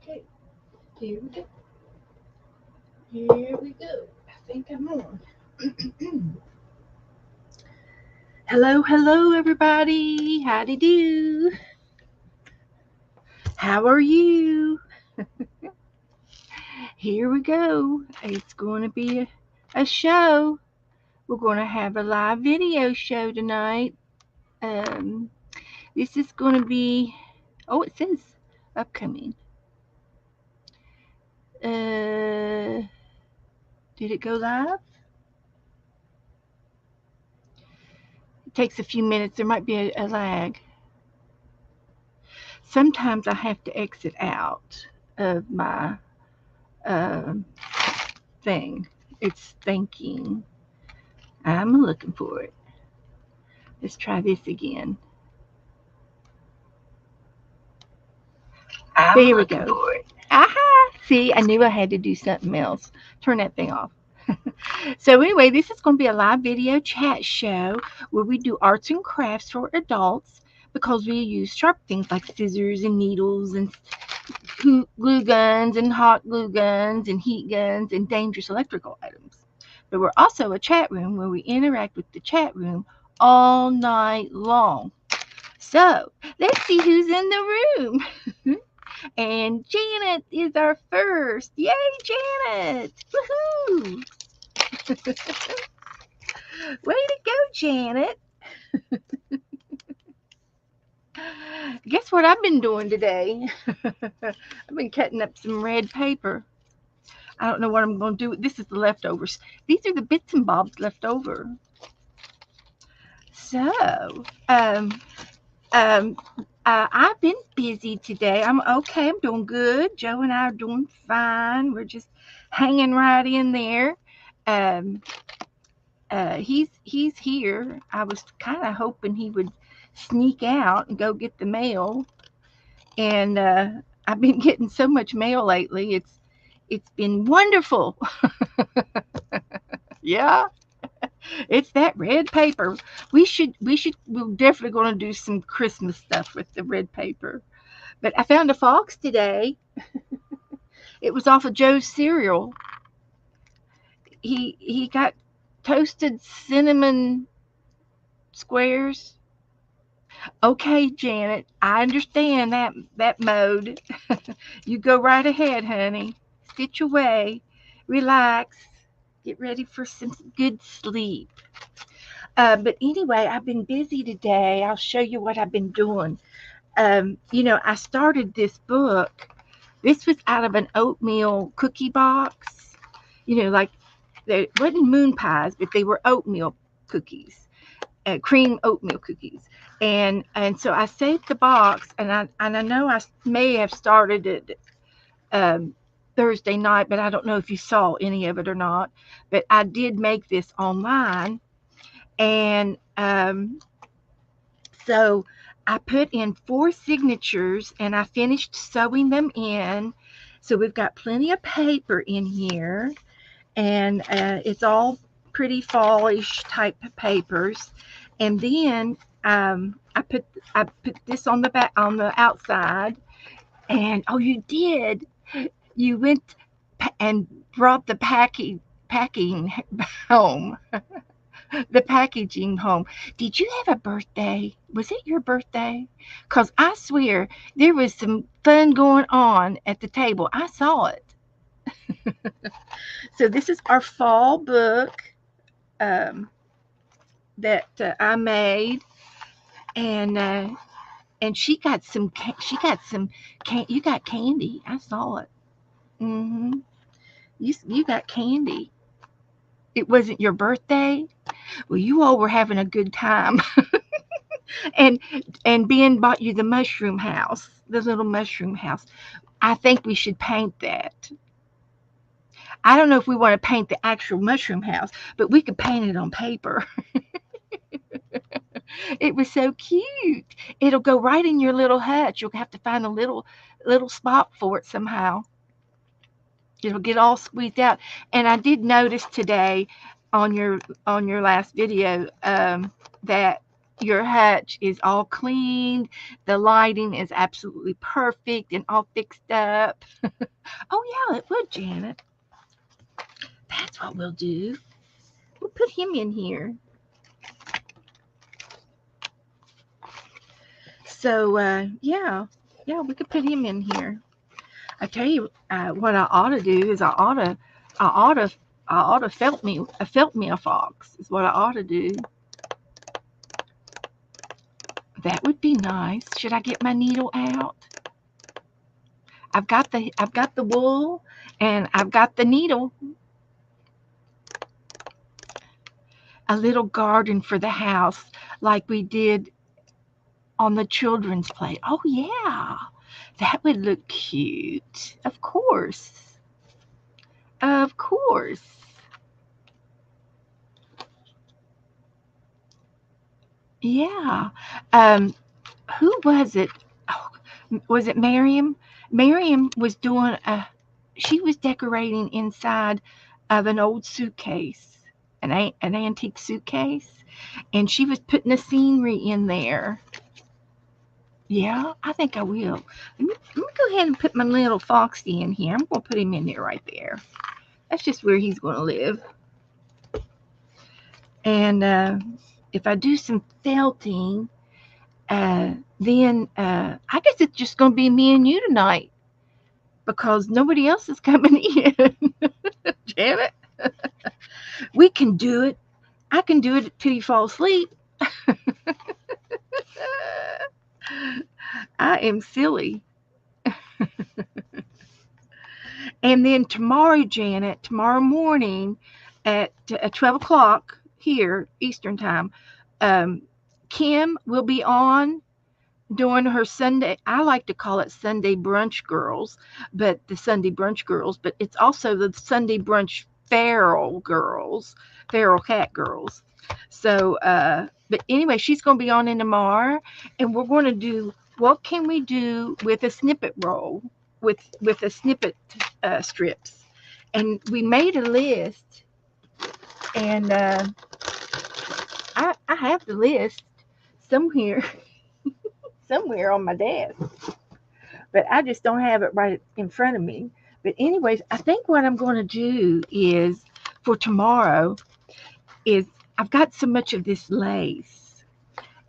Okay, here we go. Here we go. I think I'm on. Hello, hello, everybody. Howdy do. How are you? Here we go. It's going to be a show. We're going to have a live video show tonight. Um, this is going to be, oh, it says upcoming. Did it go live? It takes a few minutes. There might be a lag. Sometimes I have to exit out of my um thing. It's thinking. I'm looking for it. Let's try this again. There we go. Aha! See, I knew I had to do something else. Turn that thing off. So anyway, this is going to be a live video chat show where we do arts and crafts for adults because we use sharp things like scissors and needles and glue guns and hot glue guns and heat guns and dangerous electrical items. But we're also a chat room where we interact with the chat room all night long. So let's see who's in the room. And Janet is our first. Yay, Janet! Woohoo! Way to go, Janet. Guess what I've been doing today? I've been cutting up some red paper. I don't know what I'm going to do. This is the leftovers. These are the bits and bobs left over. So, um, um, I've been busy today. I'm okay. I'm doing good. Joe and I are doing fine. We're just hanging right in there. Um, he's here. I was kind of hoping he would sneak out and go get the mail. And I've been getting so much mail lately. It's been wonderful. Yeah, it's that red paper. We're definitely going to do some Christmas stuff with the red paper. But I found a fox today. It was off of Joe's cereal. He got toasted cinnamon squares. Okay, Janet, I understand that mode. You go right ahead, honey. Stitch away, relax, get ready for some good sleep. But anyway, I've been busy today. I'll show you what I've been doing. I started this book. This was out of an oatmeal cookie box. Like they wasn't moon pies, but they were oatmeal cookies, cream oatmeal cookies. And so I saved the box, and I know I may have started it um, Thursday night, but I don't know if you saw any of it or not. But I did make this online, and so I put in 4 signatures, and I finished sewing them in. So we've got plenty of paper in here, and it's all pretty fallish type papers. And then I put this on the back on the outside. And oh, you did. You went and brought the packing home. The packaging home. Did you have a birthday? Was it your birthday? Cause I swear there was some fun going on at the table. I saw it. So this is our fall book um, that I made, and she got some. She got some. You got candy. I saw it. Hmm. You got candy. It wasn't your birthday. Well, you all were having a good time, and Ben bought you the mushroom house, the little mushroom house. I think we should paint that. I don't know if we want to paint the actual mushroom house, but we could paint it on paper. It was so cute. It'll go right in your little hutch. You'll have to find a little spot for it somehow. It'll get all squeezed out. And I did notice today on your last video that your hutch is all cleaned. The lighting is absolutely perfect and all fixed up. Oh, yeah, it would, Janet. That's what we'll do. We'll put him in here. So, yeah, we could put him in here. I tell you, what I ought to do is I ought to, I ought to felt me a fox is what I ought to do. That would be nice. Should I get my needle out? I've got the wool and I've got the needle. A little garden for the house like we did on the children's play. Oh yeah. That would look cute. Of course. Of course. Yeah. Um who was it? Oh, was it Miriam? Miriam was doing a she was decorating inside of an old suitcase, an antique suitcase, and she was putting the scenery in there. Yeah, I think I will. Let me go ahead and put my little Foxy in here. I'm going to put him in there right there. That's just where he's going to live. And if I do some felting, then I guess it's just going to be me and you tonight because nobody else is coming in. Janet, we can do it. I can do it till you fall asleep. I am silly. And then tomorrow, Janet, tomorrow morning at 12 o'clock here, Eastern Time, um, Kim will be on doing her Sunday. I like to call it Sunday Brunch Girls, but the Sunday Brunch Girls, but it's also the Sunday Brunch Feral Girls, Feral Cat Girls. So, but anyway, she's going to be on in tomorrow, and we're going to do what can we do with a snippet roll with a snippet strips, and we made a list, and I have the list somewhere somewhere on my desk, but I just don't have it right in front of me. But anyways, I think what I'm going to do is for tomorrow is I've got so much of this lace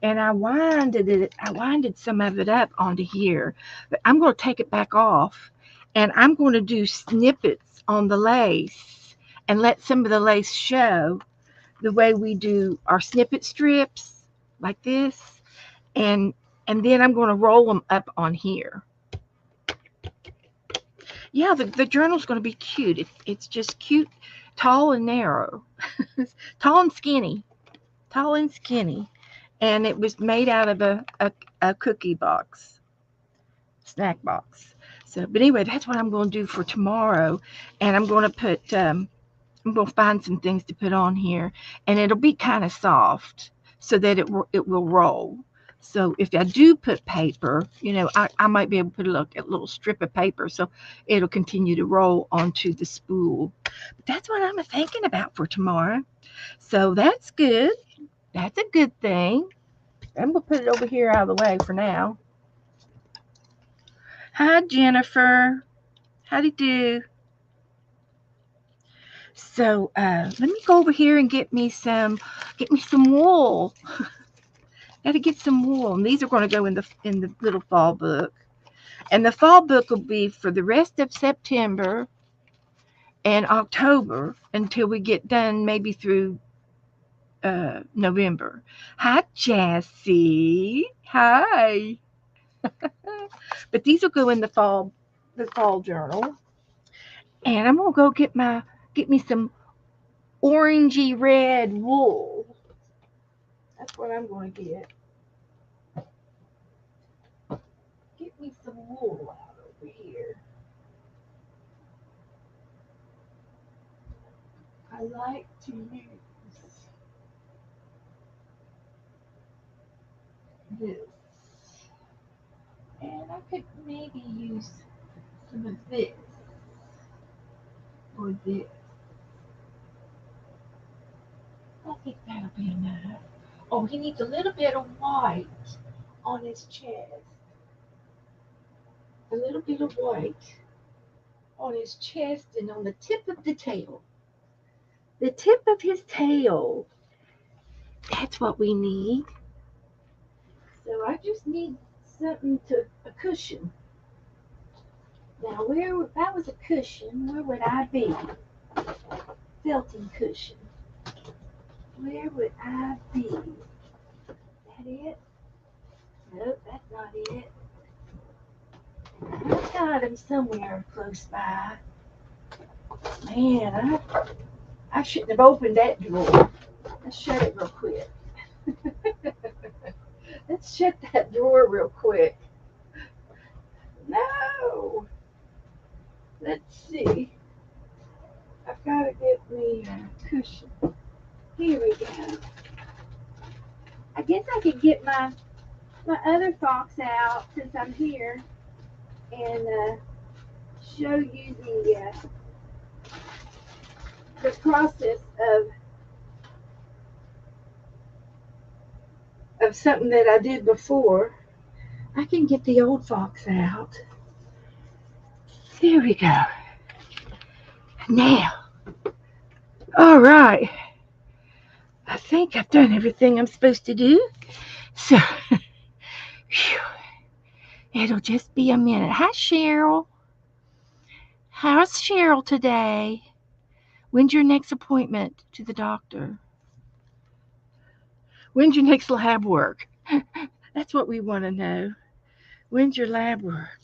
and I winded some of it up onto here, but I'm going to take it back off and I'm going to do snippets on the lace and let some of the lace show the way we do our snippet strips like this, and then I'm going to roll them up on here. Yeah, the journal's going to be cute. It's just cute, tall and narrow, tall and skinny, tall and skinny. And it was made out of a cookie box, snack box. So, but anyway, that's what I'm going to do for tomorrow. And I'm going to I'm going to find some things to put on here. And it'll be kind of soft so that it will roll. So if I do put paper, I might be able to put a little strip of paper so it'll continue to roll onto the spool. But that's what I'm thinking about for tomorrow. So that's good. That's a good thing. I'm going to put it over here out of the way for now. Hi, Jennifer. How do you do? So let me go over here and get me some wool. Got to get some wool, and these are going to go in the little fall book. And the fall book will be for the rest of September and October until we get done, maybe through November. Hi, Jessie. Hi. But these will go in the fall journal. And I'm gonna go get me some orangey red wool. That's what I'm going to get. Get me some wool out over here. I like to use this. And I could maybe use some of this or this. I think that'll be enough. Oh, he needs a little bit of white on his chest. A little bit of white on his chest and on the tip of the tail. The tip of his tail. That's what we need. So I just need something to a cushion. Now, where if I was a cushion, where would I be? Felting cushion. Where would I be? That it? Nope, that's not it. I've got him somewhere close by. Man, I shouldn't have opened that drawer. Let's shut it real quick. Let's shut that drawer real quick. No. Let's see. I've got to get me a cushion. Here we go. I guess I could get my other fox out since I'm here and show you the process of something that I did before. I can get the old fox out. There we go. Now, all right. I think I've done everything I'm supposed to do. So, whew, it'll just be a minute. Hi, Cheryl. How's Cheryl today? When's your next appointment to the doctor? When's your next lab work? That's what we want to know. When's your lab work?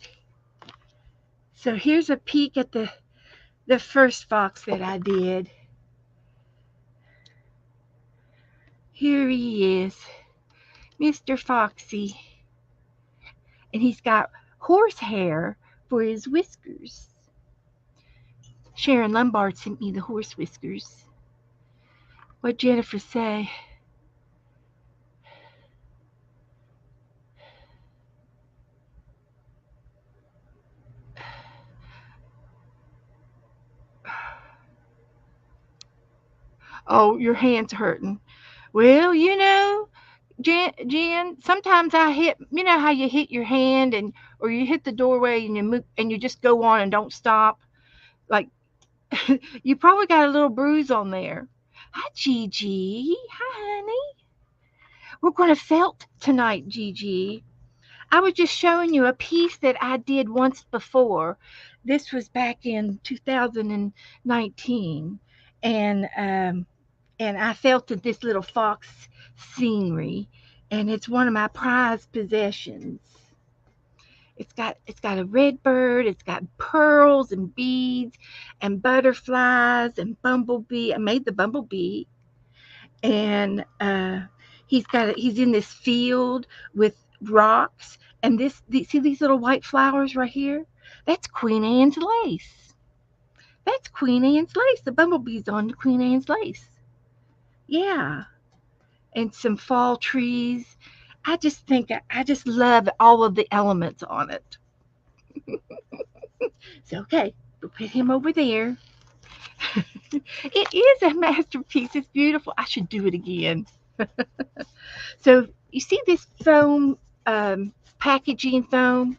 So here's a peek at the first fox that I did. Here he is, Mr. Foxy. And he's got horsehair for his whiskers. Sharon Lombard sent me the horse whiskers. What'd Jennifer say? Oh, your hand's hurting. Well, Jen, sometimes I hit, how you hit your hand and or you hit the doorway and you move and you just go on and don't stop. Like you probably got a little bruise on there. Hi, Gigi. Hi, honey. We're going to felt tonight, Gigi. I was just showing you a piece that I did once before. This was back in 2019, and I felted this little fox scenery, and it's one of my prized possessions. It's got a red bird. It's got pearls and beads and butterflies and bumblebee. I made the bumblebee, and he's in this field with rocks. And see these little white flowers right here? That's Queen Anne's lace. That's Queen Anne's lace. The bumblebee's on the Queen Anne's lace. Yeah, and some fall trees. I just love all of the elements on it. So okay, we'll put him over there. It is a masterpiece. It's beautiful. I should do it again. So you see this foam packaging foam?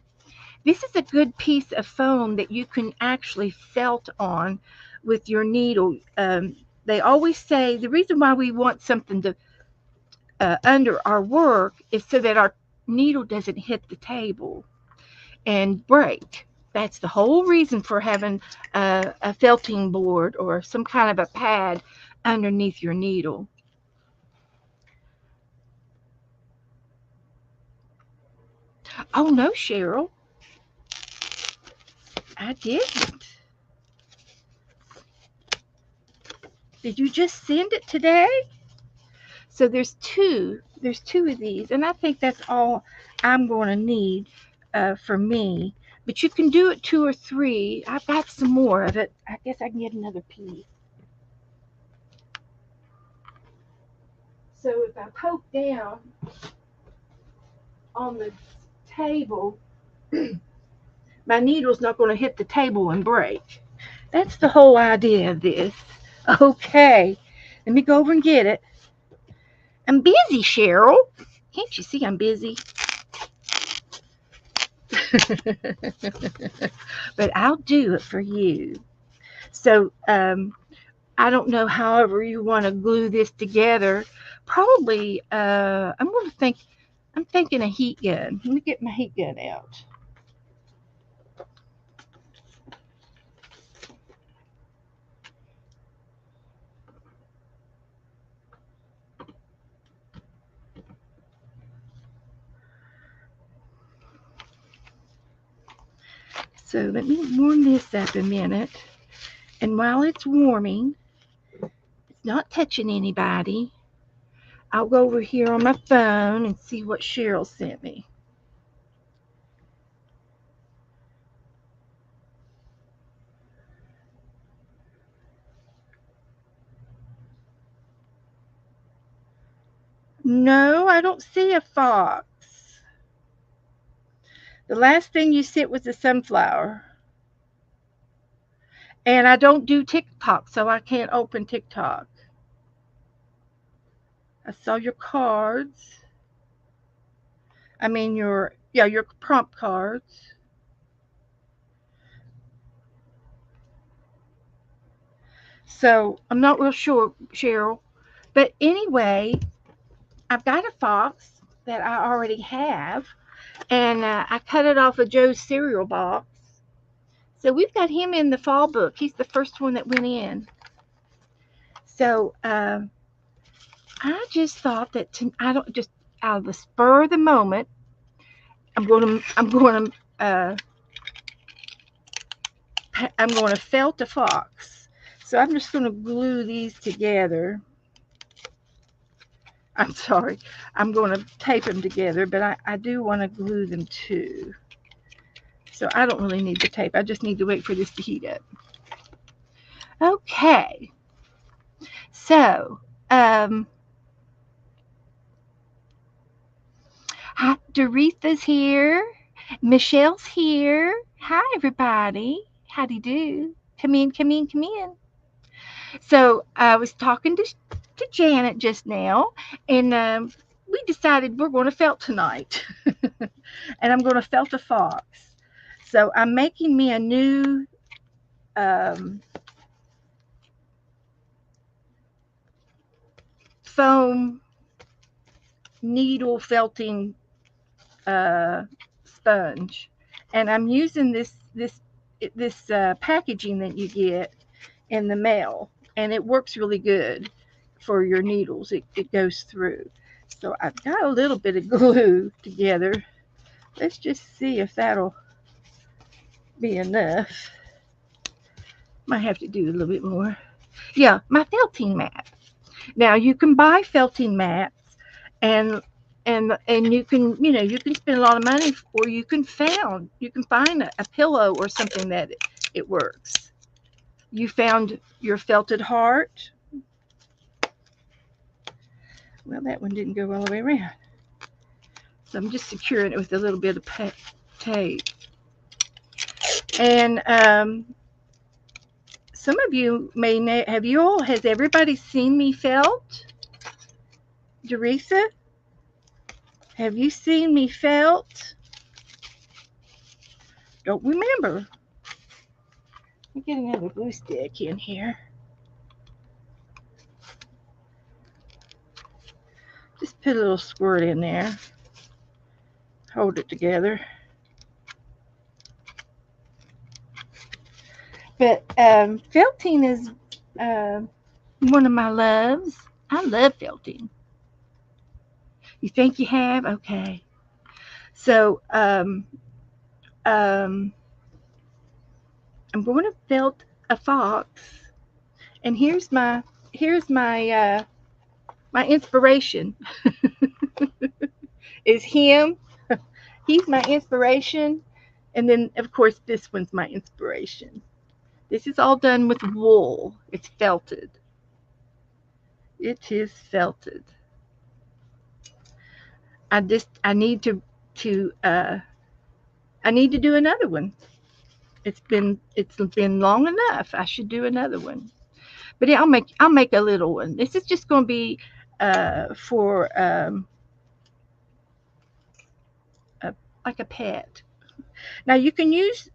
This is a good piece of foam that you can actually felt on with your needle. They always say the reason why we want something to under our work is so that our needle doesn't hit the table and break. That's the whole reason for having a felting board or some kind of a pad underneath your needle. Oh no, Cheryl. I didn't. Did you just send it today? So there's two of these, and I think that's all I'm going to need for me. But you can do it 2 or 3. I've got some more of it. I guess I can get another piece. So if I poke down on the table, my needle's not going to hit the table and break. That's the whole idea of this. Okay, let me go over and get it. I'm busy, Cheryl. Can't you see I'm busy? But I'll do it for you. So, I don't know, however you want to glue this together. Probably, I'm thinking a heat gun. Let me get my heat gun out. So let me warm this up a minute. And while it's warming, it's not touching anybody. I'll go over here on my phone and see what Cheryl sent me. No, I don't see a fox. The last thing you sent was a sunflower. And I don't do TikTok, so I can't open TikTok. I saw your cards. I mean your prompt cards. So I'm not real sure, Cheryl. But anyway, I've got a fox that I already have, and I cut it off of Joe's cereal box. So we've got him in the fall book. He's the first one that went in. So I just thought that I don't just out of the spur of the moment, I'm going to felt a fox. So I'm just going to glue these together. I'm sorry, I'm going to tape them together, but I do want to glue them too. So I don't really need the tape. I just need to wait for this to heat up. Okay. So, hi, Doretha's here. Michelle's here. Hi, everybody. Howdy do. Come in, come in, come in. So I was talking to Janet just now, and we decided we're going to felt tonight. And I'm going to felt a fox. So I'm making me a new foam needle felting sponge, and I'm using this packaging that you get in the mail, and it works really good for your needles. It goes through. So I've got a little bit of glue together. Let's just see if that'll be enough. Might have to do a little bit more. Yeah, my felting mat. Now you can buy felting mats, and you can you can spend a lot of money, or you can find a pillow or something that it works. You found your felted heart. Well, that one didn't go all the way around, so I'm just securing it with a little bit of tape. And some of you may know, has everybody seen me felt? Teresa, have you seen me felt? Don't remember. Let me get another glue stick in here. Just put a little squirt in there. Hold it together. But felting is one of my loves. I love felting. You think you have? Okay. So I'm going to felt a fox, and here's my my inspiration. Is him. He's my inspiration, and then of course this one's my inspiration. This is all done with wool. It's felted. It is felted. I need to I need to do another one. It's been long enough. I should do another one. But yeah, I'll make a little one. This is just going to be for a, like a pet. Now you can use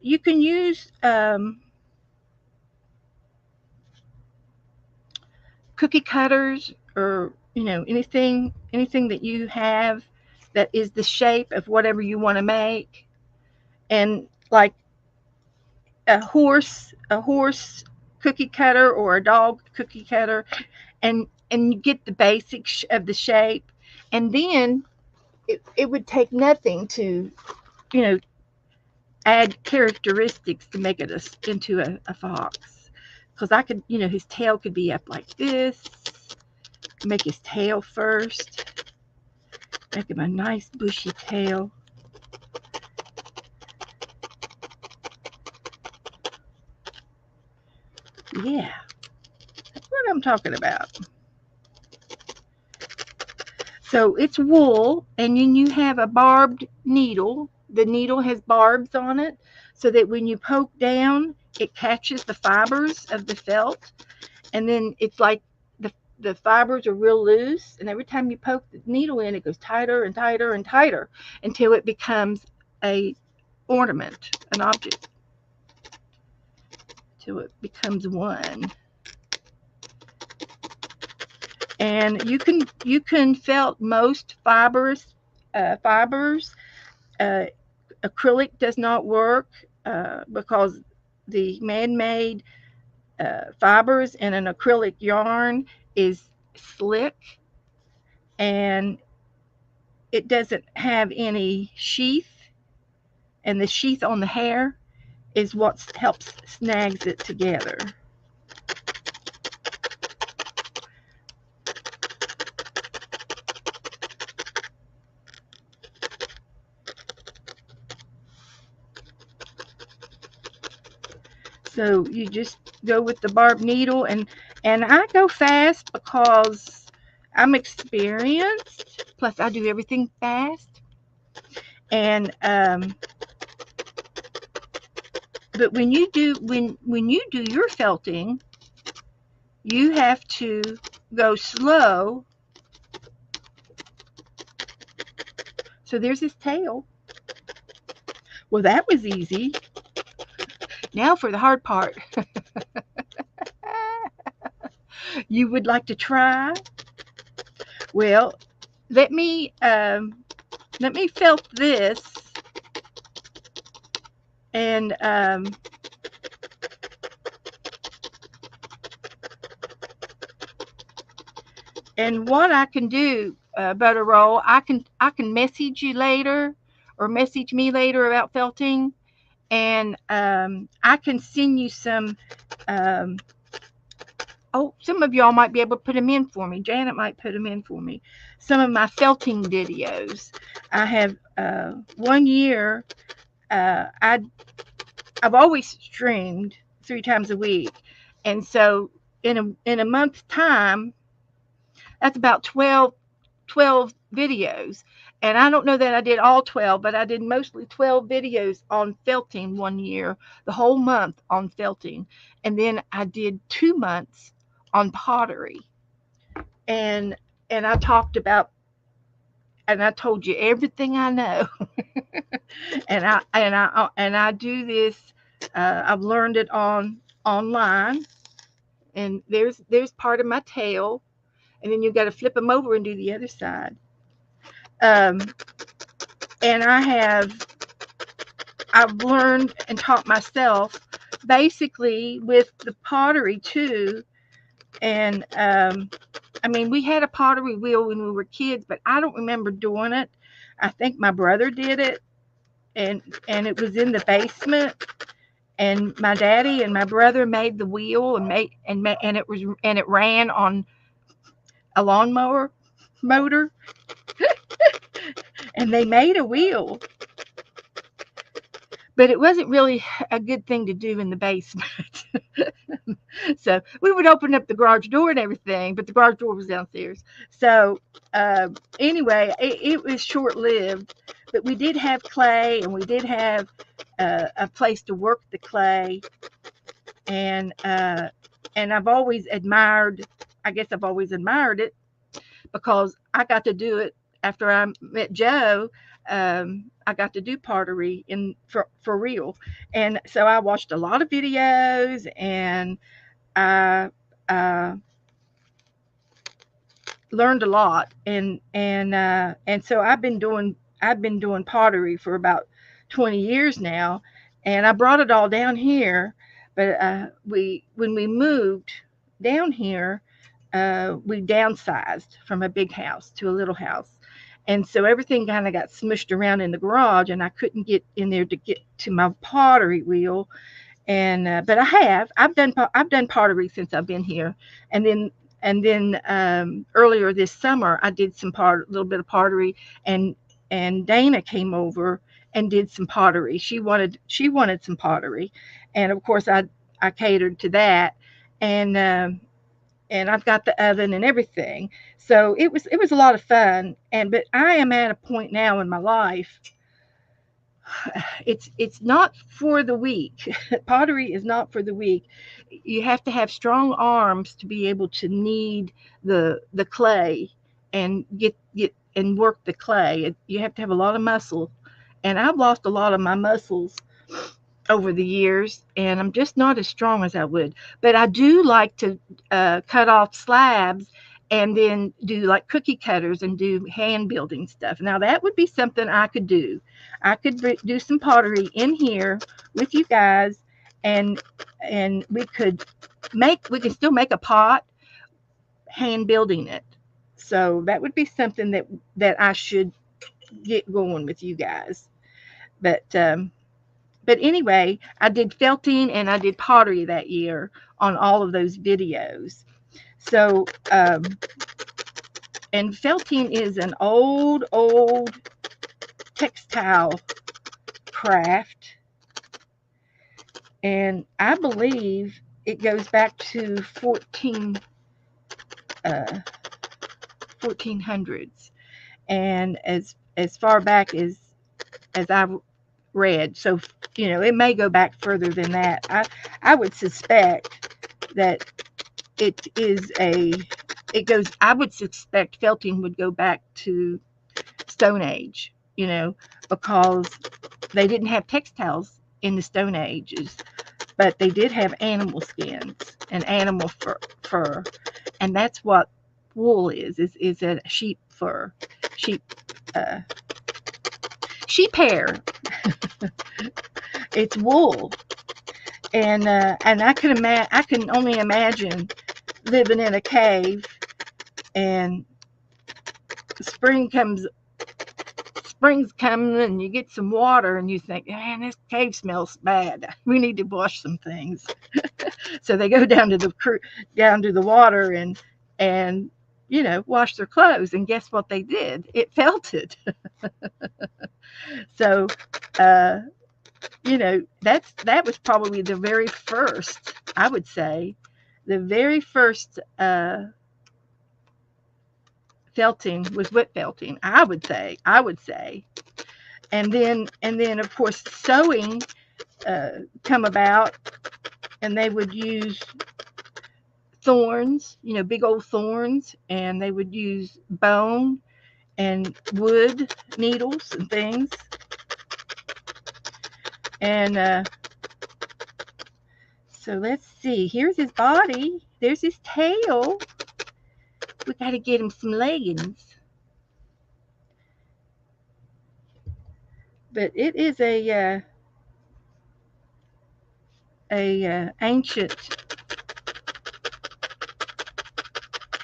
cookie cutters, or anything that you have that is the shape of whatever you want to make, and like a horse cookie cutter or a dog cookie cutter, and you get the basics of the shape, and then it would take nothing to you know add characteristics to make it into a fox. Because I could, his tail could be up like this. Make his tail first. Make him a nice bushy tail. Yeah, that's what I'm talking about. So it's wool, and then you have a barbed needle. The needle has barbs on it, so that when you poke down, it catches the fibers of the felt, and then it's like the fibers are real loose, and every time you poke the needle in, it goes tighter and tighter and tighter until it becomes a ornament, an object, till it becomes one. And you can felt most fibers. Uh, Acrylic does not work because the man-made fibers in an acrylic yarn is slick, and it doesn't have any sheath, and the sheath on the hair is what helps snags it together. So you just go with the barbed needle, and I go fast because I'm experienced. Plus, I do everything fast. And but when you do your felting, you have to go slow. So there's his tail. Well, that was easy. Now for the hard part. You would like to try? Well, let me felt this, and what I can do, Butter Roll, I can message you later, or message me later about felting, and I can send you some. Um, some of y'all might be able to put them in for me. Janet might put them in for me. Some of my felting videos. I have 1 year. I've always streamed 3 times a week, and so in a month's time, that's about 12 videos. And I don't know that I did all 12, but I did mostly 12 videos on felting 1 year, the whole month on felting. And then I did 2 months on pottery. And I talked about, and I told you everything I know. And I do this. I've learned it online, and there's part of my tail, and then you got to flip them over and do the other side. Um, and I've learned and taught myself basically with the pottery too. And I mean, we had a pottery wheel when we were kids, but I don't remember doing it. I think my brother did it, and it was in the basement. And my daddy and my brother made the wheel, and it ran on a lawnmower motor, and they made a wheel. But it wasn't really a good thing to do in the basement. So we would open up the garage door and everything, but the garage door was downstairs. So anyway, it was short lived. But we did have clay, and we did have a place to work the clay, and I've always admired. I guess I've always admired it. because I got to do it after I met Joe. I got to do pottery for real, and so I watched a lot of videos, and I uh, learned a lot, and so I've been doing pottery for about 20 years now, and I brought it all down here. But we when we moved down here, we downsized from a big house to a little house, and so everything kind of got smushed around in the garage, and I couldn't get in there to get to my pottery wheel. And but I've done pottery since I've been here, and then earlier this summer I did some little bit of pottery, and Dana came over and did some pottery. She wanted some pottery, and of course I catered to that, and I've got the oven and everything. So it was a lot of fun, but I am at a point now in my life. It's not for the weak. Pottery is not for the weak. You have to have strong arms to be able to knead the clay and get and work the clay. You have to have a lot of muscle, and I've lost a lot of my muscles over the years, and I'm just not as strong as I would. But I do like to cut off slabs and then do like cookie cutters and do hand building stuff. Now that would be something I could do. I could do some pottery in here with you guys, and we can still make a pot hand building it. So that would be something that I should get going with you guys. But anyway, I did felting and I did pottery that year on all of those videos. So, and felting is an old textile craft. And I believe it goes back to 1400s. And as far back as I've read. So, it may go back further than that. I would suspect that I would suspect felting would go back to Stone Age, because they didn't have textiles in the Stone Ages, but they did have animal skins and animal fur, and that's what wool is a sheep fur, sheep sheep hair. It's wool, and I can only imagine living in a cave, and spring's coming, and you get some water, and you think, man, this cave smells bad. We need to wash some things. So they go down to the water and wash their clothes, and guess what they did? It felted. So that was probably the very first, I would say, the very first felting was whip felting. I would say, and then of course sewing come about, and they would use thorns, big old thorns, and they would use bone and wood needles and things. And so let's see. Here's his body. There's his tail. We got to get him some leggings. But it is a ancient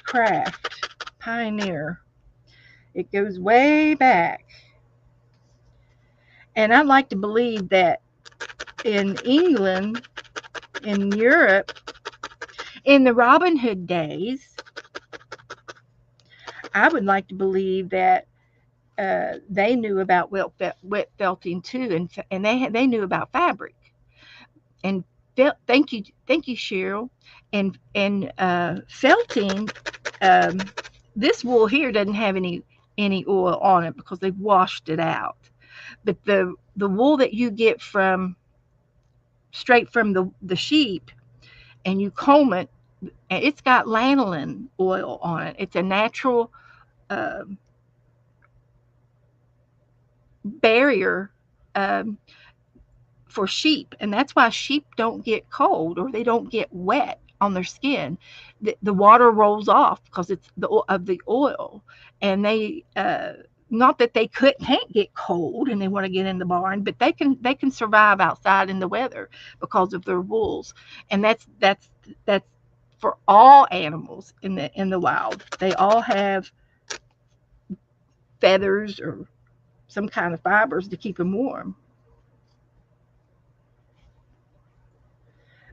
craft, pioneer. It goes way back. And I like to believe that in England, in Europe, in the Robin Hood days, I would like to believe that they knew about wet felting too, and they knew about fabric. And thank you, Cheryl. And felting, this wool here doesn't have any oil on it because they've washed it out. But the wool that you get straight from the sheep, and you comb it, and it's got lanolin oil on it. It's a natural barrier um, for sheep, and that's why sheep don't get cold or they don't get wet on their skin. The water rolls off because it's of the oil, and they not that they can't get cold and they want to get in the barn, but they can survive outside in the weather because of their wools, and that's for all animals in the wild. They all have feathers or some kind of fibers to keep them warm.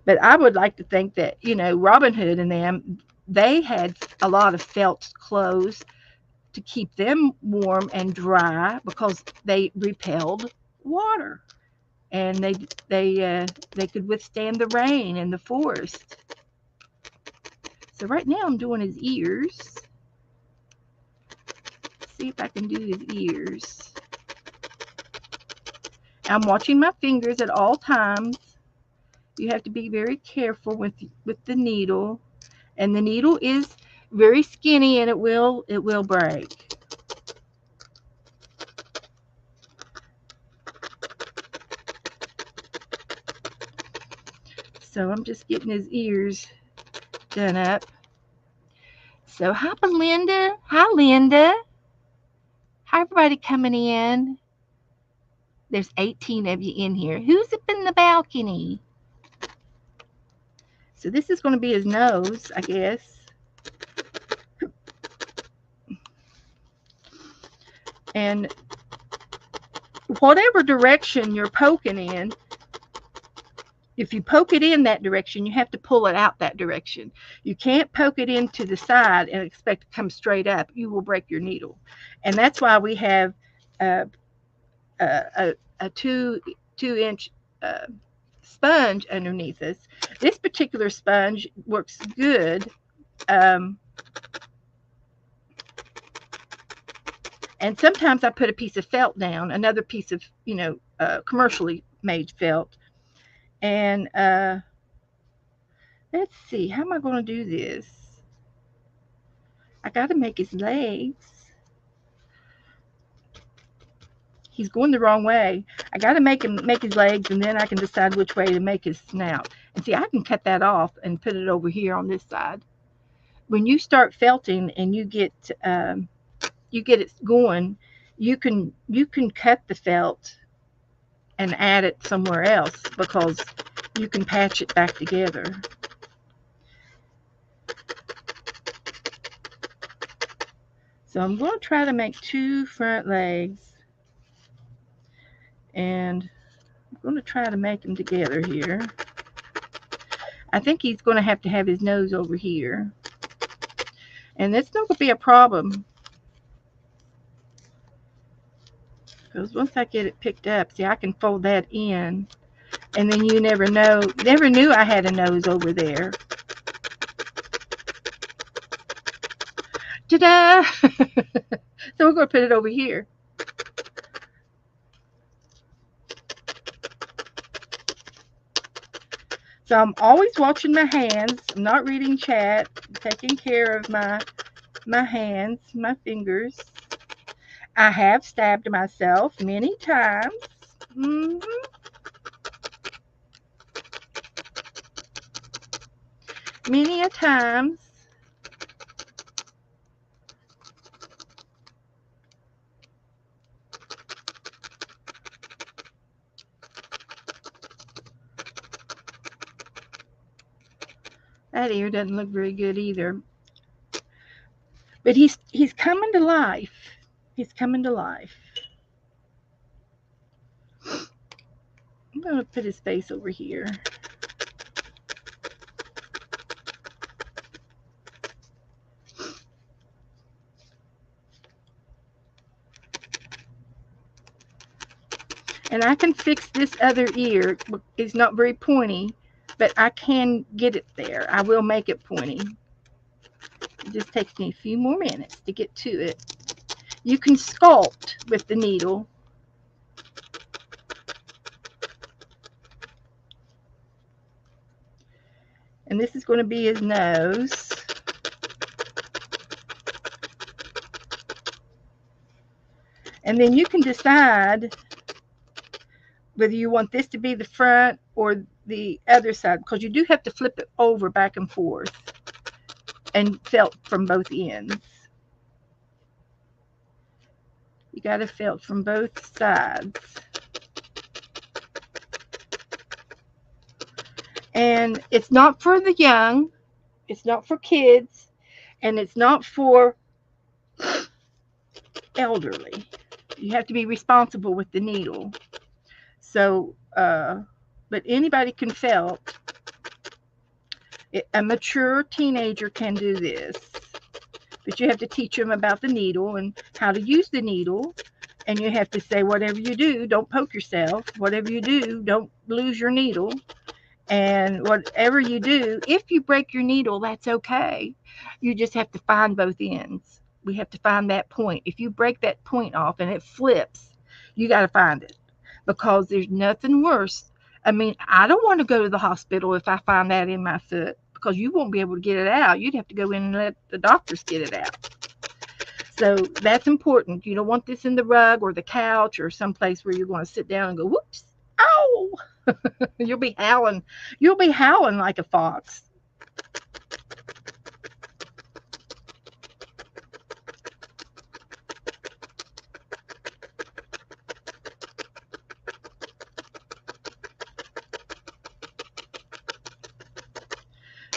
But I would like to think that, Robin Hood and them, they had a lot of felt clothes to keep them warm and dry because they repelled water, and they could withstand the rain in the forest. So right now I'm doing his ears. See if I can do his ears. I'm watching my fingers at all times. You have to be very careful with the needle, and the needle is very skinny and it will break. So I'm just getting his ears done up. So hi Belinda. Hi Linda. Hi everybody coming in. There's 18 of you in here. Who's up in the balcony? So this is going to be his nose, I guess. And whatever direction you're poking in, if you poke it in that direction, you have to pull it out that direction. You can't poke it into the side and expect to come straight up. You will break your needle. And that's why we have a 2-inch sponge underneath us. This particular sponge works good. And sometimes I put a piece of felt down, another piece of, commercially made felt. And let's see, how am I going to do this? I got to make his legs. He's going the wrong way. I got to make his legs, and then I can decide which way to make his snout. And see, I can cut that off and put it over here on this side. When you start felting and you get it going, you can cut the felt and add it somewhere else because you can patch it back together. So I'm going to try to make 2 front legs, and I'm going to try to make them together here. I think he's going to have his nose over here, and it's not going to be a problem because once I get it picked up, see, I can fold that in, and then you never knew I had a nose over there. Ta-da! So we're going to put it over here. So I'm always watching my hands. I'm not reading chat. I'm taking care of my hands, my fingers. I have stabbed myself many times. Many a times. That ear doesn't look very good either. But he's coming to life. He's coming to life. I'm going to put his face over here. And I can fix this other ear. It's not very pointy, but I can get it there. I will make it pointy. It just takes me a few more minutes to get to it. You can sculpt with the needle. And this is going to be his nose. And then you can decide whether you want this to be the front or the other side, because you do have to flip it over back and forth and felt from both ends. You got to felt from both sides. And it's not for the young, it's not for kids, and it's not for elderly. You have to be responsible with the needle. So, but anybody can felt. A mature teenager can do this, but you have to teach them about the needle and how to use the needle. And you have to say, whatever you do, don't poke yourself. Whatever you do, don't lose your needle. And whatever you do, if you break your needle, that's okay. You just have to find both ends. We have to find that point. If you break that point off and it flips, you got to find it, because there's nothing worse. I mean, I don't want to go to the hospital if I find that in my foot, because you won't be able to get it out. You'd have to go in and let the doctors get it out. So that's important. You don't want this in the rug or the couch or someplace where you're going to sit down and go, whoops, ow. You'll be howling. You'll be howling like a fox.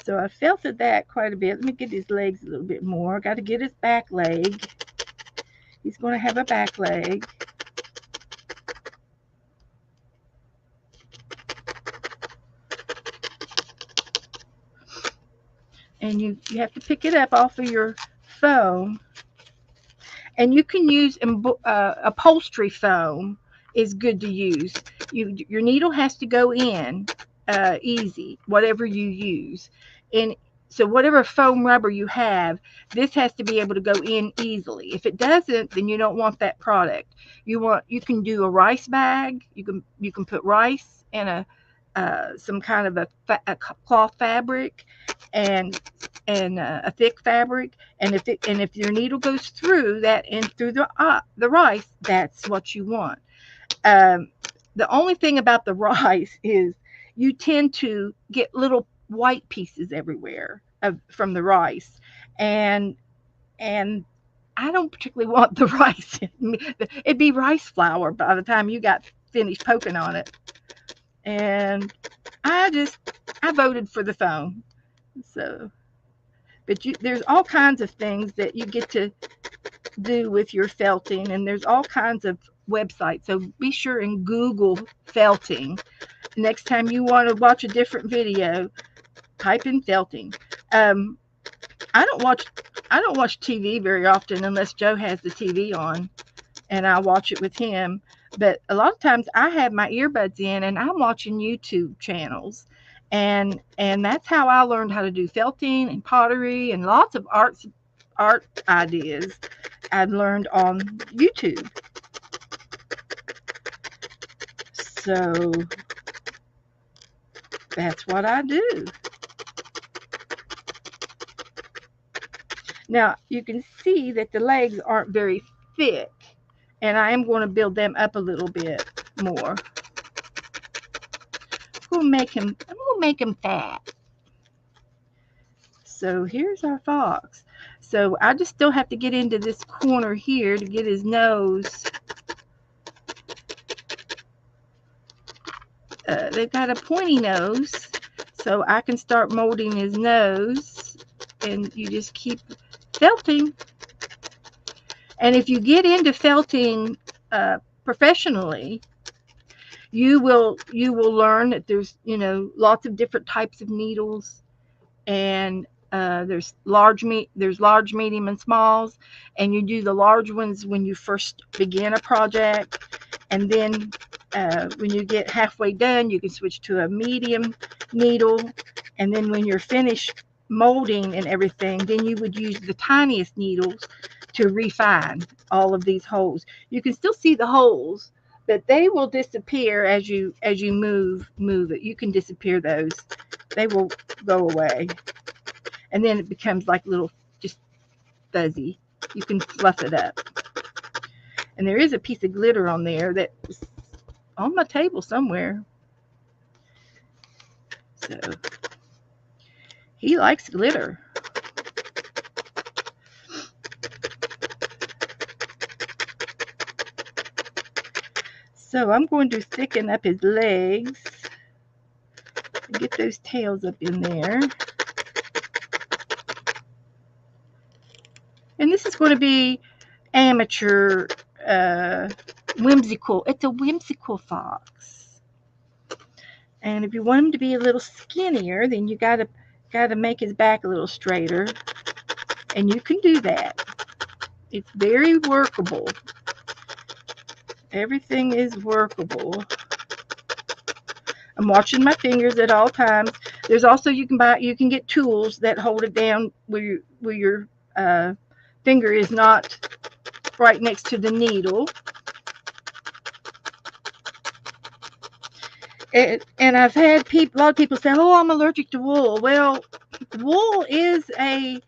So I felted that quite a bit. Let me get his legs a little bit more. I got to get his back leg. He's going to have a back leg. And you have to pick it up off of your foam. And you can use upholstery foam is good to use. Your needle has to go in easy, whatever you use. And so whatever foam rubber you have, this has to be able to go in easily. If it doesn't, then you don't want that product. You can do a rice bag. You can put rice in some kind of a cloth fabric and a thick fabric, and if your needle goes through that and through the rice, that's what you want. The only thing about the rice is you tend to get little white pieces everywhere from the rice, and I don't particularly want the rice. It'd be rice flour by the time you got finished poking on it. And I voted for the foam. So, but there's all kinds of things that you get to do with your felting, and there's all kinds of websites. So be sure and Google felting. Next time you want to watch a different video, type in felting. I don't watch TV very often unless Joe has the TV on, and I watch it with him. But a lot of times I have my earbuds in and I'm watching YouTube channels. And that's how I learned how to do felting and pottery and lots of art ideas I've learned on YouTube. So that's what I do. Now you can see that the legs aren't very thick, and I am going to build them up a little bit more. I'm going to make him fat. So here's our fox. So I just still have to get into this corner here to get his nose. They've got a pointy nose, so I can start molding his nose, and you just keep felting. And if you get into felting professionally, you will learn that there's lots of different types of needles, and there's large, medium, and smalls, and you do the large ones when you first begin a project, and then when you get halfway done, you can switch to a medium needle, and then when you're finished molding and everything, then you would use the tiniest needles to refine all of these holes. You can still see the holes, but they will disappear as you move it. You can disappear those. They will go away. And then it becomes like little, just fuzzy. You can fluff it up. And there is a piece of glitter on there that's on my table somewhere. So he likes glitter. So I'm going to thicken up his legs and get those tails up in there. And this is going to be amateur, whimsical. It's a whimsical fox. And if you want him to be a little skinnier, then you gotta make his back a little straighter. And you can do that. It's very workable. Everything is workable. I'm watching my fingers at all times. There's also you can get tools that hold it down where your finger is not right next to the needle. And I've had a lot of people say, "Oh, I'm allergic to wool." Well, wool is an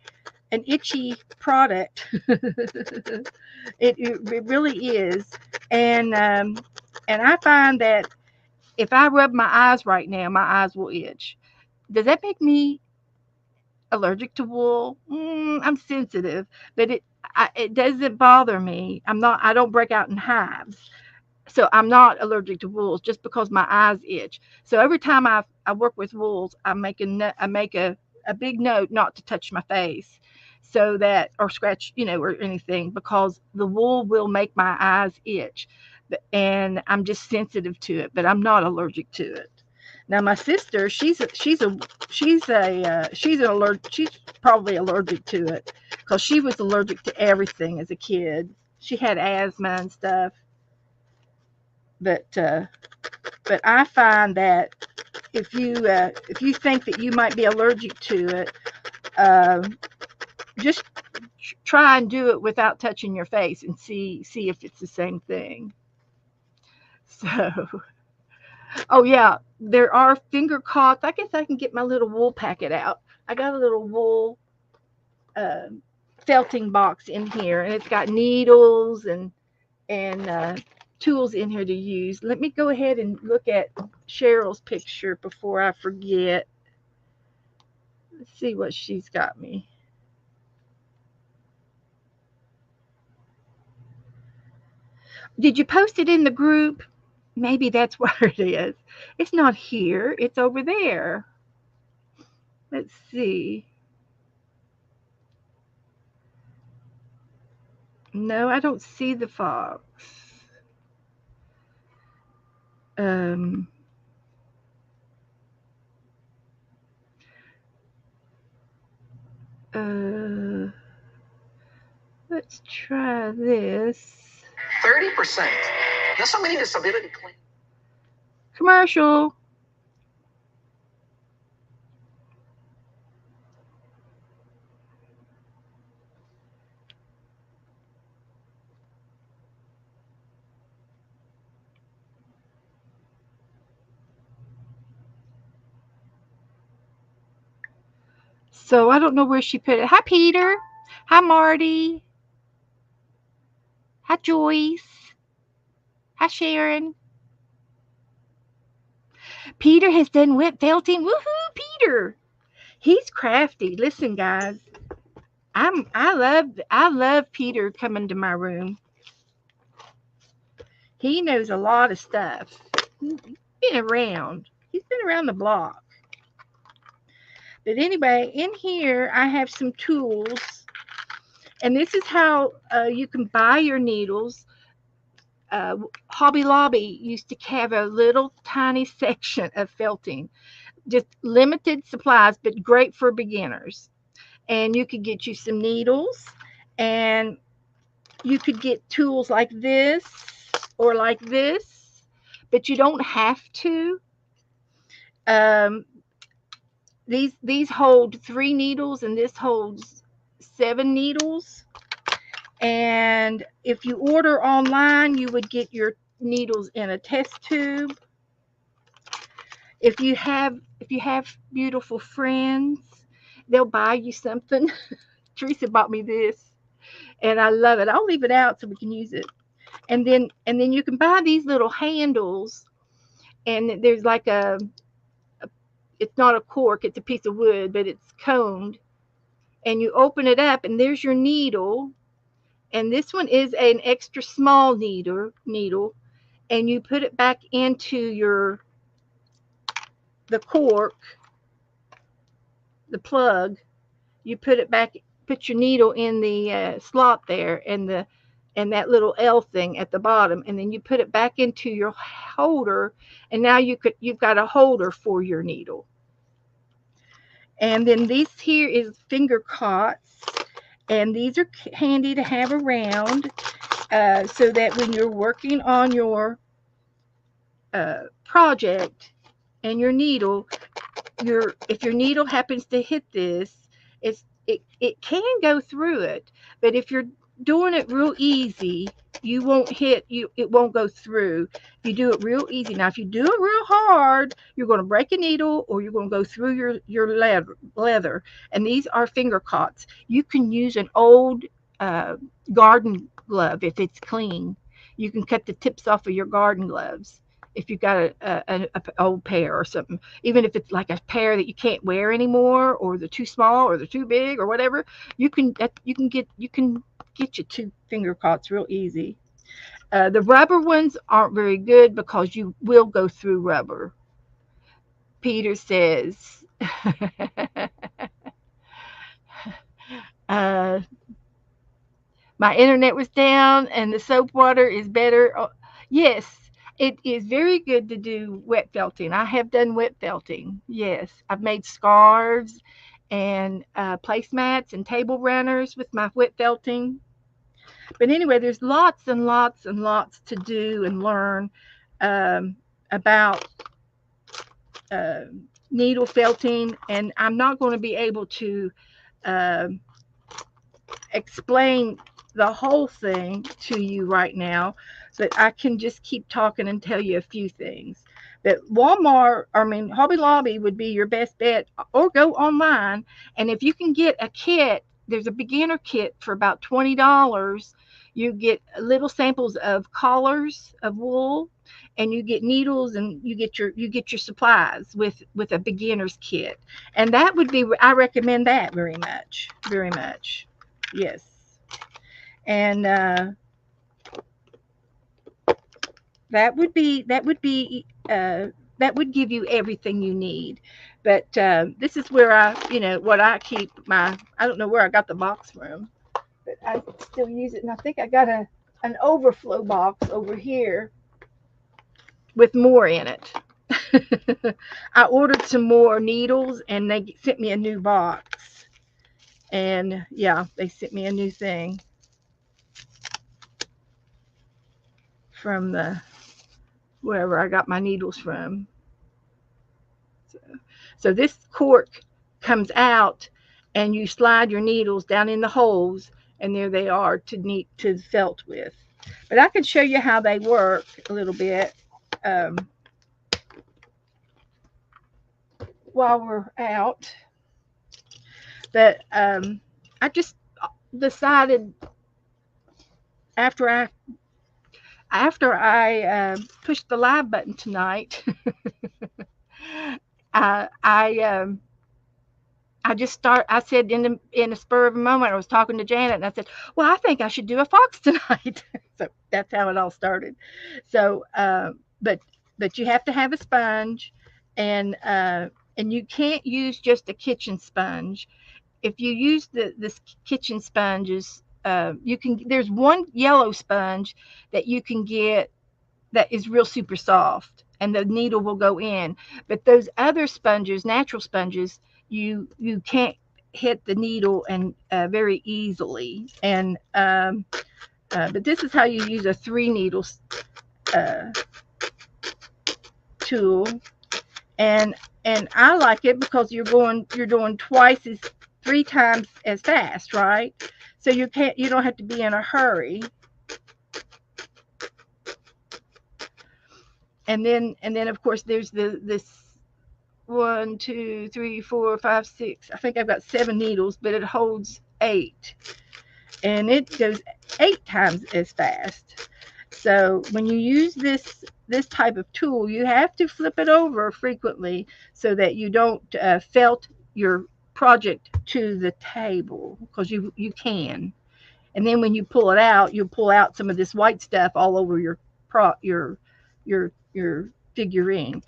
itchy product. it really is, and I find that if I rub my eyes right now, my eyes will itch. Does that make me allergic to wool? I'm sensitive, but it doesn't bother me. I don't break out in hives. So I'm not allergic to wools just because my eyes itch. So every time I work with wools, I make a big note not to touch my face, so that or scratch, or anything, because the wool will make my eyes itch, and I'm just sensitive to it. But I'm not allergic to it. Now my sister, she's probably allergic to it because she was allergic to everything as a kid. She had asthma and stuff. But I find that if you think that you might be allergic to it, just try and do it without touching your face and see if it's the same thing. So, oh yeah, there are finger cots. I guess I can get my little wool packet out. I got a little wool felting box in here, and it's got needles and tools in here to use. Let me go ahead and look at Cheryl's picture before I forget. Let's see what she's got me. Did you post it in the group? Maybe that's where it is. It's not here. It's over there. Let's see. No, I don't see the fox. Um, let's try this. 30%. There's so many disability claims. Commercial. So I don't know where she put it. Hi, Peter. Hi, Marty. Hi, Joyce. Hi, Sharon. Peter has done whip felting. Woohoo, Peter! He's crafty. Listen, guys, I love Peter coming to my room. He knows a lot of stuff. He's been around. He's been around the block. But anyway, in here I have some tools, and this is how you can buy your needles. Hobby Lobby used to have a little tiny section of felting, just limited supplies, but great for beginners. And you could get you some needles, and you could get tools like this or like this, but you don't have to. These hold 3 needles, and this holds 7 needles. And if you order online, you would get your needles in a test tube. If you have beautiful friends, they'll buy you something. Teresa bought me this, and I love it. I'll leave it out so we can use it. And then you can buy these little handles, and there's like it's not a cork, it's a piece of wood, but it's coned, and you open it up, and there's your needle. And this one is an extra small needle, and you put it back into the cork, the plug. You put it back, put your needle in the slot there, and that little L thing at the bottom, and then you put it back into your holder, and now you've got a holder for your needle. And then this here is finger cots, and these are handy to have around, so that when you're working on your project and your needle, if your needle happens to hit this, it can go through it, but if you're doing it real easy, you won't hit you. It won't go through. You do it real easy. Now, if you do it real hard, you're going to break a needle, or you're going to go through your leather. And these are finger cots. You can use an old garden glove if it's clean. You can cut the tips off of your garden gloves if you've got an old pair or something. Even if it's like a pair that you can't wear anymore, or they're too small, or they're too big, or whatever, you can get you two finger cots real easy. The rubber ones aren't very good because you will go through rubber. Peter says, my internet was down and the soap water is better. Oh, yes, it is very good to do wet felting. I have done wet felting. Yes, I've made scarves and placemats and table runners with my wet felting. But anyway, there's lots and lots and lots to do and learn about needle felting, and I'm not going to be able to explain the whole thing to you right now, but I can just keep talking and tell you a few things. That Hobby Lobby would be your best bet, or go online. And if you can get a kit, there's a beginner kit for about $20. You get little samples of collars of wool, and you get needles, and you get your supplies with a beginner's kit. And that would be, I recommend that very much, very much. Yes. And that would give you everything you need. But this is where what I keep I don't know where I got the box from, but I still use it. And I think I got an overflow box over here with more in it. I ordered some more needles, and they sent me a new box. And yeah, they sent me a new thing from wherever I got my needles from. So this cork comes out, and you slide your needles down in the holes, and there they are to felt with. But I can show you how they work a little bit while we're out. But I just decided after I pushed the live button tonight, I said in a spur of a moment, I was talking to Janet, and I said, well, I think I should do a fox tonight. So that's how it all started. So, but you have to have a sponge, and you can't use just a kitchen sponge. If you use this kitchen sponges, there's one yellow sponge that you can get that is real super soft, and the needle will go in. But those other sponges, natural sponges, you can't hit the needle and very easily. And but this is how you use a 3 needle tool, and I like it because you're doing 3 times as fast, right? So you don't have to be in a hurry. And then of course there's this 1, 2, 3, 4, 5, 6. I think I've got 7 needles, but it holds 8, and it goes 8 times as fast. So when you use this type of tool, you have to flip it over frequently so that you don't felt your project to the table, because you can. And then when you pull it out, you'll pull out some of this white stuff all over your your figurine.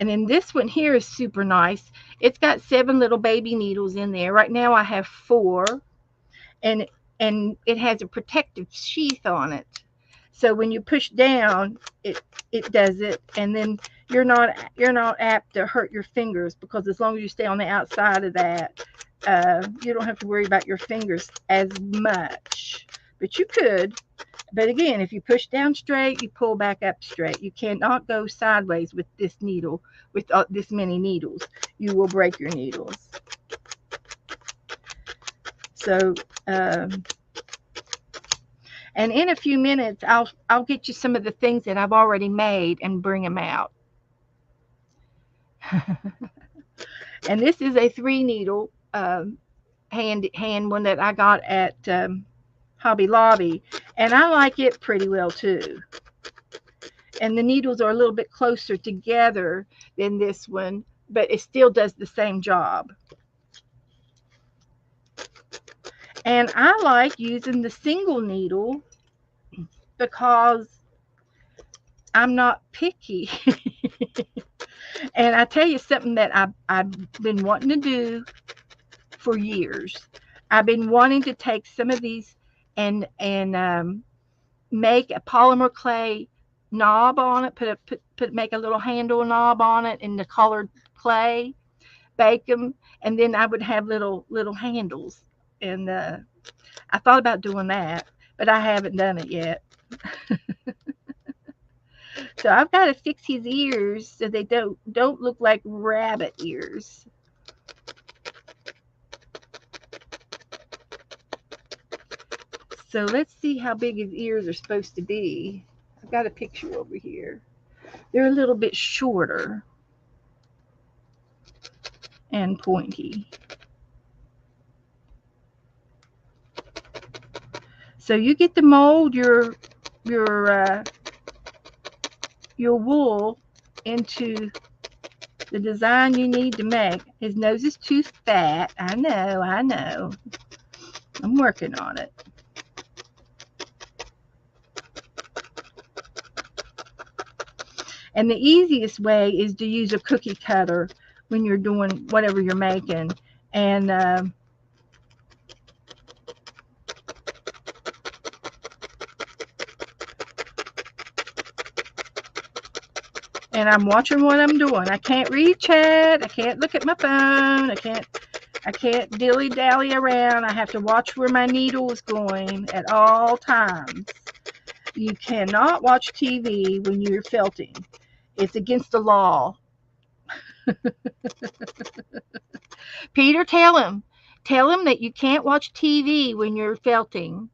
And then this one here is super nice. It's got 7 little baby needles in there. Right now I have 4, and it has a protective sheath on it. So when you push down, it does it, and then you're not apt to hurt your fingers, because as long as you stay on the outside of that, you don't have to worry about your fingers as much. But you could. But again, if you push down straight, you pull back up straight. You cannot go sideways with this needle, with this many needles. You will break your needles. So, and in a few minutes, I'll get you some of the things that I've already made and bring them out. And this is a 3 needle hand one that I got at Hobby Lobby, and I like it pretty well too. And the needles are a little bit closer together than this one, but it still does the same job. And I like using the single needle because I'm not picky. And I tell you something that I've been wanting to do for years. I've been wanting to take some of these and make a polymer clay knob on it, make a little handle knob on it in the colored clay, bake them, and then I would have little handles. And I thought about doing that, but I haven't done it yet. So I've got to fix his ears so they don't look like rabbit ears. So let's see how big his ears are supposed to be. I've got a picture over here. They're a little bit shorter and pointy. So you get to mold your wool into the design you need to make. His nose is too fat. I know. I'm working on it. And the easiest way is to use a cookie cutter when you're doing whatever you're making. And I'm watching what I'm doing. I can't read chat. I can't look at my phone. I can't dilly-dally around. I have to watch where my needle is going at all times. You cannot watch TV when you're felting. It's against the law. Peter, tell him that you can't watch TV when you're felting.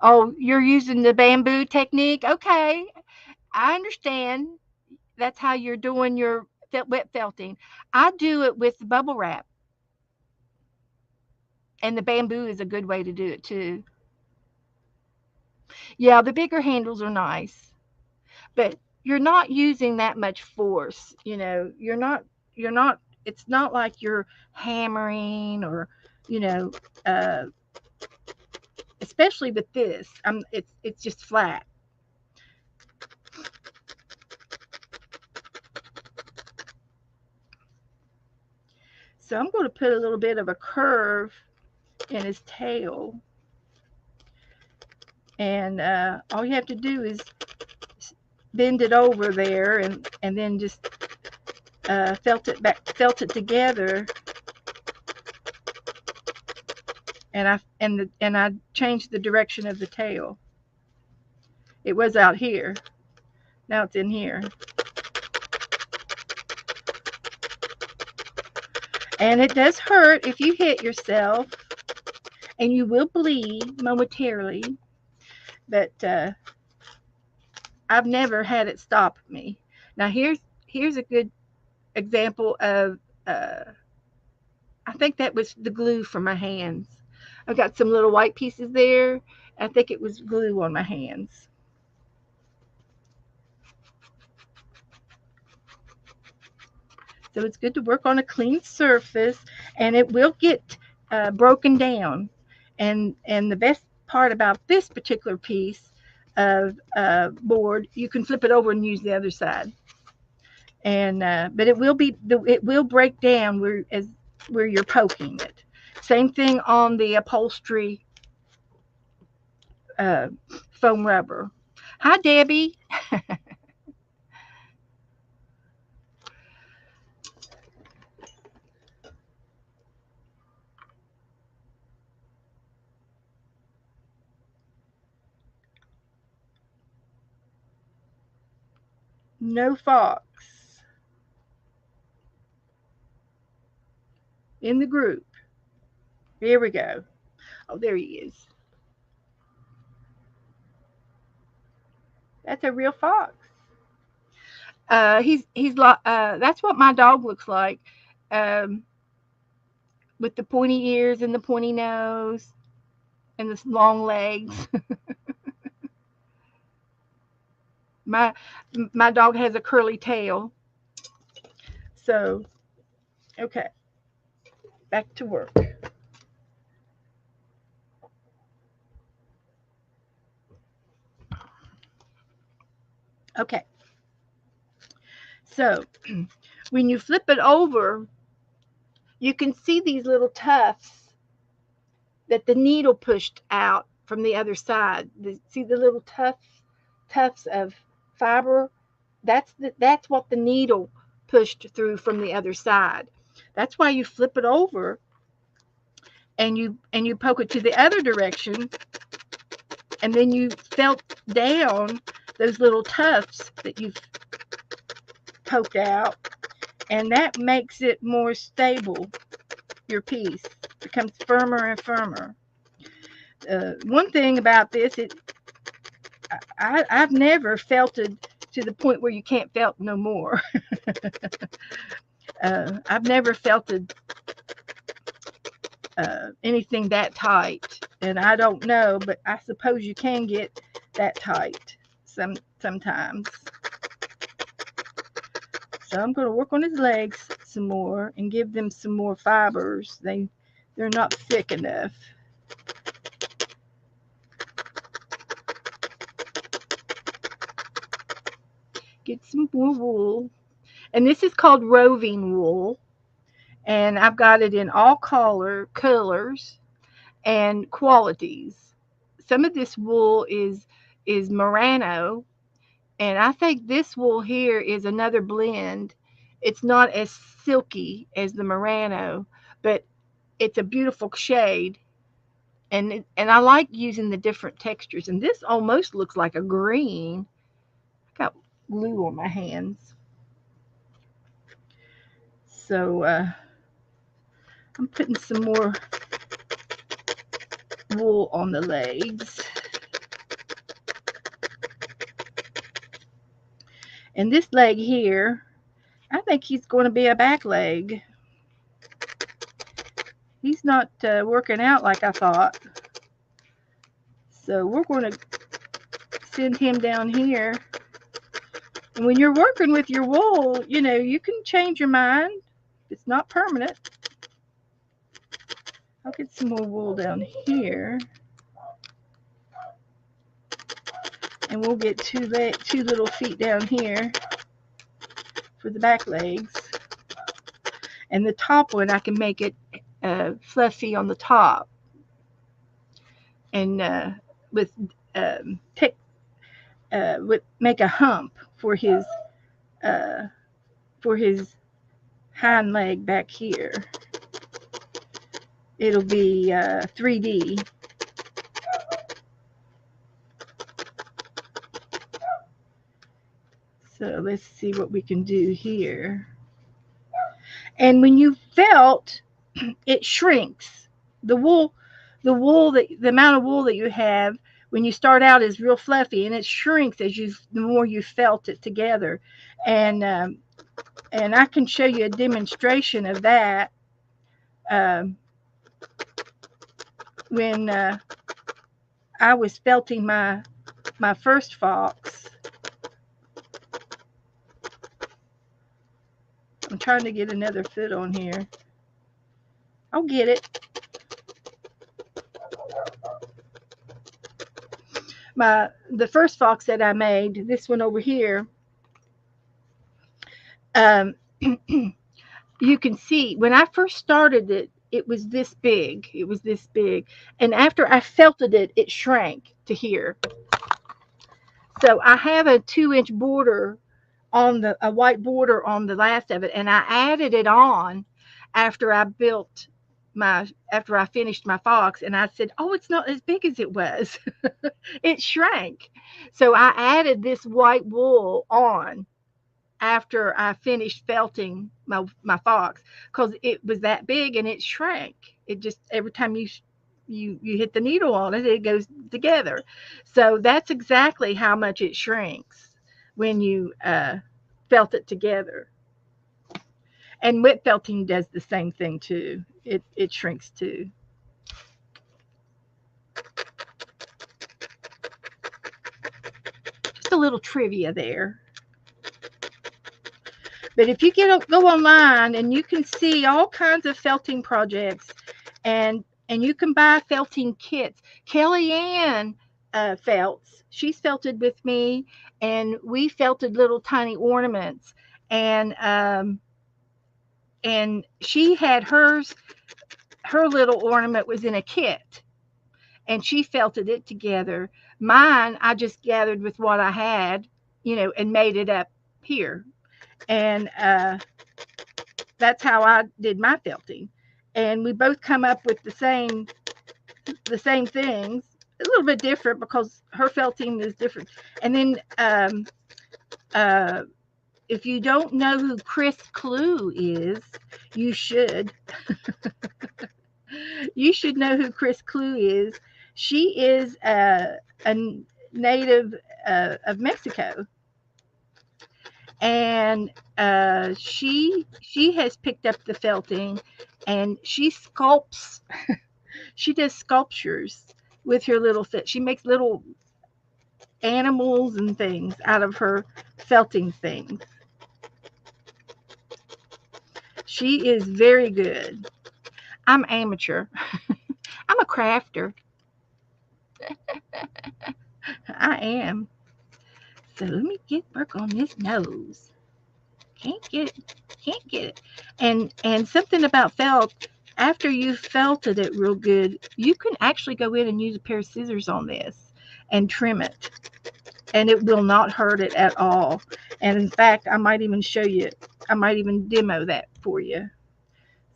Oh, you're using the bamboo technique? Okay, I understand. That's how you're doing your wet felting. I do it with bubble wrap, and the bamboo is a good way to do it too. Yeah, the bigger handles are nice, but you're not using that much force. You're not. It's not like you're hammering or, you know, uh, especially with this. It's just flat. So I'm going to put a little bit of a curve in his tail. And all you have to do is bend it over there, and then just felt it together. And I changed the direction of the tail. It was out here. Now it's in here. And it does hurt if you hit yourself, and you will bleed momentarily, but I've never had it stop me. Now here's a good example of I think that was the glue for my hands. I've got some little white pieces there. I think it was glue on my hands. So it's good to work on a clean surface, and it will get broken down. And the best part about this particular piece of board, you can flip it over and use the other side. And but it will break down where you're poking it. Same thing on the upholstery uh, foam rubber. Hi, Debbie. No Fox in the group. Here we go. Oh, there he is. That's a real fox. He's like that's what my dog looks like, um, with the pointy ears and the pointy nose and the long legs. my my dog has a curly tail. So okay, back to work. Okay, so when you flip it over, you can see these little tufts that the needle pushed out from the other side. See the little tufts of fiber? That's what the needle pushed through from the other side. That's why you flip it over and you poke it to the other direction, and then you felt down those little tufts that you've poked out, and that makes it more stable. Your piece becomes firmer and firmer. One thing about this, I've never felted to the point where you can't felt no more. I've never felted anything that tight, and I don't know, but I suppose you can get that tight sometimes. So I'm going to work on his legs some more and give them some more fibers. They're not thick enough. Get some more wool. And this is called roving wool. And I've got it in all colors and qualities. Some of this wool is merino, and I think this wool here is another blend. It's not as silky as the merino, but it's a beautiful shade. And I like using the different textures. And this almost looks like a green. I got glue on my hands. So I'm putting some more wool on the legs. And this leg here, I think he's going to be a back leg. He's not working out like I thought. So we're going to send him down here. And when you're working with your wool, you can change your mind. It's not permanent. I'll get some more wool down here. And we'll get two little feet down here for the back legs. And the top one, I can make it fluffy on the top. And make a hump for his hind leg back here. It'll be 3D. So let's see what we can do here. And when you felt, it shrinks. The amount of wool that you have when you start out is real fluffy, and it shrinks the more you felt it together. And I can show you a demonstration of that. when I was felting my first fox. I'm trying to get another foot on here. I'll get it. The first fox that I made, this one over here, you can see when I first started it, it was this big. It was this big. And after I felted it, it shrank to here. So I have a 2-inch border on a white border on the last of it, and I added it on after I finished my fox, and I said, "Oh, it's not as big as it was." It shrank. So I added this white wool on after I finished felting my fox because it was that big and it shrank. It just every time you hit the needle on it, it goes together. So that's exactly how much it shrinks when you felt it together. And wet felting does the same thing too. It shrinks too. Just a little trivia there. But if you go online and you can see all kinds of felting projects, and you can buy felting kits. Kellyanne felts. She's felted with me, and we felted little tiny ornaments, and she had hers. Her little ornament was in a kit, and she felted it together. Mine, I just gathered with what I had, and made it up here, and that's how I did my felting. And we both come up with the same things. A little bit different because her felting is different. And then if you don't know who Chris Clue is, you should. You should know who Chris Clue is. She is a native of Mexico, and she has picked up the felting, and she sculpts. She does sculptures with her little fit. She makes little animals and things out of her felting things. She is very good. I'm amateur. I'm a crafter. I am. So let me work on this nose. Can't get it. And something about felt, after you've felted it real good, you can actually go in and use a pair of scissors on this and trim it. And it will not hurt it at all. And in fact, I might even show you, I might even demo that for you.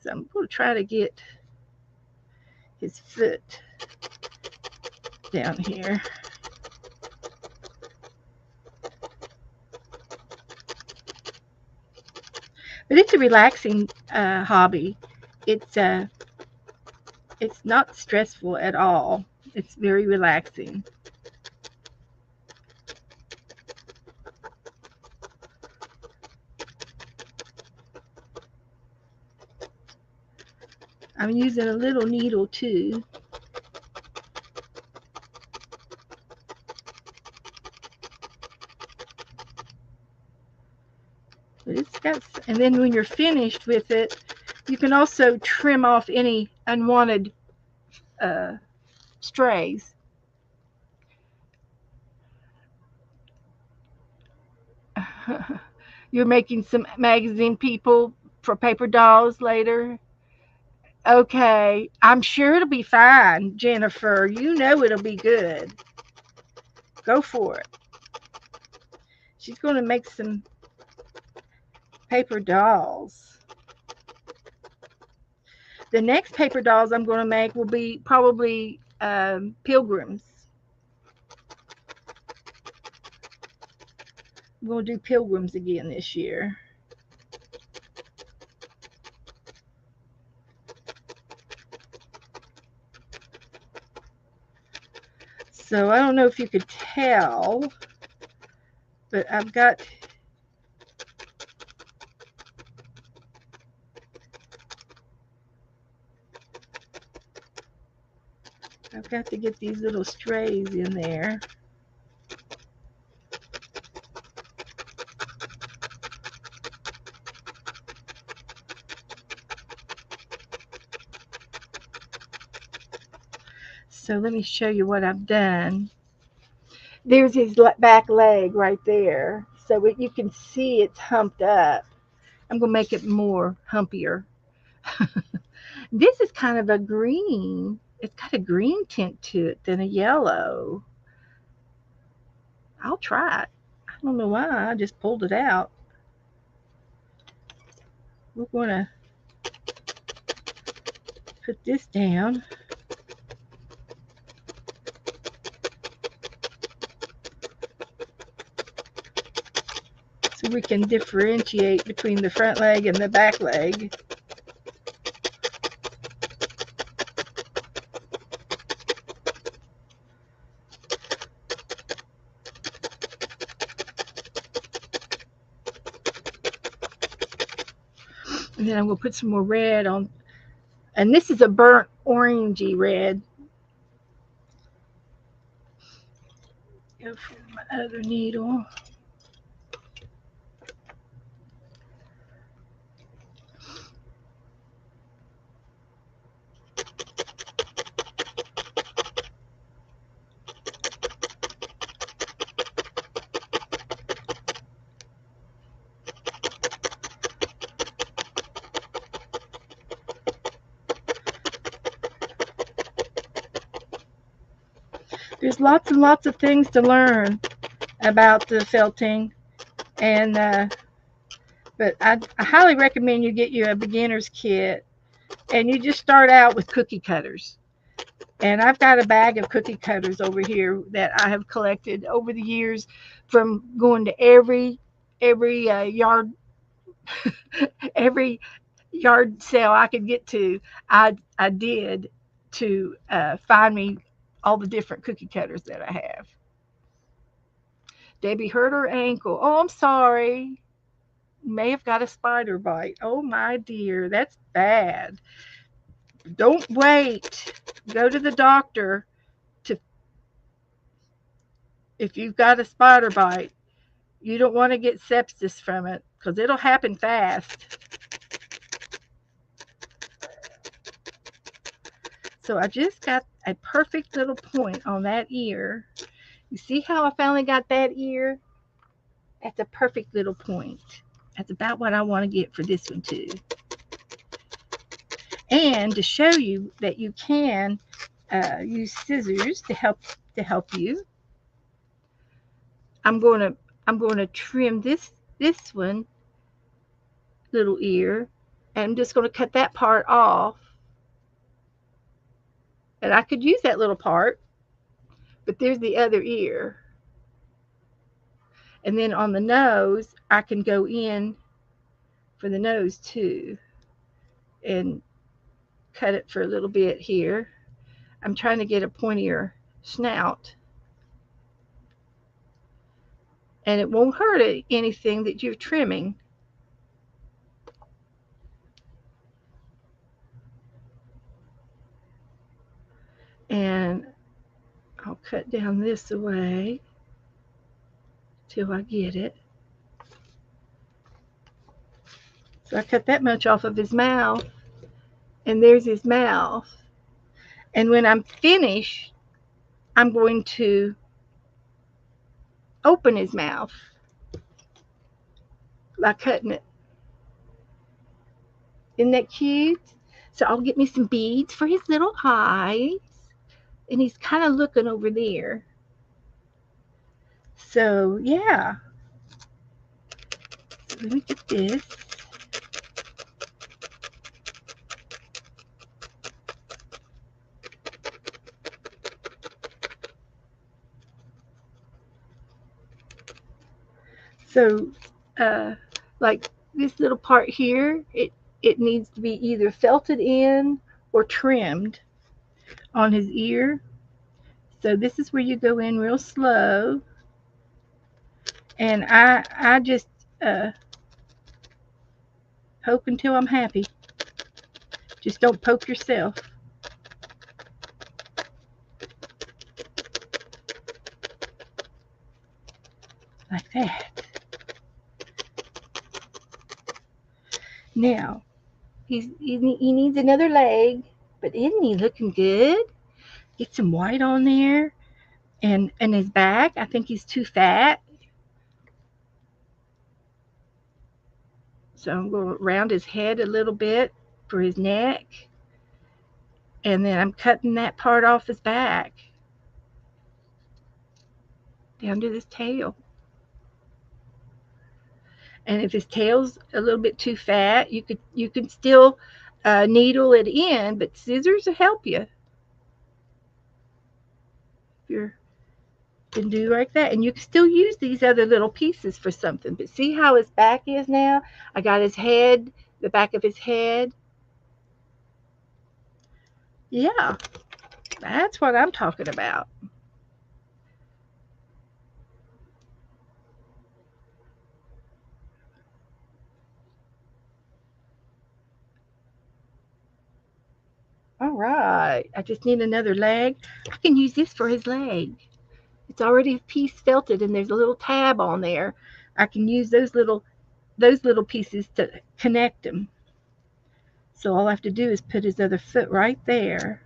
So I'm going to try to get his foot down here. But it's a relaxing hobby. It's not stressful at all. It's very relaxing. I'm using a little needle too. But it's got, and then when you're finished with it, you can also trim off any unwanted strays. You're making some magazine people for paper dolls later. Okay, I'm sure it'll be fine, Jennifer. You know it'll be good. Go for it. She's going to make some paper dolls. The next paper dolls I'm going to make will be probably pilgrims. I'm going to do pilgrims again this year. So I don't know if you could tell, but I've got I've got to get these little strays in there. So let me show you what I've done. There's his back leg right there. So you can see it's humped up. I'm going to make it more humpier. This is kind of a green. It's got a green tint to it than a yellow. I'll try it. I don't know why. I just pulled it out. We're going to put this down. So we can differentiate between the front leg and the back leg. And then I'm going to put some more red on. And this is a burnt orangey red. Go for my other needle. There's lots and lots of things to learn about the felting, and but I highly recommend you get you a beginner's kit, and you just start out with cookie cutters. And I've got a bag of cookie cutters over here that I have collected over the years from going to every yard every yard sale I could get to. I did to find me all the different cookie cutters that I have. Debbie hurt her ankle. Oh, I'm sorry. May have got a spider bite. Oh my dear, that's bad. Don't wait. Go to the doctor to if you've got a spider bite. You don't want to get sepsis from it because it'll happen fast. So I just got a perfect little point on that ear. You see how I finally got that ear? That's a perfect little point. That's about what I want to get for this one too. And to show you that you can use scissors to help you, I'm going to trim this one little ear, and I'm just going to cut that part off. And I could use that little part, but there's the other ear. And then on the nose, I can go in for the nose too and cut it for a little bit here. I'm trying to get a pointier snout. And it won't hurt anything that you're trimming. And I'll cut down this away till I get it. So I cut that much off of his mouth, and there's his mouth. And when I'm finished, I'm going to open his mouth by cutting it. Isn't that cute? So I'll get me some beads for his little eyes. And he's kind of looking over there. So, yeah. So let me get this. So, like this little part here, it needs to be either felted in or trimmed on his ear. So this is where you go in real slow. And I just poke until I'm happy. Just don't poke yourself. like that. Now, he needs another leg, but isn't he looking good? Get some white on there. And his back, I think he's too fat. So I'm going to round his head a little bit for his neck. And then I'm cutting that part off his back down to his tail. And if his tail's a little bit too fat, you can still needle it in, but scissors will help you. If you're can do like that, and you can still use these other little pieces for something. But see how his back is now? I got his head, the back of his head. Yeah, that's what I'm talking about. All right, I just need another leg. I can use this for his leg. It's already a piece felted, and there's a little tab on there. I can use those little pieces to connect them. So all I have to do is put his other foot right there.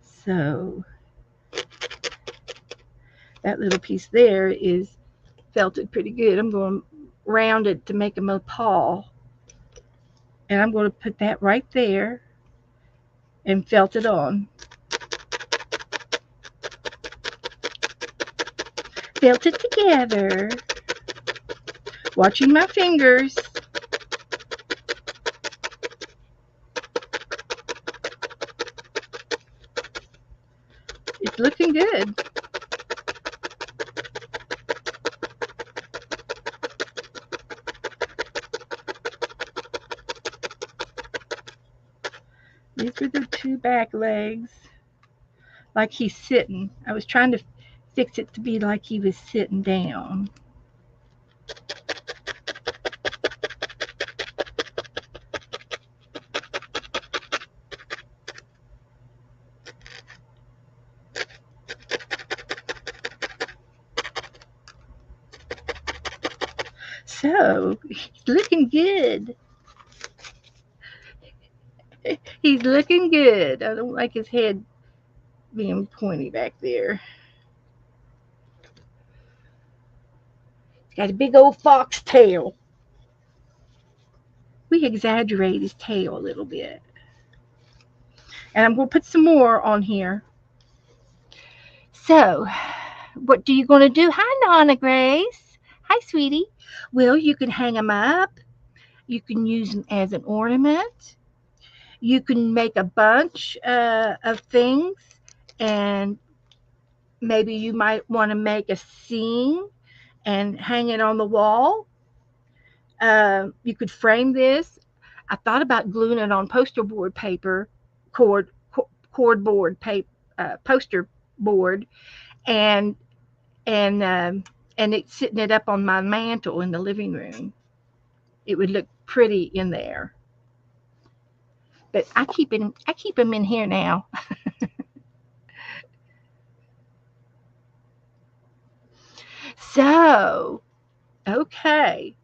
So that little piece there is felted pretty good. I'm going to round it to make him a paw. And I'm going to put that right there and felt it on. Felt it together. Watching my fingers. It's looking good. These are the two back legs. Like he's sitting. I was trying to fix it to be like he was sitting down. So, he's looking good. He's looking good. I don't like his head being pointy back there. He's got a big old fox tail. We exaggerate his tail a little bit. And I'm going to put some more on here. So, what are you going to do? Hi, Nana Grace. Hi, sweetie. Well, you can hang them up. You can use them as an ornament. You can make a bunch of things, and maybe you might want to make a scene and hang it on the wall. You could frame this. I thought about gluing it on poster board paper, cardboard paper, poster board, and and um, and it's sitting it up on my mantle in the living room. It would look pretty in there. But I keep them in here now. So, okay.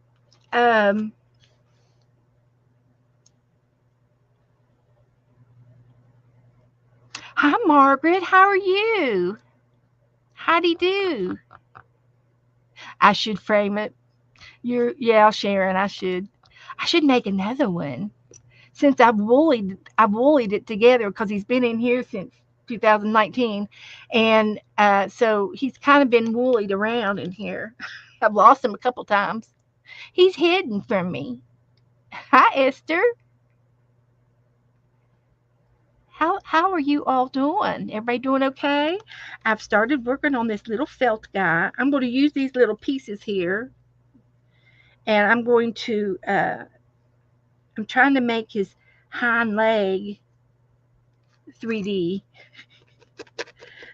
Um, Hi, Margaret. How are you? Howdy do. I should frame it. Yeah, Sharon. I should make another one since I've woollied it together because he's been in here since 2019, and so he's kind of been woollied around in here. I've lost him a couple times. He's hidden from me. Hi, Esther. How are you all doing? Everybody doing okay? I've started working on this little felt guy. I'm going to use these little pieces here, and I'm trying to make his hind leg 3D.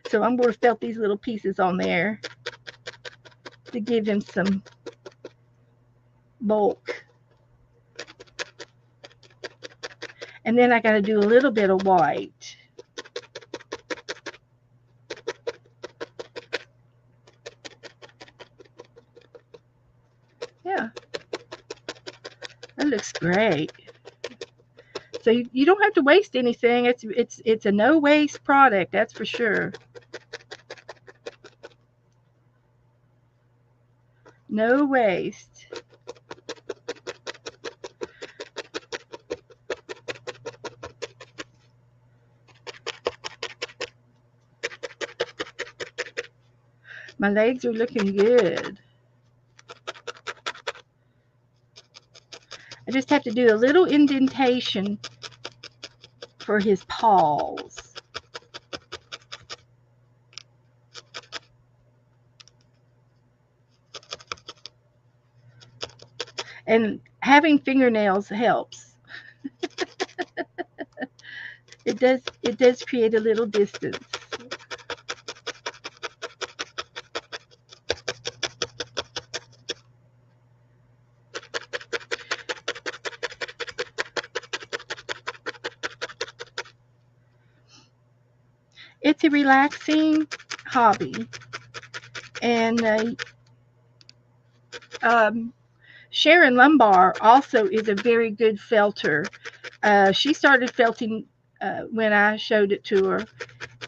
So I'm going to felt these little pieces on there to give him some bulk. And then I got to do a little bit of white. Yeah, that looks great. So you don't have to waste anything. It's a no waste product, that's for sure. No waste. My legs are looking good. I just have to do a little indentation for his paws. And having fingernails helps. It does create a little distance. It's a relaxing hobby. And Sharon Lumbar also is a very good felter. She started felting when I showed it to her,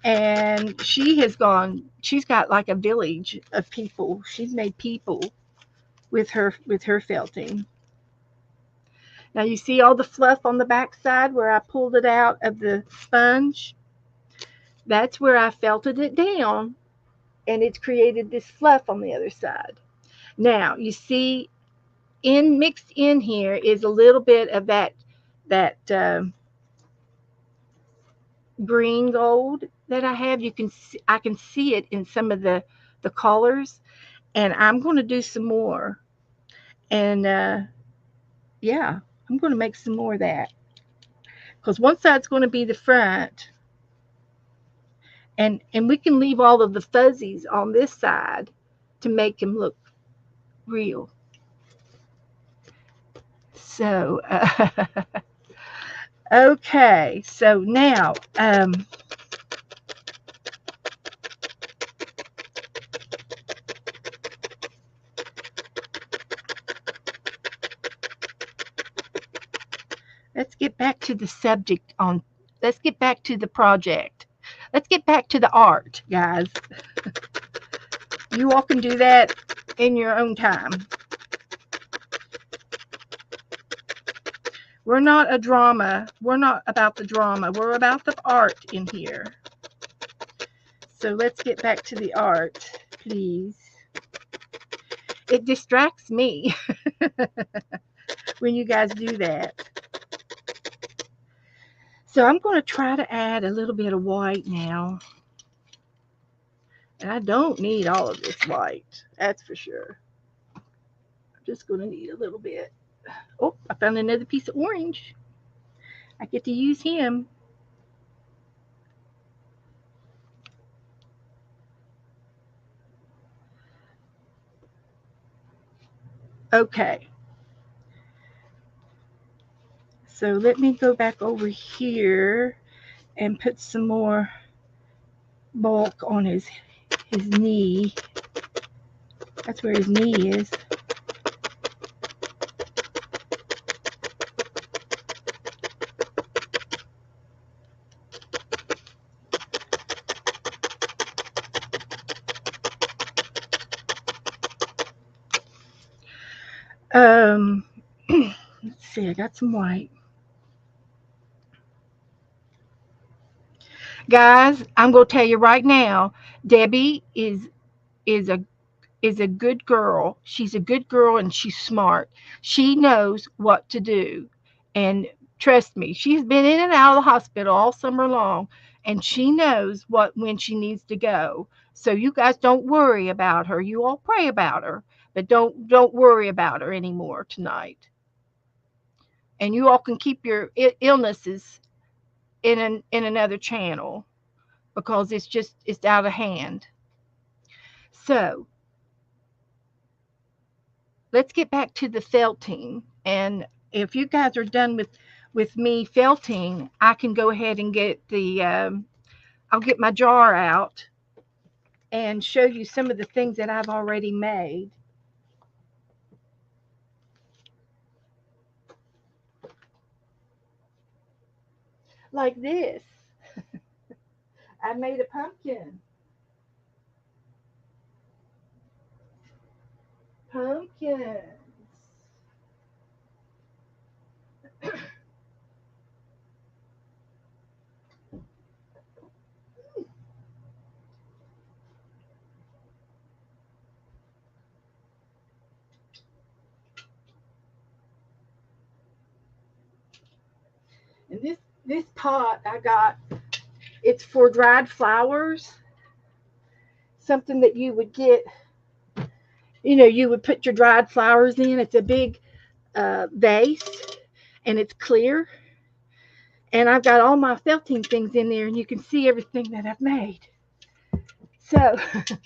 and she's got like a village of people. She's made people with her felting. Now you see all the fluff on the back side where I pulled it out of the sponge? That's where I felted it down, and it's created this fluff on the other side. Now you see, mixed in here is a little bit of that green gold that I have. I can see it in some of the colors, and I'm going to do some more. And yeah, I'm going to make some more of that, because one side's going to be the front, and we can leave all of the fuzzies on this side to make them look real. So okay, so now let's get back to the subject on let's get back to the project. Let's get back to the art, guys. You all can do that in your own time. We're not a drama. We're not about the drama. We're about the art in here. So let's get back to the art, please. It distracts me when you guys do that. So I'm going to try to add a little bit of white now. And I don't need all of this white, that's for sure. I'm just going to need a little bit. Oh, I found another piece of orange. I get to use him. Okay. So let me go back over here and put some more bulk on his knee. That's where his knee is. Let's see, I got some white. Guys, I'm going to tell you right now, Debbie is a is a good girl. She's a good girl and she's smart. She knows what to do. And trust me, she's been in and out of the hospital all summer long, and she knows when she needs to go. So you guys don't worry about her. You all pray about her, but don't worry about her anymore tonight. And you all can keep your illnesses in another channel, because it's out of hand. So let's get back to the felting. And if you guys are done with me felting, I can go ahead and get I'll get my jar out and show you some of the things that I've already made. like this. I made a pumpkin. Pumpkins. And this pot I got, it's for dried flowers. Something that you would get, you would put your dried flowers in. It's a big vase, and it's clear. And I've got all my felting things in there, and you can see everything that I've made. So let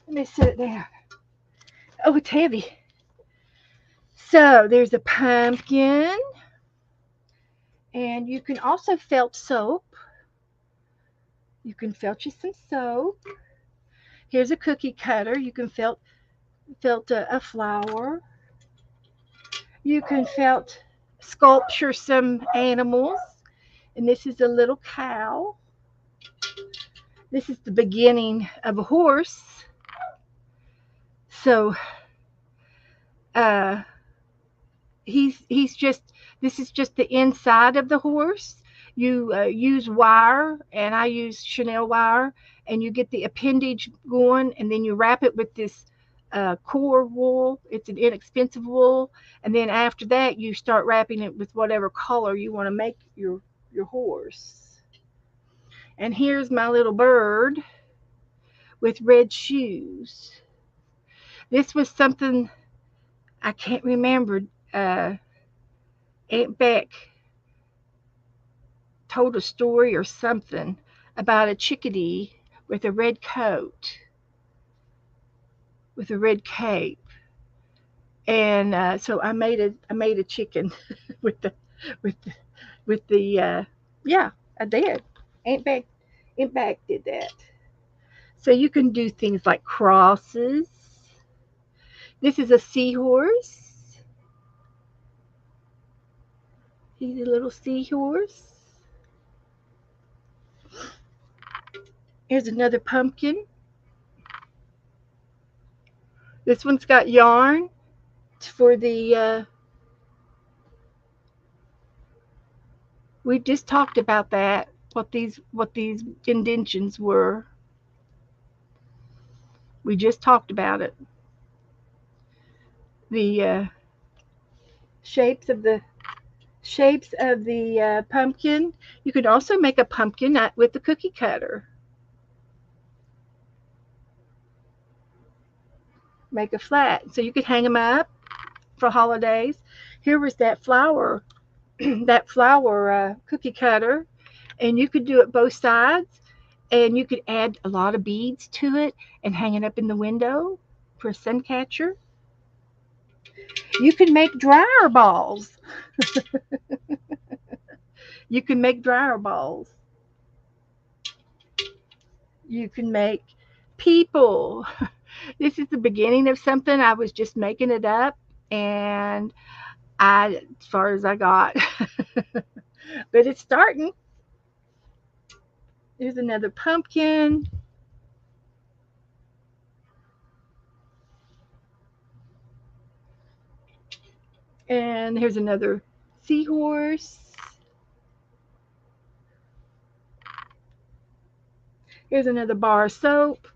me set it down. Oh, it's heavy. So there's a pumpkin, and you can also felt soap. You can felt you some soap. Here's a cookie cutter. You can felt a flower. You can felt sculpture some animals. And this is a little cow. This is the beginning of a horse. So uh, he's just, this is just the inside of the horse. You use wire, and I use Chanel wire, and you get the appendage going, and then you wrap it with this core wool. It's an inexpensive wool, and then after that you start wrapping it with whatever color you want to make your horse. And here's my little bird with red shoes. This was something I can't remember. Aunt Beck told a story or something about a chickadee with a red coat, with a red cape, and so I made a chicken with the with the with the yeah, I did. Aunt Beck Aunt Beck did that. So you can do things like crosses. This is a seahorse. He's a little seahorse. Here's another pumpkin. This one's got yarn. It's for the we just talked about that, what these indentions were. We just talked about it. The shapes of the pumpkin. You can also make a pumpkin with the cookie cutter. Make a flat, so you could hang them up for holidays. Here was that flower, that flower cookie cutter, and you could do it both sides, and you could add a lot of beads to it and hang it up in the window for a sun catcher. You can make dryer balls. You can make dryer balls. You can make people. This is the beginning of something. I was just making it up, and as far as I got. But it's starting. Here's another pumpkin. And here's another seahorse. Here's another bar of soap.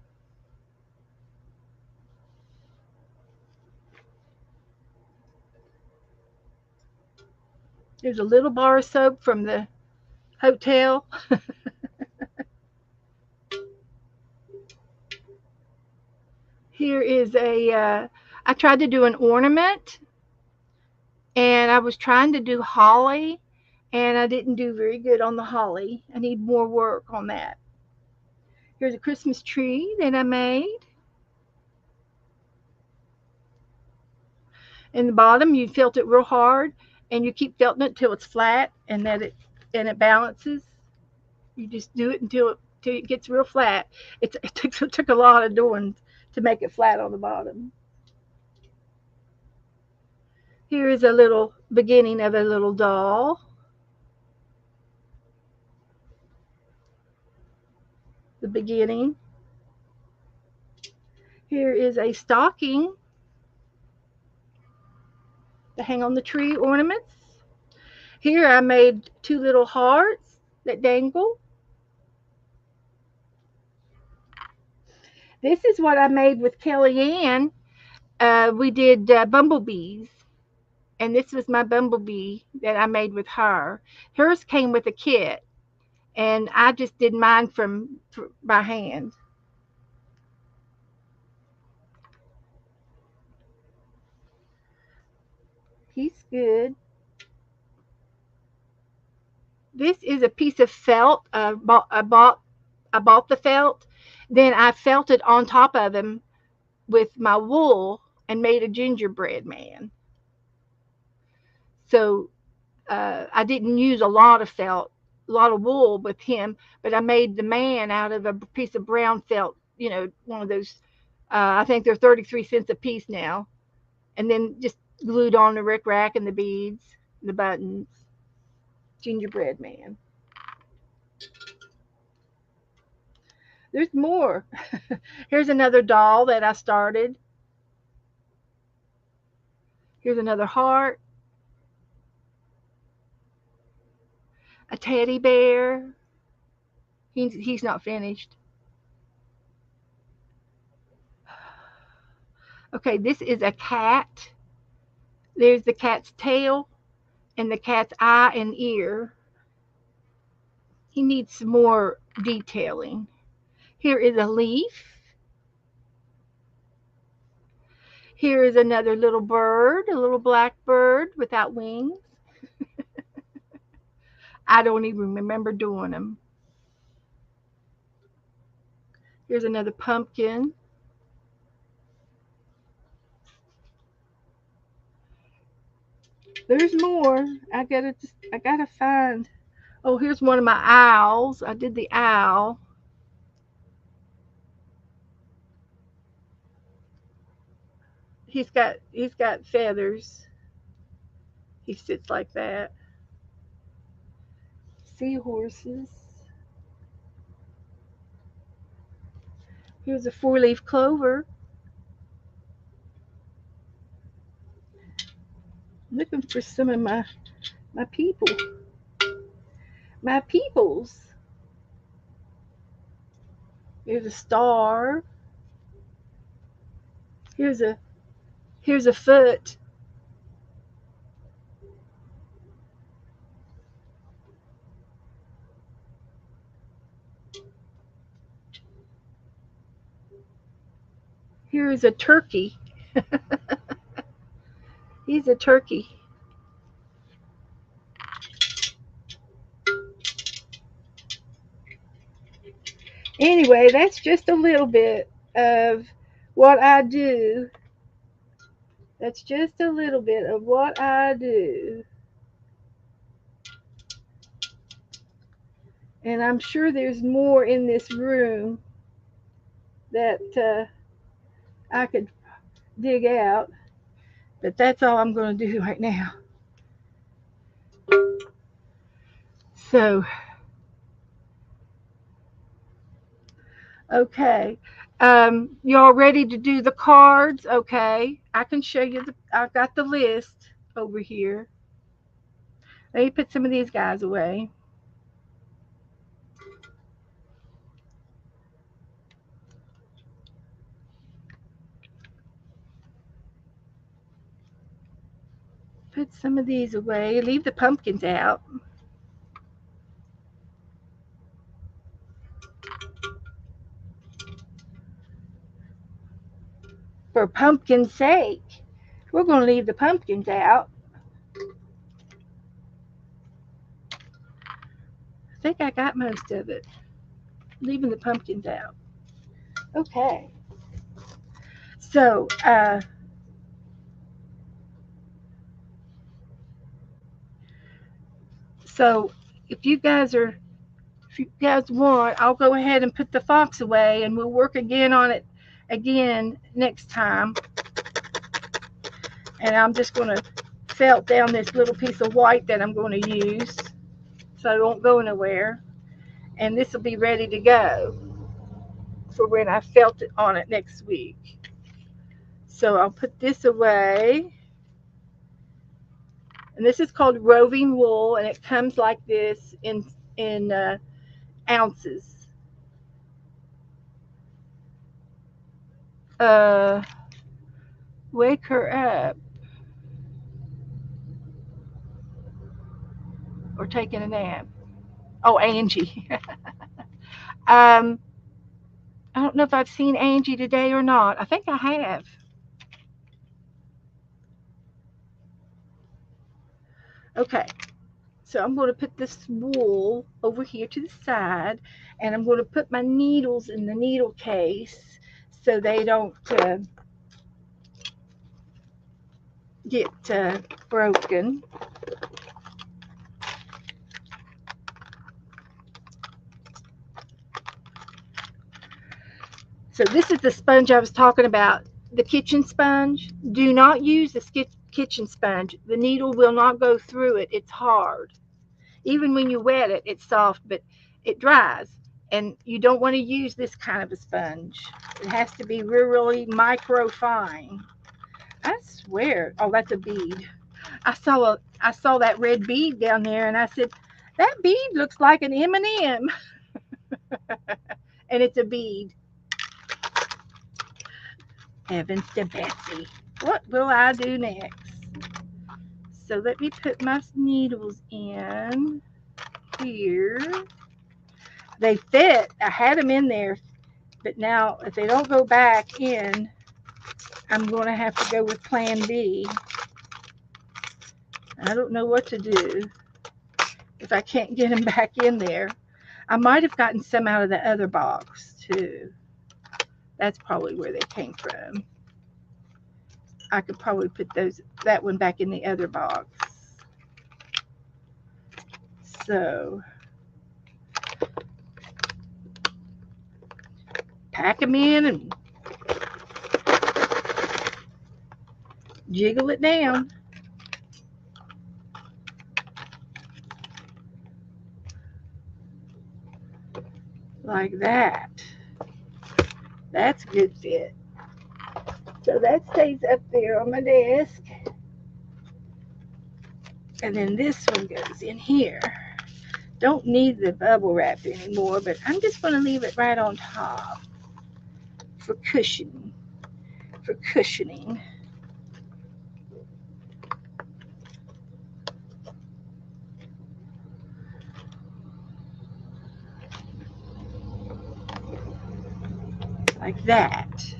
There's a little bar of soap from the hotel. Here is I tried to do an ornament, and I was trying to do holly, and I didn't do very good on the holly. I need more work on that. Here's a Christmas tree that I made. In the bottom, you felt it real hard, and you keep felting it till it's flat, and it balances. You just do it till it gets real flat. It took a lot of doing to make it flat on the bottom. Here is a little beginning of a little doll. beginning. Here is a stocking to hang on the tree ornaments. Here I made 2 little hearts that dangle. This is what I made with Kellyanne. We did bumblebees, and this was my bumblebee that I made with her. Hers came with a kit, and I just did mine from by hand. He's good. This is a piece of felt. I bought the felt, then I felted on top of him with my wool and made a gingerbread man. So I didn't use a lot of felt, a lot of wool with him, but I made the man out of a piece of brown felt. One of those. I think they're 33 cents a piece now, and then just glued on the rickrack and the beads, the buttons. Gingerbread man. There's more. Here's another doll that I started. Here's another heart. A teddy bear. He's not finished. Okay, this is a cat. There's the cat's tail and the cat's eye and ear. He needs some more detailing. Here is a leaf. Here is another little bird, a little black bird without wings. I don't even remember doing them. Here's another pumpkin. There's more. I gotta find. Oh, here's one of my owls. I did the owl. He's got feathers. He sits like that. Seahorses. Here's a 4-leaf clover. Looking for some of my people. My peoples. Here's a star. Here's a foot. Here is a turkey. He's a turkey. Anyway, that's just a little bit of what I do. That's just a little bit of what I do. And I'm sure there's more in this room that I could dig out. But that's all I'm going to do right now. So, okay. Y'all ready to do the cards? Okay. I can show you. I've got the list over here. Let me put some of these guys away. Put some of these away. Leave the pumpkins out. For pumpkin's sake, we're going to leave the pumpkins out. I think I got most of it. Leaving the pumpkins out. Okay. So, if you guys want, I'll go ahead and put the fox away, and we'll work again on it again next time. And I'm just going to felt down this little piece of white that I'm going to use so it won't go nowhere. And this will be ready to go. for when I felt it on it next week. So I'll put this away. And this is called roving wool, and it comes like this in ounces. Wake her up, or taking a nap. Oh, Angie. I don't know if I've seen Angie today or not. I think I have. Okay, so I'm going to put this wool over here to the side, and I'm going to put my needles in the needle case so they don't get broken. So this is the sponge I was talking about, the kitchen sponge. Do not use the kitchen sponge. The needle will not go through it. It's hard. Even when you wet it, it's soft, but it dries. And you don't want to use this kind of a sponge. It has to be really micro fine. I swear. Oh, that's a bead. I saw that red bead down there, and I said, that bead looks like an M&M. And it's a bead. Heavens to Betsy. What will I do next? So let me put my needles in here. They fit. I had them in there, but now if they don't go back in, I'm going to have to go with plan B. I don't know what to do if I can't get them back in there. I might have gotten some out of the other box too. That's probably where they came from. I could probably put that one back in the other box. So pack them in and jiggle it down. Like that. That's a good fit. So that stays up there on my desk. And then this one goes in here. Don't need the bubble wrap anymore, but I'm just going to leave it right on top for cushioning. Like that.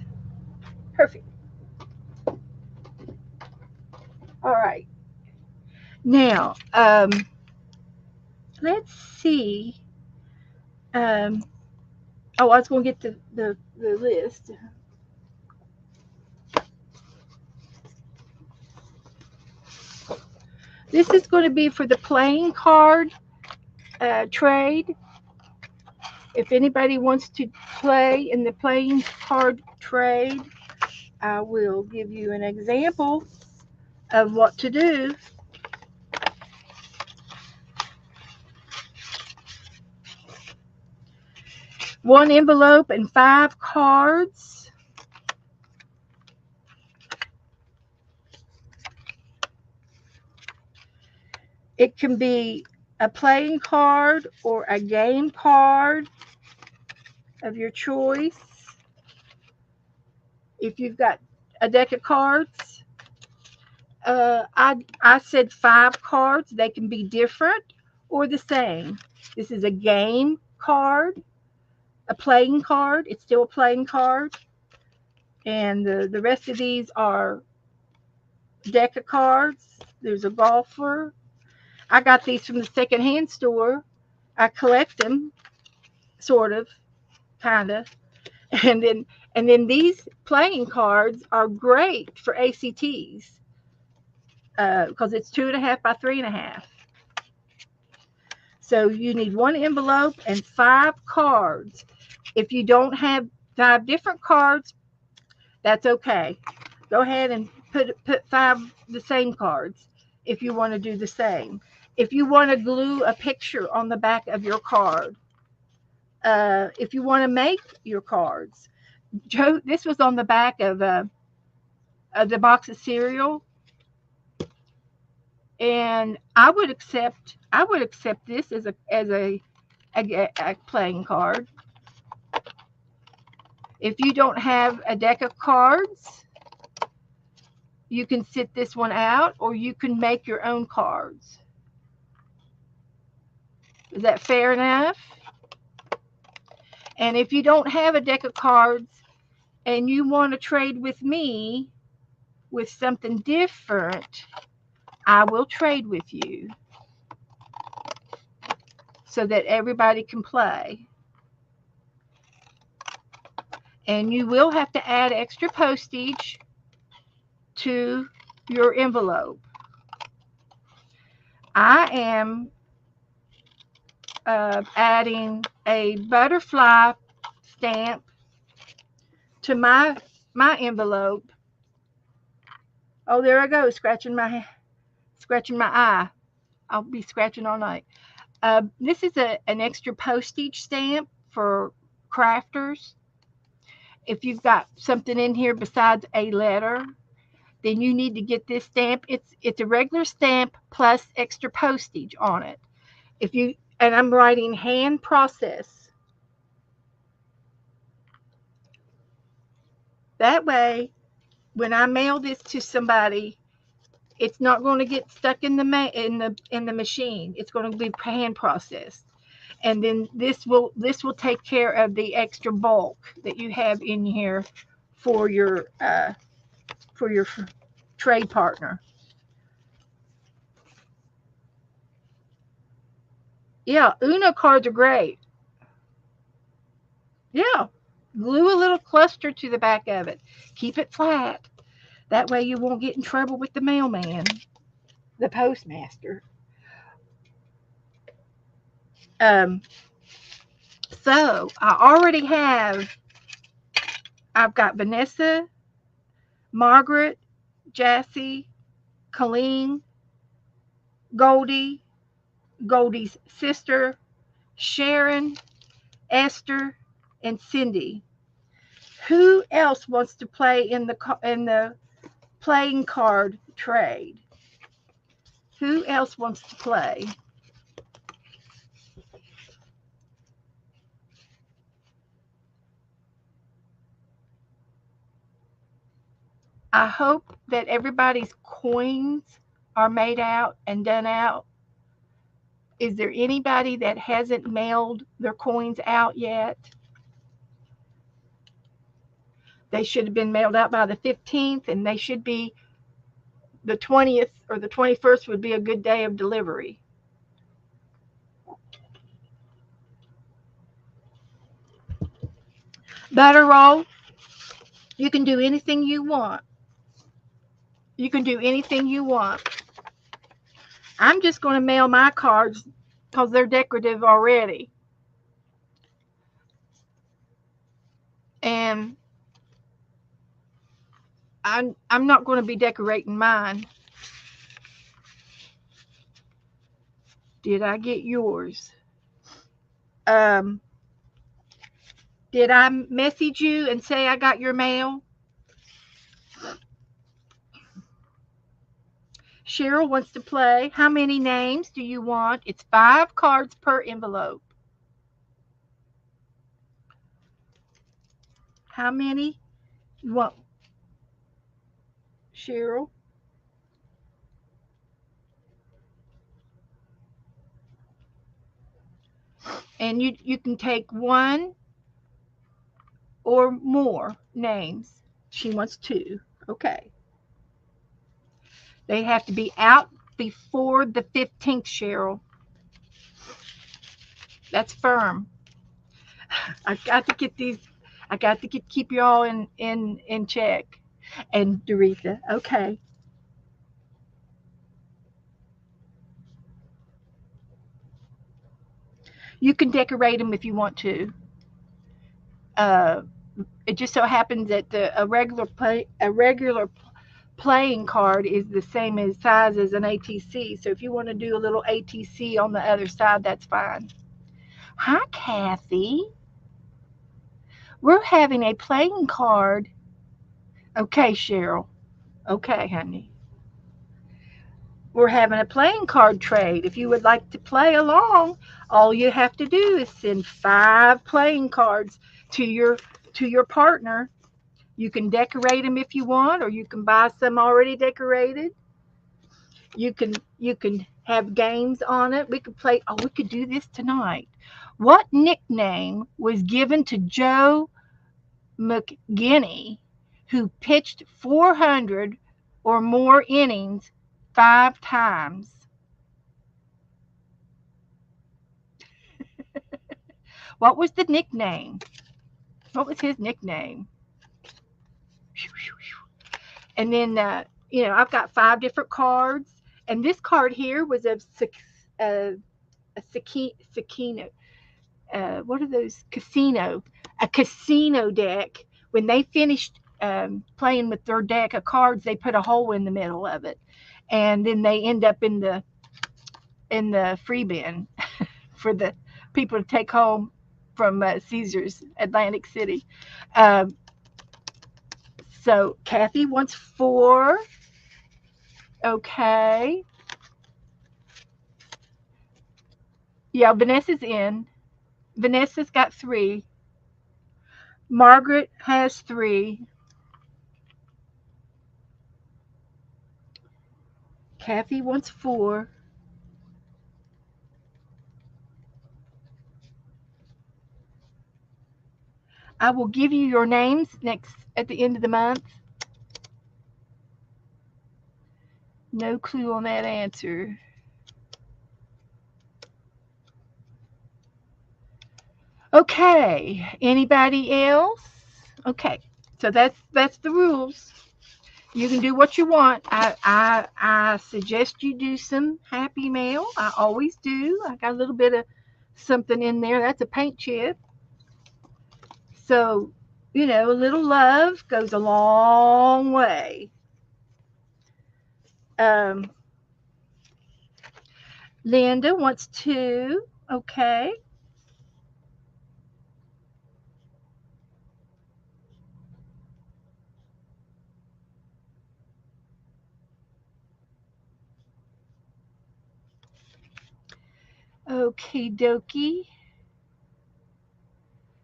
Perfect. All right. Now, let's see. I was going to get the list. This is going to be for the playing card trade. If anybody wants to play in the playing card trade, I will give you an example of what to do. One envelope and 5 cards. It can be a playing card or a game card of your choice. If you've got a deck of cards, I said 5 cards. They can be different or the same. This is a game card, a playing card. It's still a playing card. And the rest of these are deck of cards. There's a golfer. I got these from the secondhand store. I collect them, sort of, kind of. And then these playing cards are great for ACTs because it's 2.5 by 3.5. So you need 1 envelope and 5 cards. If you don't have 5 different cards, that's okay. Go ahead and put 5 the same cards if you want to do the same. If you want to glue a picture on the back of your card, If you want to make your cards, Joe, this was on the back of the box of cereal, and I would accept this as a playing card. If you don't have a deck of cards, you can sit this one out, or you can make your own cards. Is that fair enough? And if you don't have a deck of cards and you want to trade with me with something different, I will trade with you so that everybody can play. And you will have to add extra postage to your envelope. I am adding a butterfly stamp to my envelope. Oh, there I go, scratching my eye. I'll be scratching all night. This is an extra postage stamp for crafters. If you've got something in here besides a letter, then you need to get this stamp. It's a regular stamp plus extra postage on it. And I'm writing hand process. That way, when I mail this to somebody, it's not going to get stuck in the machine. It's going to be hand processed, and then this will take care of the extra bulk that you have in here for your trade partner. Yeah, Uno cards are great. Yeah, glue a little cluster to the back of it. Keep it flat. That way you won't get in trouble with the mailman, the postmaster. Um, so I've got Vanessa, Margaret, Jassy, Colleen, Goldie, Goldie's sister, Sharon, Esther, and Cindy. Who else wants to play in the playing card trade? Who else wants to play? I hope that everybody's coins are made out and done out. Is there anybody that hasn't mailed their coins out yet? They should have been mailed out by the 15th, and they should be the 20th or the 21st would be a good day of delivery. Butter roll, you can do anything you want. You can do anything you want. I'm just going to mail my cards because they're decorative already. And I'm not going to be decorating mine. Did I get yours? Did I message you and say I got your mail? Cheryl wants to play. How many names do you want? It's 5 cards per envelope. How many you want? Cheryl? And you can take 1 or more names. She wants 2. Okay. They have to be out before the 15th, Cheryl. That's firm. I got to get these. I got to keep you all in check. And Doretha, okay. You can decorate them if you want to. It just so happens that a regular playing card is the same as size as an ATC. So if you want to do a little ATC on the other side, that's fine. Hi, Kathy. We're having a playing card. Okay, Cheryl. Okay, honey. We're having a playing card trade. If you would like to play along, all you have to do is send 5 playing cards to your partner. You can decorate them if you want, or you can buy some already decorated. You can have games on it. We could play. Oh, we could do this tonight. What nickname was given to Joe McGinney, who pitched 400 or more innings 5 times? What was the nickname? What was his nickname? And then, I've got 5 different cards, and this card here was a, Sakino. What are those? A casino deck. When they finished playing with their deck of cards, they put a hole in the middle of it, and then they end up in the free bin for the people to take home from Caesars Atlantic City. Um, so Kathy wants 4. Okay. Yeah, Vanessa's in. Vanessa's got 3. Margaret has 3. Kathy wants 4. I will give you your names next at the end of the month. No clue on that answer. Okay. Anybody else? Okay. So that's the rules. You can do what you want. I suggest you do some Happy Mail. I always do. I got a little bit of something in there. That's a paint chip. So, a little love goes a long way. Um, Linda wants 2. Okay. Okie dokie.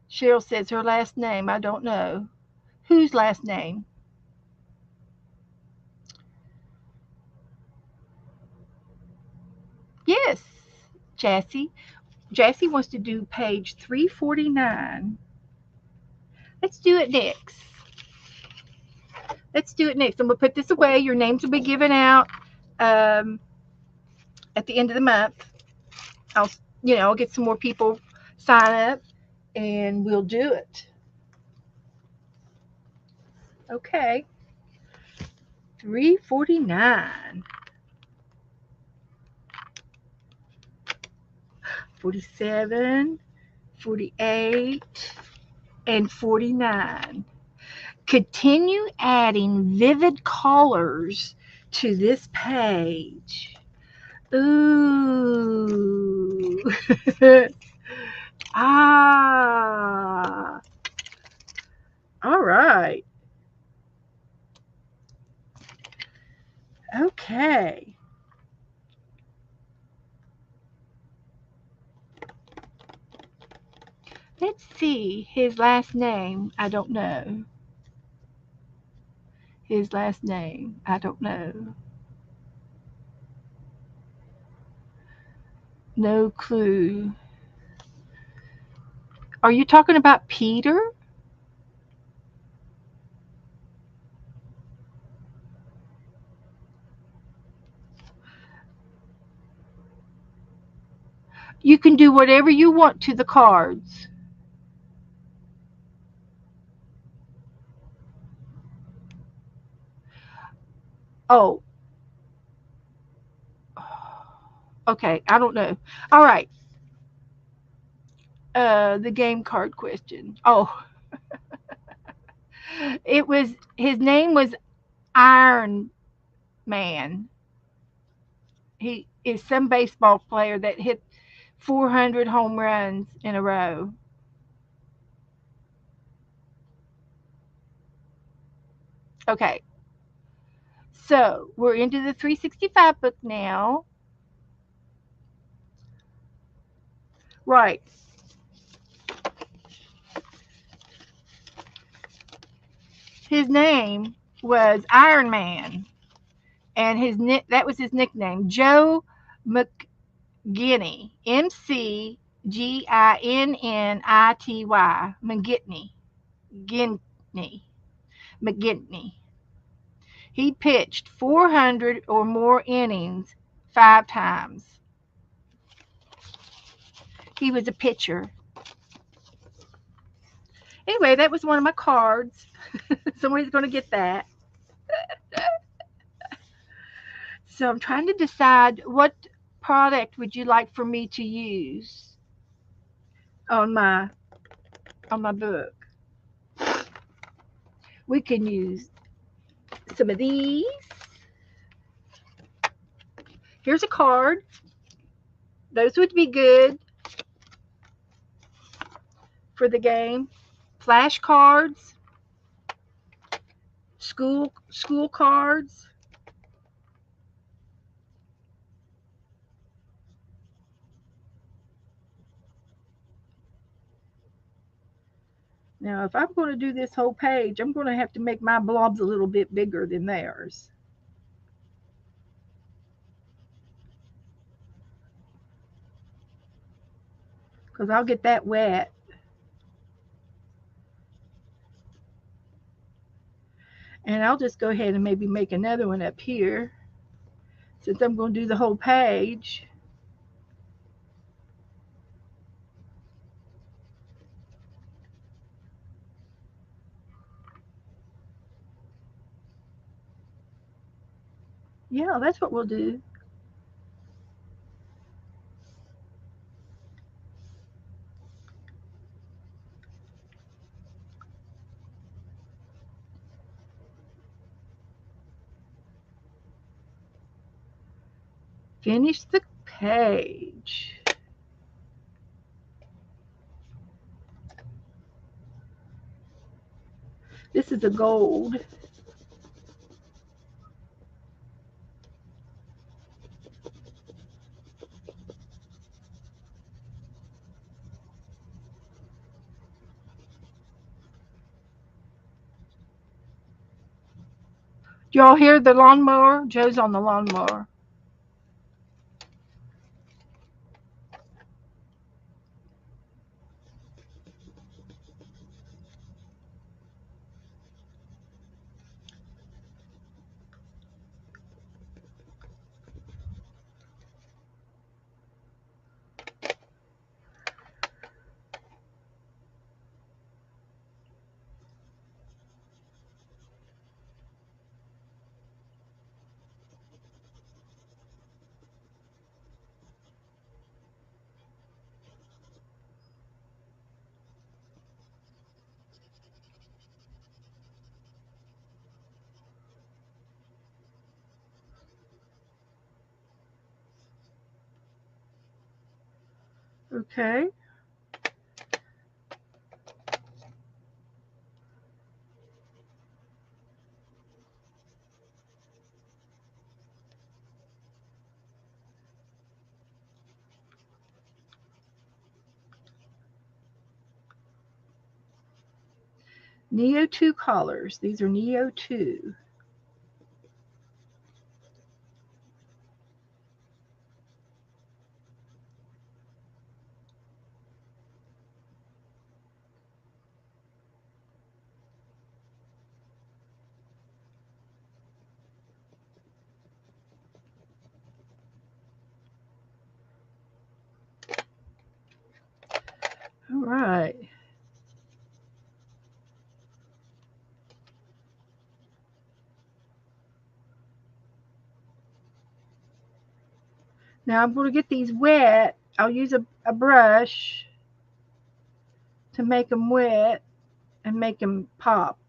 Cheryl says her last name. I don't know. Whose last name? Yes, Jassy. Jassy wants to do page 349. Let's do it next. Let's do it next. I'm going to put this away. Your names will be given out um, at the end of the month. I'll get some more people sign up and we'll do it. Okay. 349. 47, 48, and 49. Continue adding vivid colors to this page. Ooh. Ah. All right. Okay. Let's see. His last name, I don't know. His last name, I don't know. No clue. Are you talking about Peter? You can do whatever you want to the cards. Oh, okay. I don't know. All right. The game card question. Oh, his name was Iron Man. He is some baseball player that hit 400 home runs in a row. Okay, so we're into the 365 book now. Right. His name was Iron Man, and that was his nickname, Joe McGinnity, McGinnity, McGinnity, McGinnity. He pitched 400 or more innings 5 times. He was a pitcher. Anyway, that was one of my cards. Somebody's going to get that. So I'm trying to decide what product would you like for me to use on my book. We can use some of these. Here's a card. Those would be good for the game. Flashcards, school cards. Now, if I'm going to do this whole page, I'm going to have to make my blobs a little bit bigger than theirs. Because I'll get that wet. And I'll just go ahead and maybe make another one up here, since I'm going to do the whole page. Yeah, that's what we'll do. Finish the page. This is a gold. Y'all hear the lawnmower? Joe's on the lawnmower. Okay. Neo 2 colors. These are Neo 2. All right. Now I'm going to get these wet. I'll use a brush to make them wet and make them pop.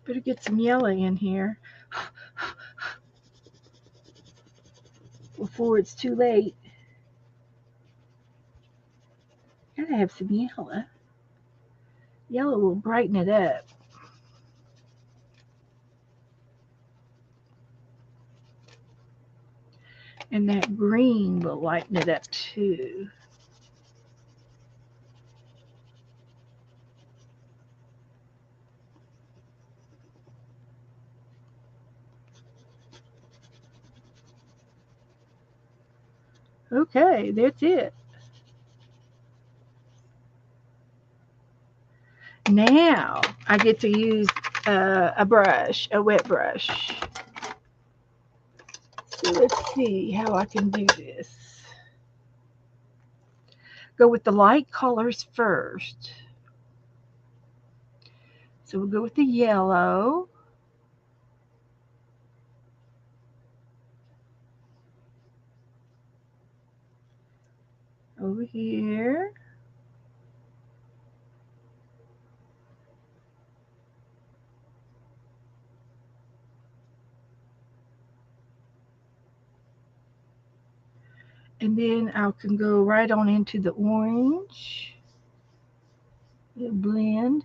Better get some yellow in here before it's too late. Gotta have some yellow. Yellow will brighten it up. And that green will lighten it up too. Okay, that's it. Now I get to use a brush, a wet brush. So let's see how I can do this. Go with the light colors first. So we'll go with the yellow. Over here. And then I can go right on into the orange. It'll blend.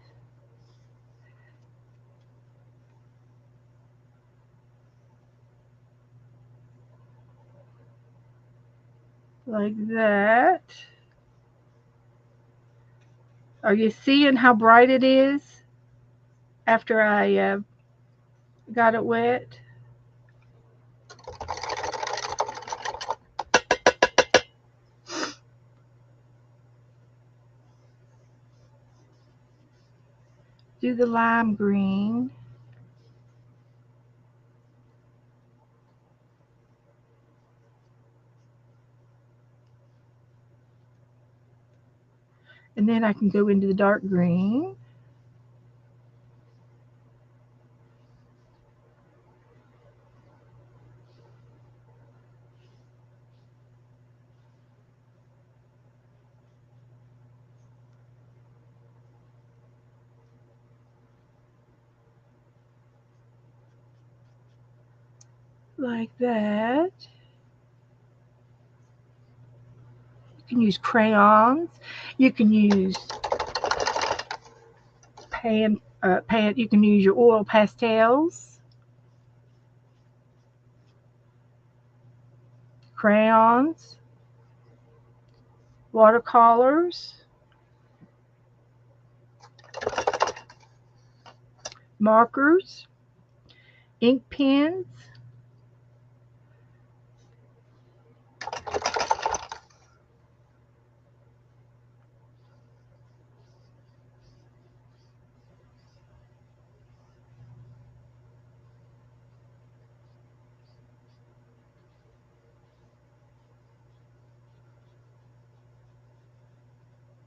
Like that. Are you seeing how bright it is after I got it wet? Do the lime green. And then I can go into the dark green. Like that. You can use crayons. You can use you can use your oil pastels, crayons, watercolors, markers, ink pens,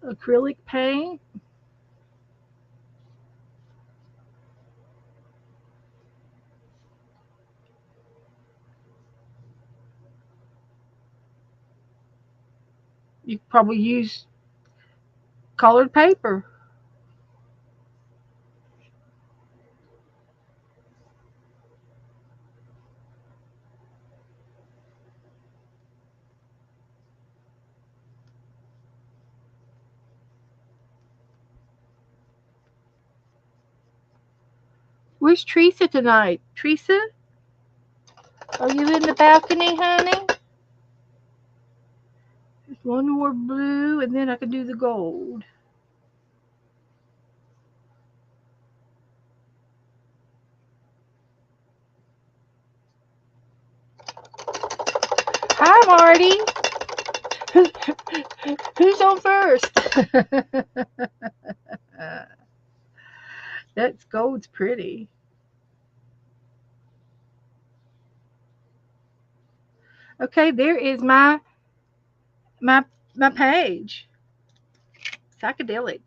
acrylic paint. You could probably use colored paper. Where's Teresa tonight? Teresa? Are you in the balcony, honey? There's one more blue, and then I can do the gold. Hi, Marty. Who's on first? That gold's pretty. Okay, there is my page. Psychedelic.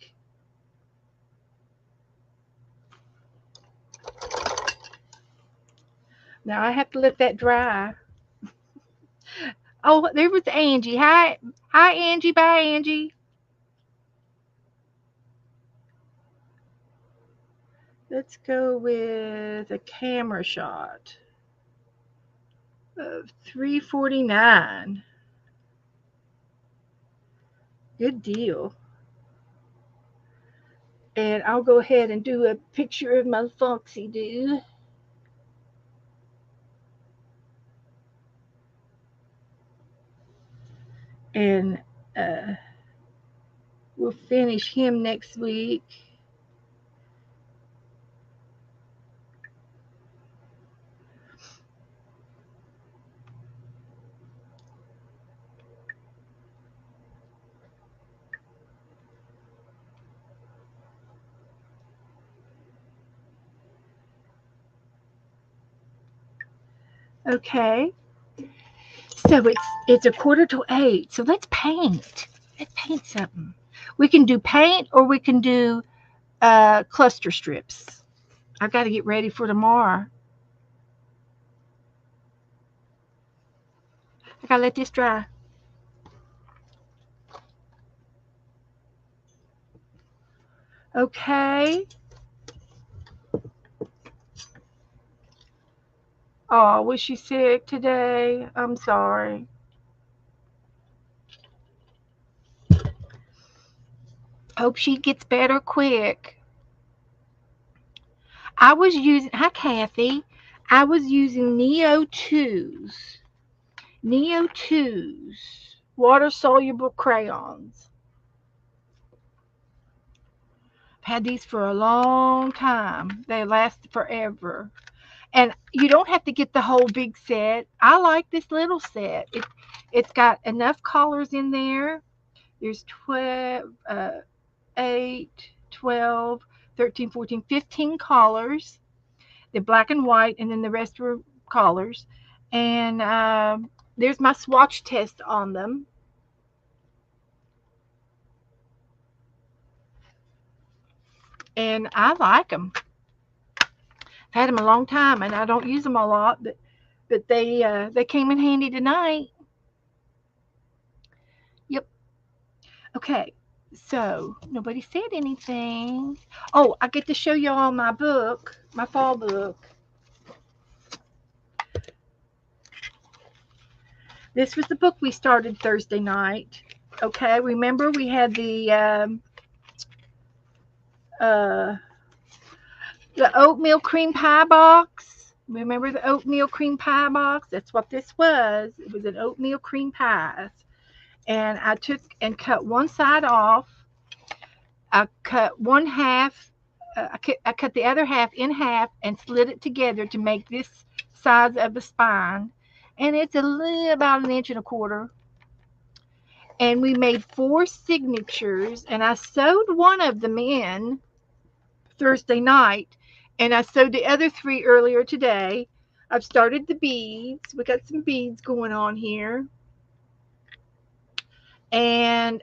Now I have to let that dry. Oh, there was Angie. Hi, Angie. Bye, Angie. Let's go with a camera shot of $3.49. Good deal. And I'll go ahead and do a picture of my Foxy Doo. And we'll finish him next week. Okay. So it's 7:45. So let's paint. Let's paint something. We can do paint or we can do cluster strips. I've got to get ready for tomorrow. I gotta let this dry. Okay. Oh, was she sick today? I'm sorry. Hope she gets better quick. Hi Kathy. I was using Neo 2's water soluble crayons. I've had these for a long time. They last forever. And you don't have to get the whole big set. I like this little set. It's got enough colors in there. There's 12, 8, 12, 13, 14, 15 colors. They're black and white, and then the rest were colors. And there's my swatch test on them. And I like them. I've had them a long time, and I don't use them a lot, but they came in handy tonight. Yep. Okay. So nobody said anything. Oh, I get to show y'all my book, my fall book. This was the book we started Thursday night. Okay, remember we had uh, the oatmeal cream pie box. Remember the oatmeal cream pie box? That's what this was. It was an oatmeal cream pie. And I took and cut one side off. I cut one half. I cut the other half in half and slid it together to make this size of the spine. And it's about 1.25 inches. And we made 4 signatures, and I sewed one of them in Thursday night, and I sewed the other 3 earlier today. I've started the beads. We got some beads going on here. And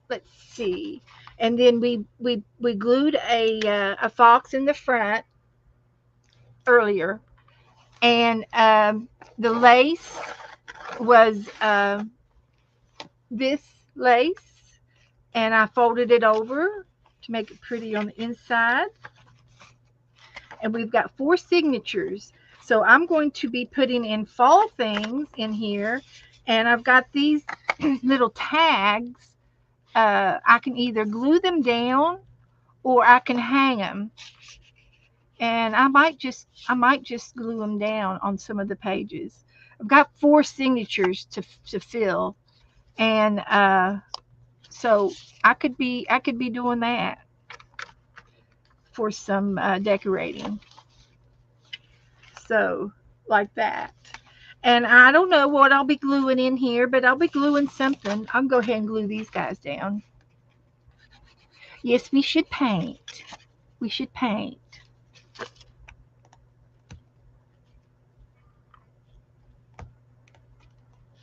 let's see. And then we glued a fox in the front earlier, and the lace was this lace, and I folded it over to make it pretty on the inside. And we've got 4 signatures. So I'm going to be putting in fall things in here, and I've got these little tags. I can either glue them down or I can hang them. And I might just glue them down on some of the pages. I've got 4 signatures to fill, and so I could be doing that for some decorating. So like that. And I don't know what I'll be gluing in here, but I'll be gluing something. I'll go ahead and glue these guys down. Yes, we should paint. We should paint.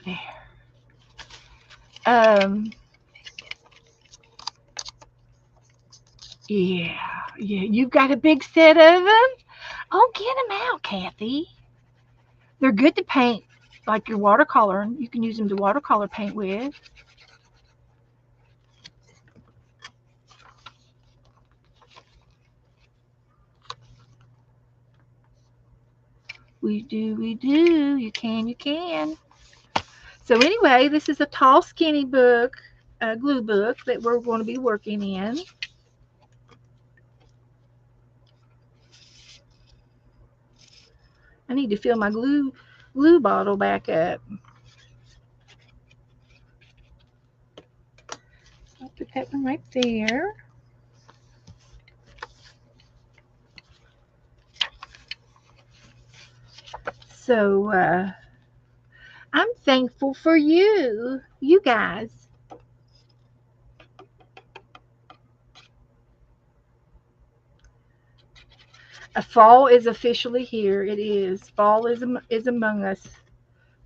There. Yeah, you've got a big set of them. Oh, get them out, Kathy. They're good to paint, like your watercolor. You can use them to watercolor paint with. We do, we do. You can, you can. So anyway, this is a tall, skinny book, a glue book that we're going to be working in. I need to fill my glue bottle back up. I'll put that one right there. So I'm thankful for you guys. Fall is officially here. It is. Fall is among us.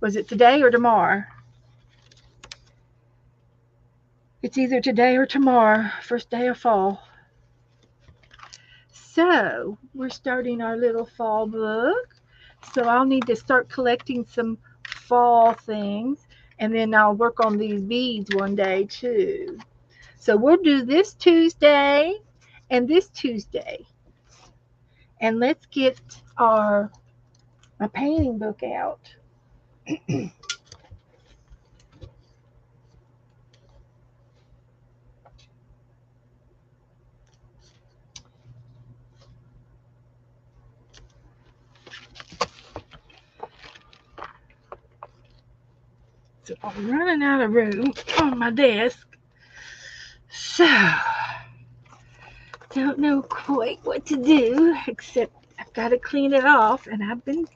Was it today or tomorrow? It's either today or tomorrow, first day of fall. So we're starting our little fall book. So I'll need to start collecting some fall things, and then I'll work on these beads one day too. So we'll do this Tuesday and this Tuesday. And let's get my painting book out. So I'm running out of room on my desk. So don't know quite what to do, except I've got to clean it off, and I've been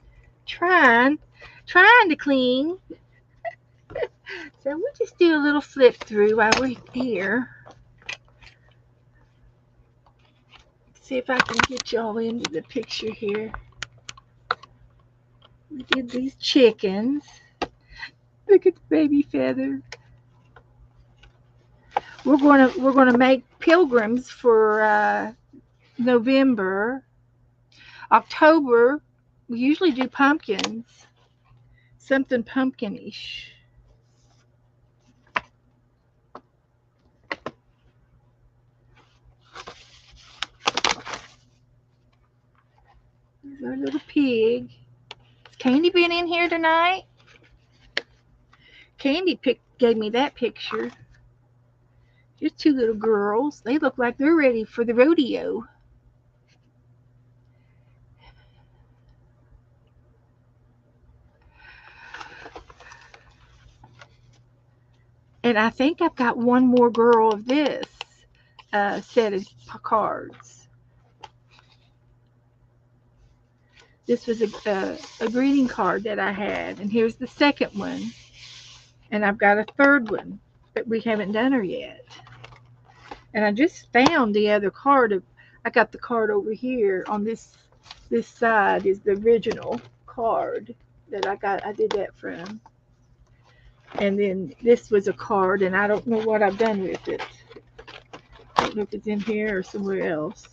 trying to clean. So we'll just do a little flip through while we're here. See if I can get y'all into the picture here. We did these chickens. Look at the baby feather. We're gonna make pilgrims for November. October, we usually do pumpkins, something pumpkinish. There's our little pig. Has Candy been in here tonight? Candy gave me that picture. Here's two little girls. They look like they're ready for the rodeo. And I think I've got one more girl of this set of cards. This was a greeting card that I had. And here's the second one. And I've got a third one, but we haven't done her yet. And I just found the other card. I got the card over here on this side is the original card that I did that from. And then this was a card, and I don't know what I've done with it. I don't know if it's in here or somewhere else.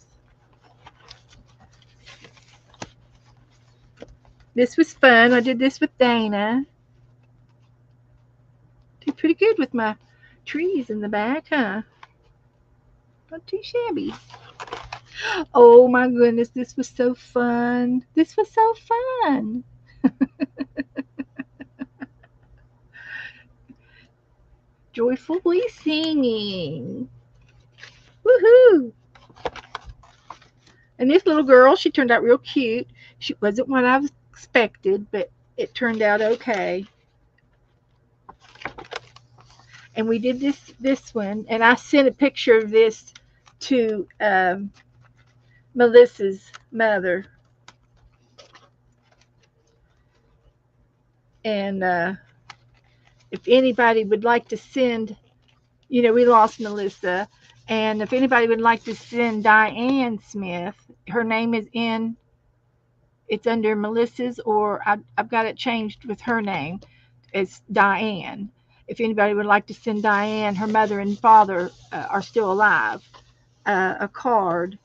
This was fun. I did this with Dana. Did pretty good with my trees in the back, huh? Not too shabby. Oh my goodness, this was so fun. This was so fun. Joyfully singing. Woohoo! And this little girl, she turned out real cute. She wasn't what I expected, but it turned out okay. And we did this one, and I sent a picture of this to Melissa's mother. And if anybody would like to send, we lost Melissa. And if anybody would like to send Diane Smith, her name is it's under Melissa's, or I've got it changed with her name. It's Diane. If anybody would like to send Diane, her mother and father are still alive, a card,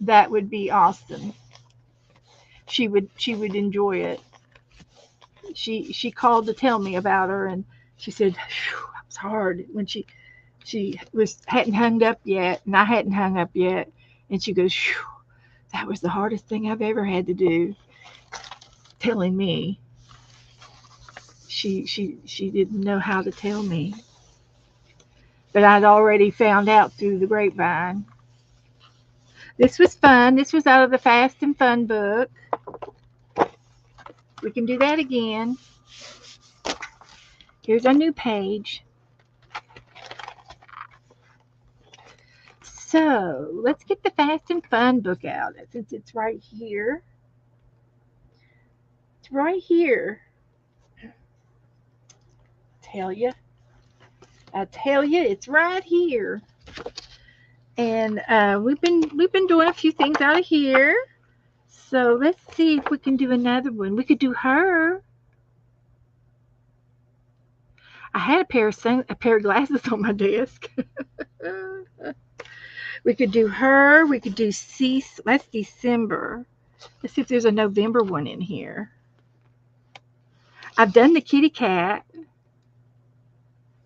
that would be awesome. She would enjoy it. She called to tell me about her, and she said, it was hard when she hadn't hung up yet, and I hadn't hung up yet, and she goes, that was the hardest thing I've ever had to do. telling me. She didn't know how to tell me. But I'd already found out through the grapevine. This was fun. This was out of the Fast and Fun book. We can do that again. Here's our new page. So let's get the Fast and Fun book out since it's right here. It's right here. I tell you, it's right here. And we've been doing a few things out of here. So let's see if we can do another one. We could do her. I had a pair of glasses on my desk. We could do her. We could do that's December. Let's see if there's a November one in here. I've done the kitty cat.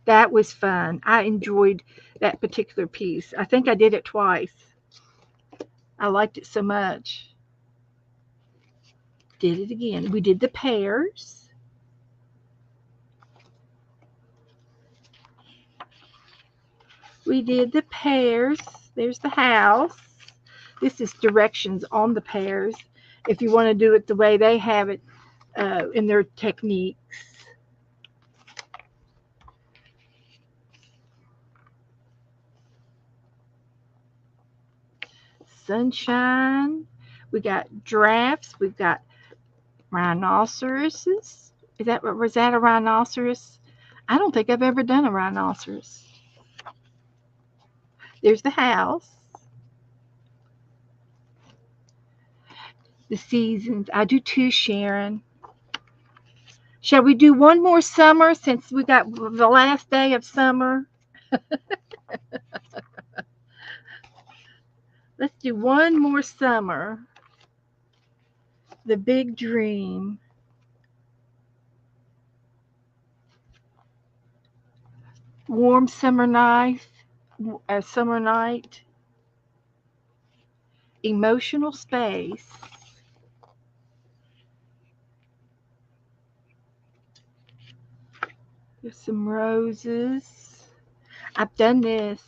That was fun. I enjoyed that particular piece. I think I did it twice. I liked it so much. Did it again. We did the pears. We did the pears. There's the house. This is directions on the pears if you want to do it the way they have it in their techniques. Sunshine. We got giraffes. We've got rhinoceroses. Was that a rhinoceros? I don't think I've ever done a rhinoceros. There's the house. The seasons. I do too, Sharon. Shall we do one more summer since we got the last day of summer? Let's do one more summer. The big dream. Warm summer night. A summer night. Emotional space. There's some roses. I've done this.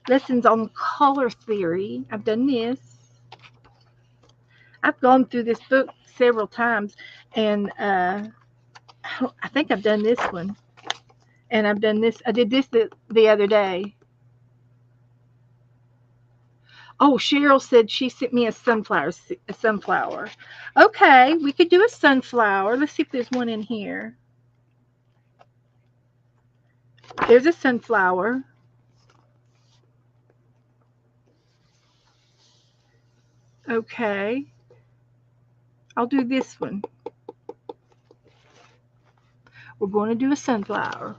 Lessons on color theory. I've done this. I've gone through this book several times, and I think I've done this one. And I've done this. I did this the other day. Oh, Cheryl said she sent me a sunflower. Okay, we could do a sunflower. Let's see if there's one in here. There's a sunflower. Okay. I'll do this one. We're going to do a sunflower.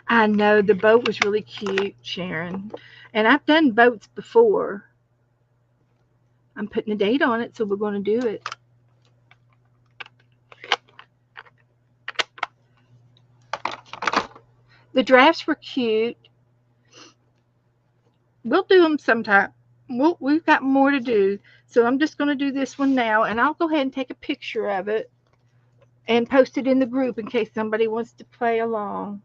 I know the boat was really cute, Sharon. And I've done boats before. I'm putting a date on it, so we're going to do it. The drafts were cute. We'll do them sometime. We've got more to do. So I'm just going to do this one now, and I'll go ahead and take a picture of it and post it in the group in case somebody wants to play along.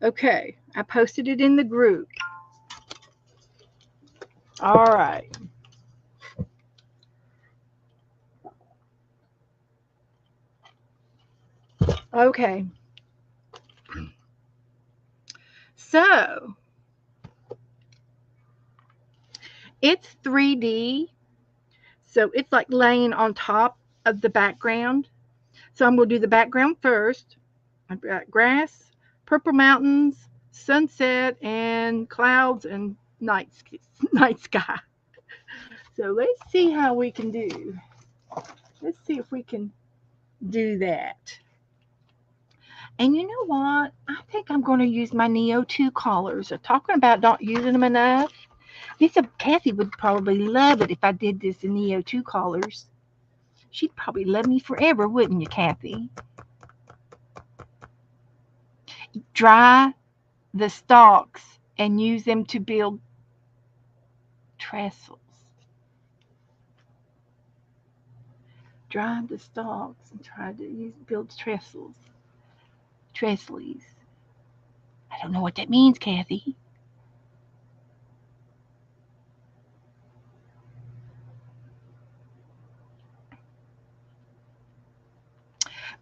Okay, I posted it in the group. All right. Okay. So, it's 3D. So, it's like laying on top of the background. So I'm going to do the background first. I've got grass, purple mountains, sunset, and clouds and night sky. So let's see how we can do. Let's see if we can do that. And you know what? I think I'm going to use my Neo 2 colors. They're talking about not using them enough. Kathy would probably love it if I did this in Neo 2 colors. She'd probably love me forever, wouldn't you, Kathy? Dry the stalks and use them to build trestles. Dry the stalks and try to build trestles. Trestles. I don't know what that means, Kathy.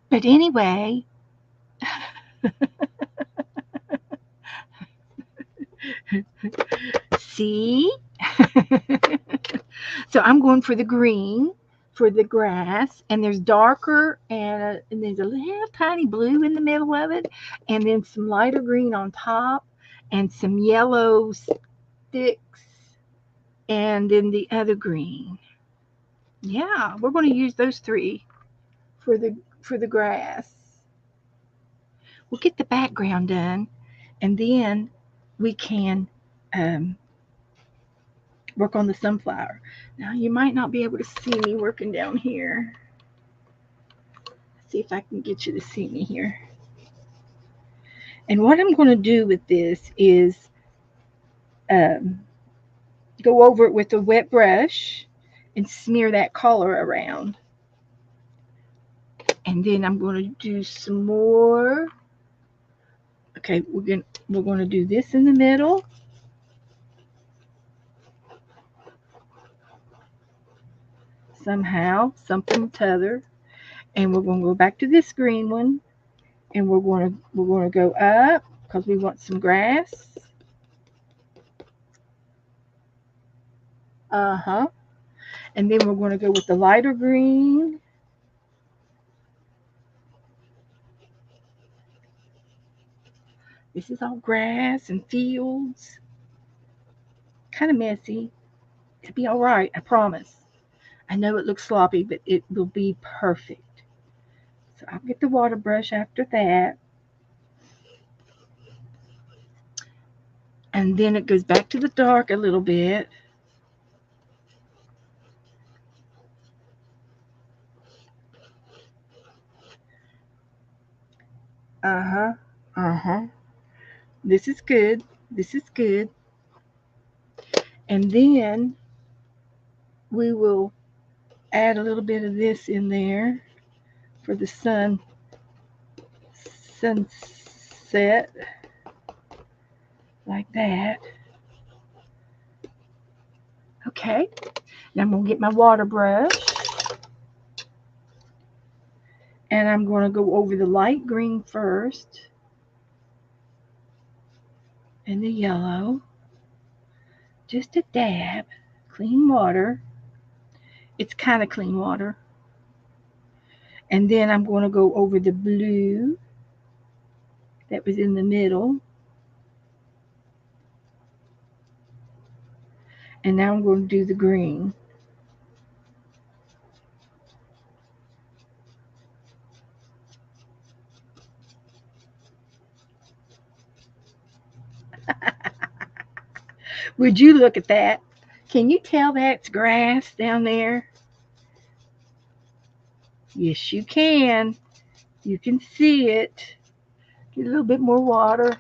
But anyway, see? So I'm going for the green for the grass, and there's darker, and there's a little tiny blue in the middle of it, and then some lighter green on top, and some yellow sticks, and then the other green. Yeah, we're going to use those three for the grass. We'll get the background done, and then we can work on the sunflower. Now you might not be able to see me working down here. Let's see if I can get you to see me here. And what I'm going to do with this is go over it with a wet brush and smear that color around. And then I'm going to do some more. Okay, we're going to do this in the middle. Somehow, something t'other. And we're going to go back to this green one, and we're going to go up because we want some grass. And then we're going to go with the lighter green. This is all grass and fields. Kind of messy. It'll be all right, I promise. I know it looks sloppy, but it will be perfect. So I'll get the water brush after that. And then it goes back to the dark a little bit. This is good. This is good. And then we will add a little bit of this in there for the sunset, like that. Okay, now I'm going to get my water brush, and I'm going to go over the light green first, and the yellow, just a dab, clean water. It's kind of clean water. And then I'm going to go over the blue that was in the middle. And now I'm going to do the green. Would you look at that? Can you tell that's grass down there? Yes, you can. You can see it. Get a little bit more water.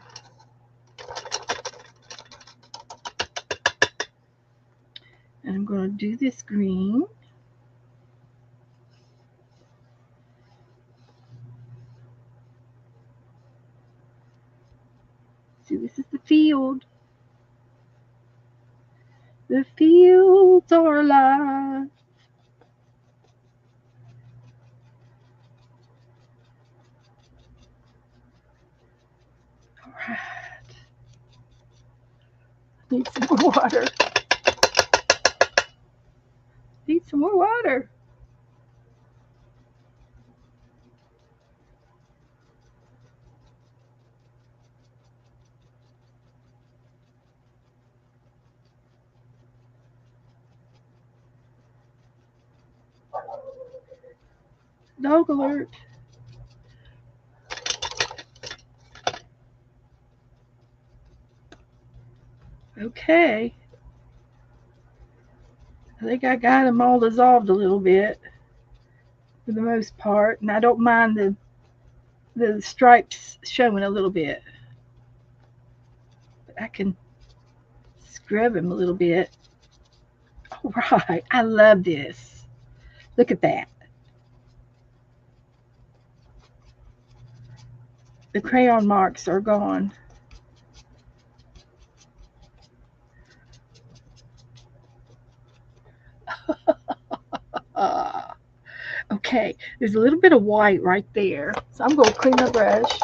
And I'm going to do this green. See, this is the field. The fields are alive. All right. Need some more water. Need some more water. Dog alert. Okay. I think I got them all dissolved a little bit for the most part, and I don't mind the stripes showing a little bit. But I can scrub them a little bit. All right, I love this. Look at that. The crayon marks are gone. Uh, okay, there's a little bit of white right there. So I'm going to clean my brush.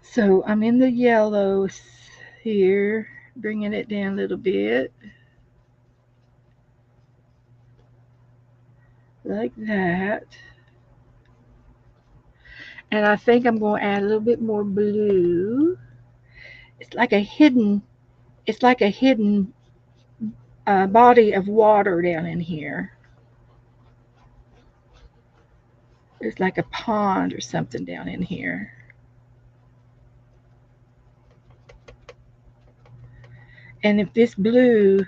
So I'm in the yellow here, bringing it down a little bit. Like that. And I think I'm going to add a little bit more blue. It's like a hidden, it's like a hidden body of water down in here. There's like a pond or something down in here. And if this blue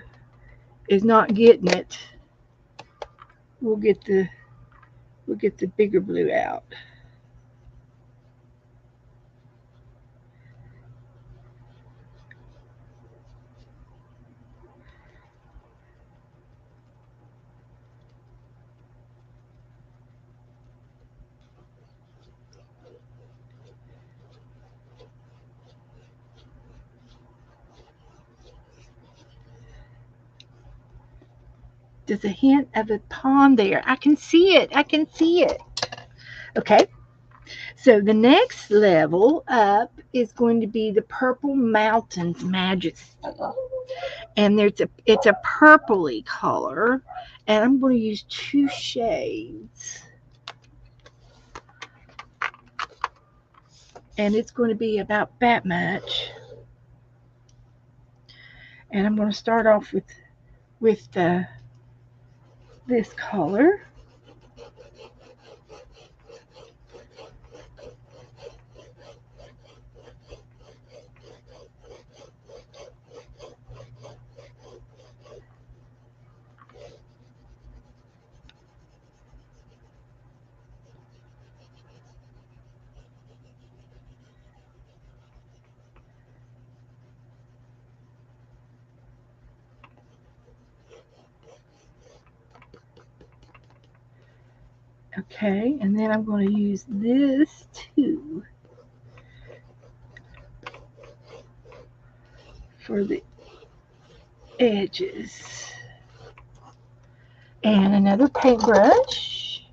is not getting it, we'll get the bigger blue out. There's a hint of a pond there. I can see it. I can see it. Okay. So the next level up is going to be the Purple Mountains Majesty. And it's a purpley color. And I'm going to use 2 shades. And it's going to be about that much. And I'm going to start off with this color. Okay, and then I'm going to use this too for the edges. And another paintbrush.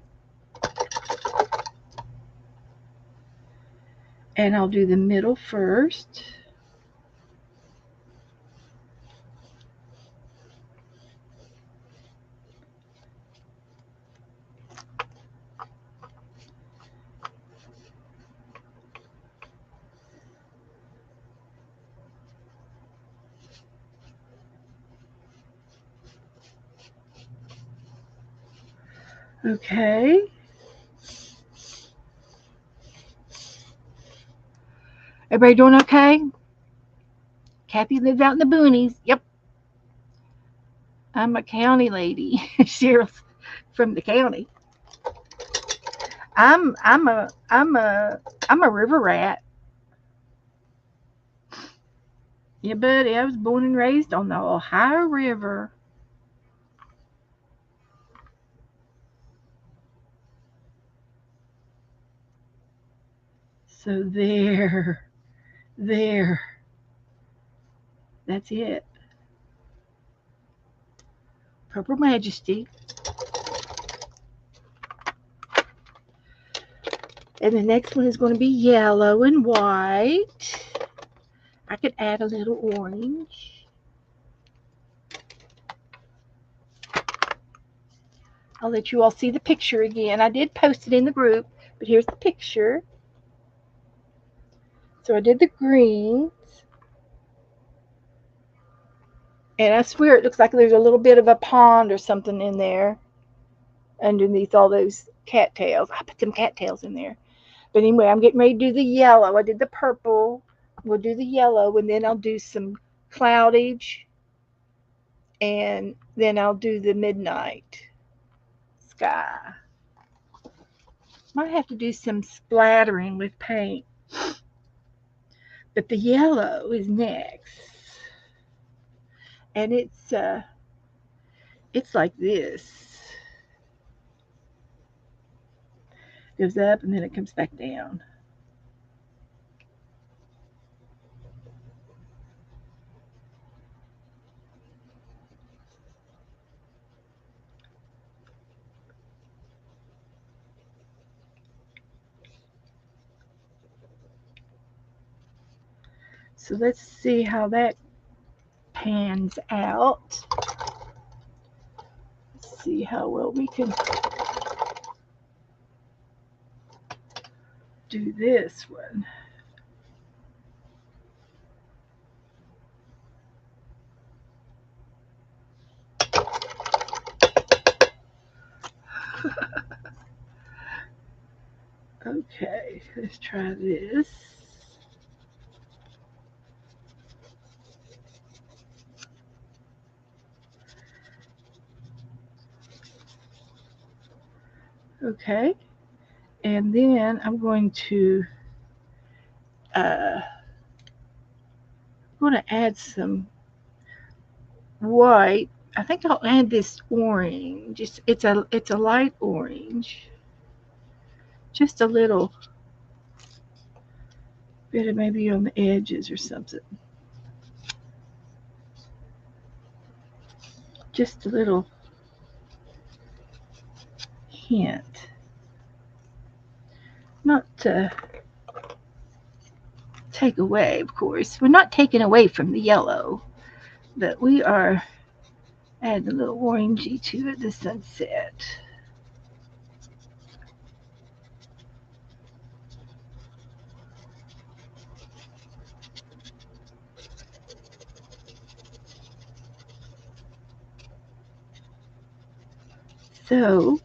And I'll do the middle first. Okay. Everybody doing okay? Kathy lives out in the boonies. Yep. I'm a county lady. Cheryl's from the county. I'm a river rat. Yeah, buddy, I was born and raised on the Ohio River. So there. That's it. Purple Majesty. And the next one is going to be yellow and white. I could add a little orange. I'll let you all see the picture again. I did post it in the group But here's the picture. So I did the greens. And I swear it looks like there's a little bit of a pond or something in there underneath all those cattails. I put some cattails in there. But anyway, I'm getting ready to do the yellow. I did the purple. We'll do the yellow, and then I'll do some cloudage, and then I'll do the midnight sky. Might have to do some splattering with paint. But the yellow is next. And it's like this. Goes up and then it comes back down. So let's see how that pans out. Let's see how well we can do this one. Okay, let's try this. Okay, and then I'm going to add some white. I think I'll add this orange. It's a light orange. Just a little bit of maybe on the edges or something. Just a little hint. Not to take away, of course. We're not taking away from the yellow, but we are adding a little orangey to it, the sunset. So,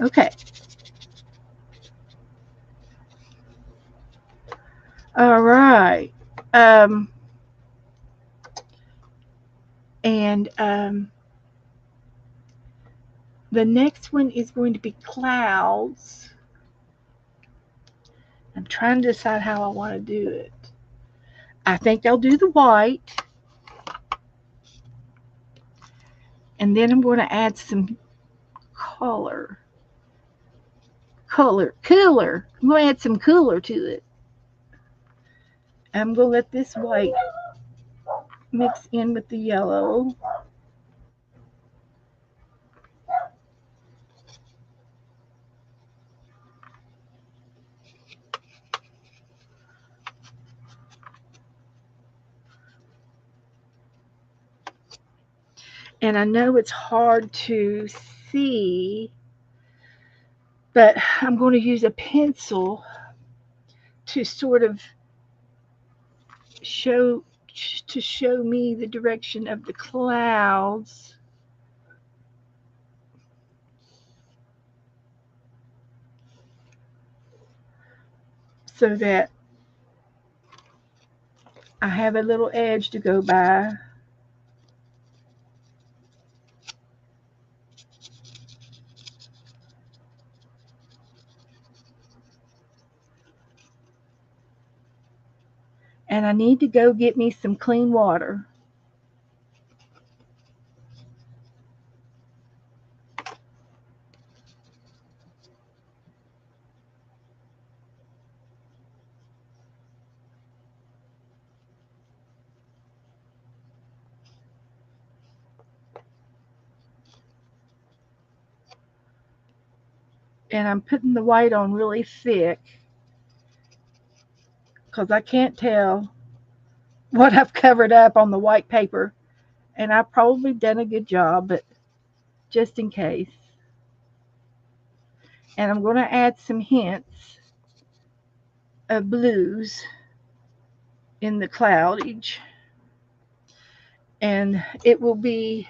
okay. All right. And the next one is going to be clouds. I'm trying to decide how I want to do it. I think I'll do the white. And then I'm going to add some color. Cooler. I'm going to add some cooler to it. I'm going to let this white mix in with the yellow. And I know it's hard to see, but I'm going to use a pencil to sort of show me the direction of the clouds. So that I have a little edge to go by. And I need to go get me some clean water. And I'm putting the white on really thick because I can't tell what I've covered up on the white paper. And I've probably done a good job, but just in case. And I'm going to add some hints of blues in the cloudage. And it will be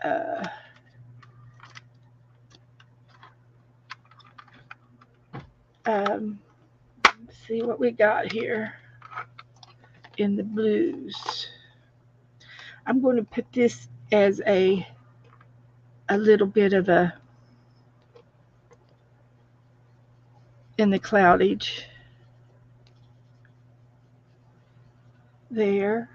uh, let's see what we got here in the blues. I'm going to put this as a little bit of a in the cloudage there,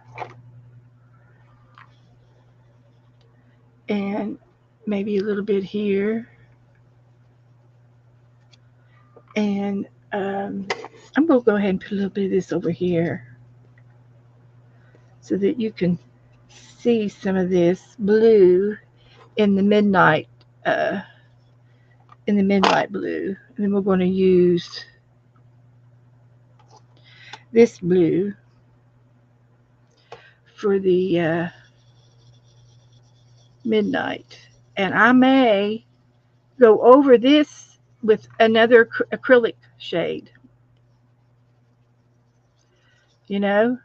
and maybe a little bit here, and I'm going to go ahead and put a little bit of this over here so that you can see some of this blue in the midnight uh, blue. And then we're going to use this blue for the midnight. And I may go over this with another acrylic shade, you know,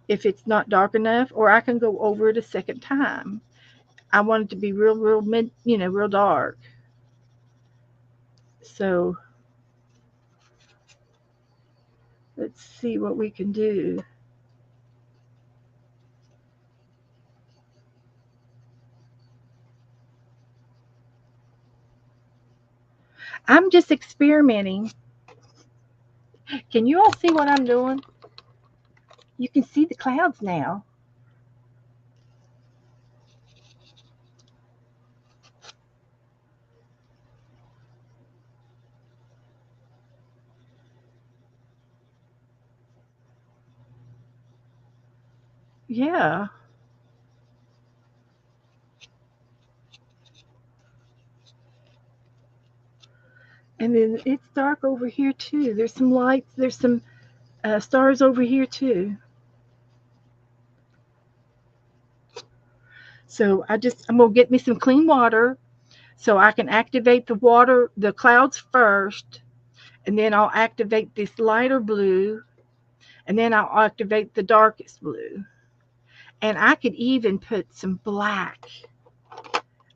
if it's not dark enough, or I can go over it a second time. I want it to be real mid, real dark. So let's see what we can do. I'm just experimenting. Can you all see what I'm doing? You can see the clouds now. Yeah. And then it's dark over here too. There's some lights. There's some stars over here too. So I'm gonna get me some clean water so I can activate the clouds first, and then I'll activate this lighter blue, and then I'll activate the darkest blue. And I could even put some black.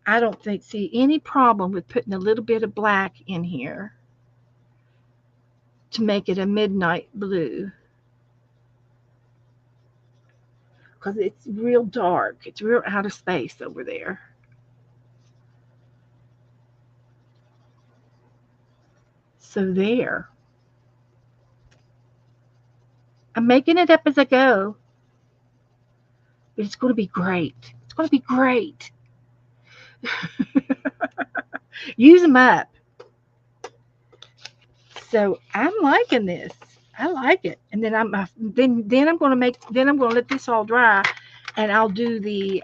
I don't see any problem with putting a little bit of black in here to make it a midnight blue, because it's real dark. It's real out of space over there. So there. I'm making it up as I go, but it's going to be great. It's going to be great. Use them up. So I'm liking this. I like it. And then I'm going to let this all dry, and I'll do the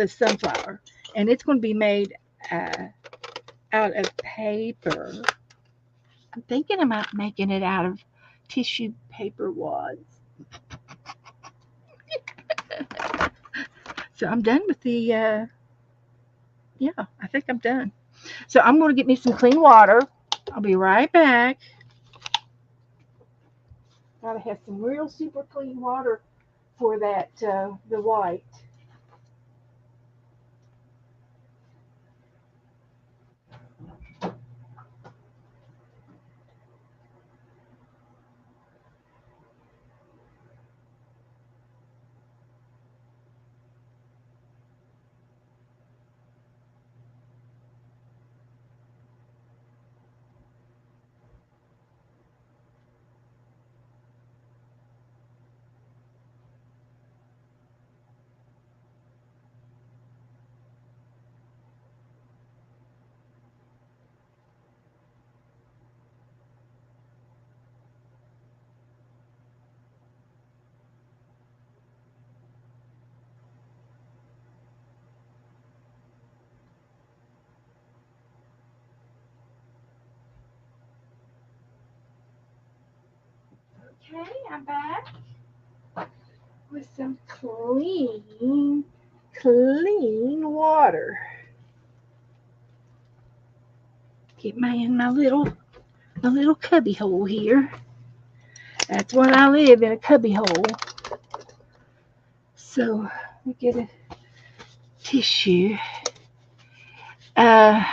sunflower, and it's going to be made out of paper. I'm thinking about making it out of tissue paper wads. So I'm done with yeah, I think I'm done. So I'm going to get me some clean water. I'll be right back. Gotta have some real super clean water for that, the white. Okay, I'm back with some clean clean water. Get my little cubby hole here. That's what I live in, a cubby hole. So we get a tissue. Uh,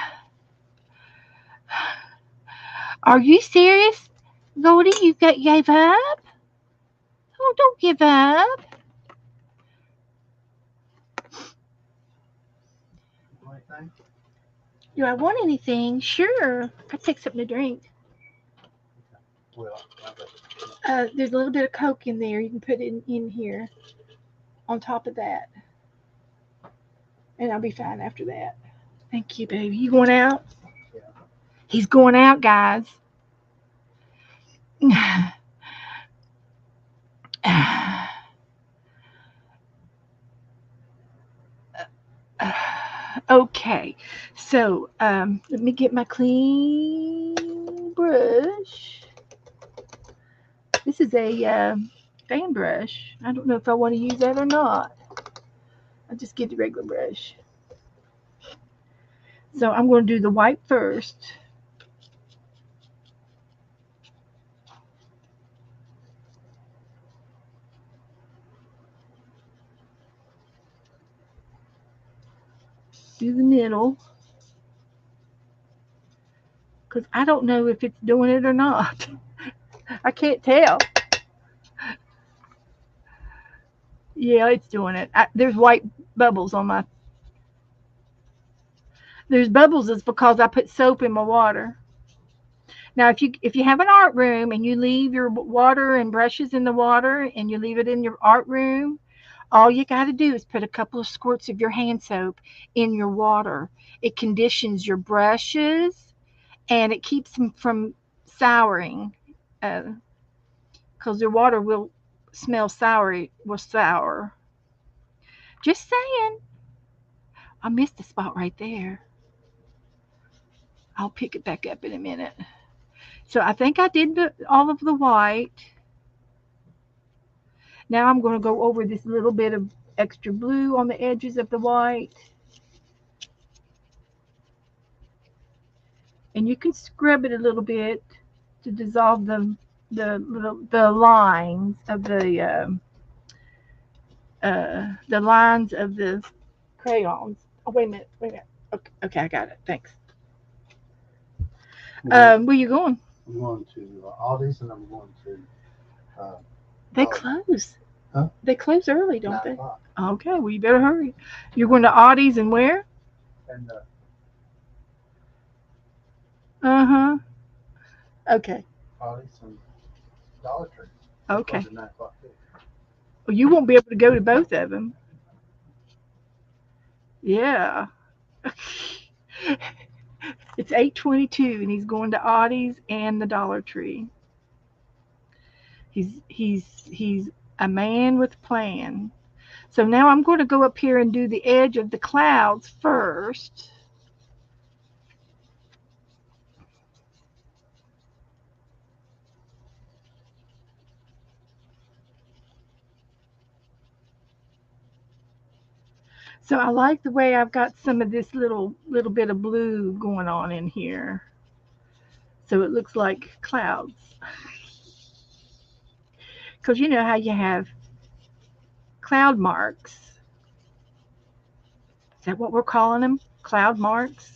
are you serious, Goldie? You gave up? Oh, don't give up. Anything? Do I want anything? Sure. I take something to drink. Well, There's a little bit of Coke in there. You can put it in here on top of that. And I'll be fine after that. Thank you, baby. You going out? yeah. He's going out, guys. Okay, so let me get my clean brush. This is a fan brush. I don't know if I want to use that or not. I'll just get the regular brush. So I'm going to do the white first. Do the middle. Because I don't know if it's doing it or not. I can't tell. Yeah, it's doing it. There's white bubbles on my. There's bubbles. It's because I put soap in my water. Now, if you have an art room and you leave your water and brushes in the water and you leave it in your art room, all you got to do is put a couple of squirts of your hand soap in your water. It conditions your brushes and it keeps them from souring, because your water will smell sour. Will sour. Just saying. I missed a spot right there. I'll pick it back up in a minute. So I think I did all of the white. Now I'm going to go over this little bit of extra blue on the edges of the white. And you can scrub it a little bit to dissolve the lines of the lines of the crayons. Oh, wait a minute. Okay, I got it. Thanks. Where you going? I'm going to Aldi's and I'm going to. They Oh. close. Huh? They close early, don't 9 they? o'clock. Okay, well, you better hurry. You're going to Audie's and where? And Uh-huh. Okay. Aldi's and Dollar Tree. Okay. Close at 9 o'clock too. Well, you won't be able to go to both of them. Yeah. It's 8:22 and he's going to Audie's and the Dollar Tree. He's a man with a plan. So now I'm going to go up here and do the edge of the clouds first. So I like the way I've got some of this little bit of blue going on in here. So it looks like clouds. Because you know how you have cloud marks. Is that what we're calling them? Cloud marks?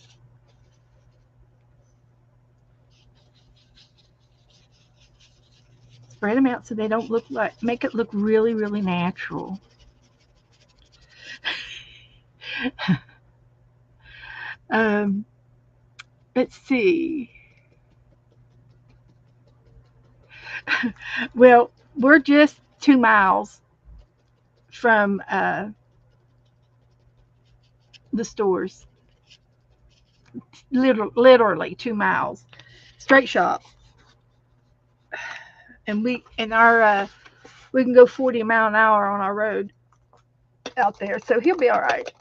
Spread them out so they don't look like, make it look really, really natural. Let's see. Well, we're just 2 miles from the stores. Literally 2 miles. Straight shop. And we can go 40 mile an hour on our road out there, so he'll be all right.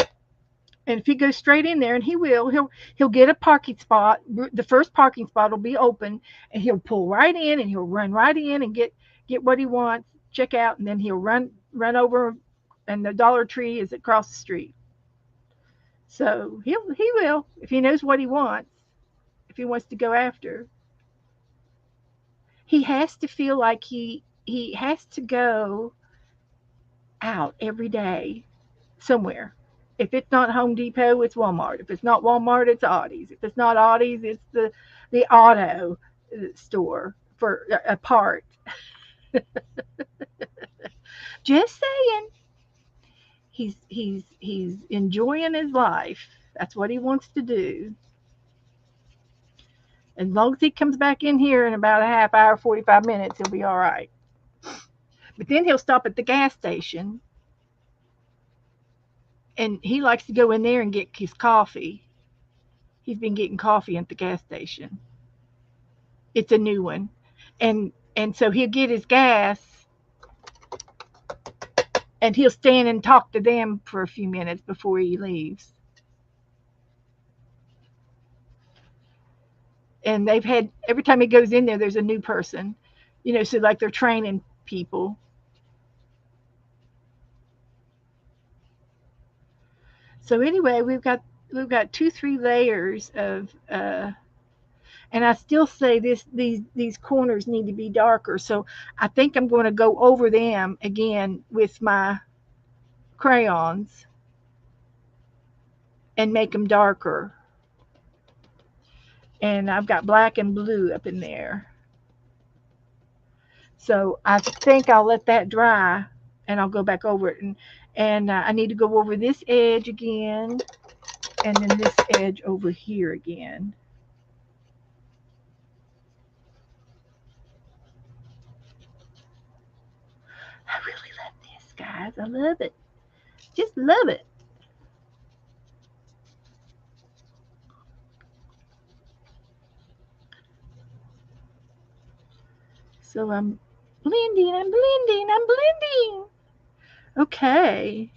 And if he goes straight in there, and he'll get a parking spot. The first parking spot will be open, and he'll pull right in, and he'll run right in and get what he wants, check out, and then he'll run over and the Dollar Tree is across the street. So he will, if he knows what he wants, if he wants to go after. He has to feel like he has to go out every day somewhere. If it's not Home Depot, it's Walmart. If it's not Walmart, it's Audie's. If it's not Audie's, it's the auto store for a part. Just saying. He's enjoying his life. That's what he wants to do. As long as he comes back in here in about a half hour, 45 minutes, he'll be all right. But then he'll stop at the gas station, and he likes to go in there and get his coffee. He's been getting coffee at the gas station. It's a new one. And so he'll get his gas, and he'll stand and talk to them for a few minutes before he leaves. And they've had, every time he goes in there, there's a new person, so like they're training people. So anyway, we've got 2-3 layers of and I still say these corners need to be darker. So I think I'm going to go over them again with my crayons and make them darker. And I've got black and blue up in there. So I think I'll let that dry, and I'll go back over it. And I need to go over this edge again, and then this edge over here again. I really love this, guys. I love it. Just love it. So I'm blending. Okay.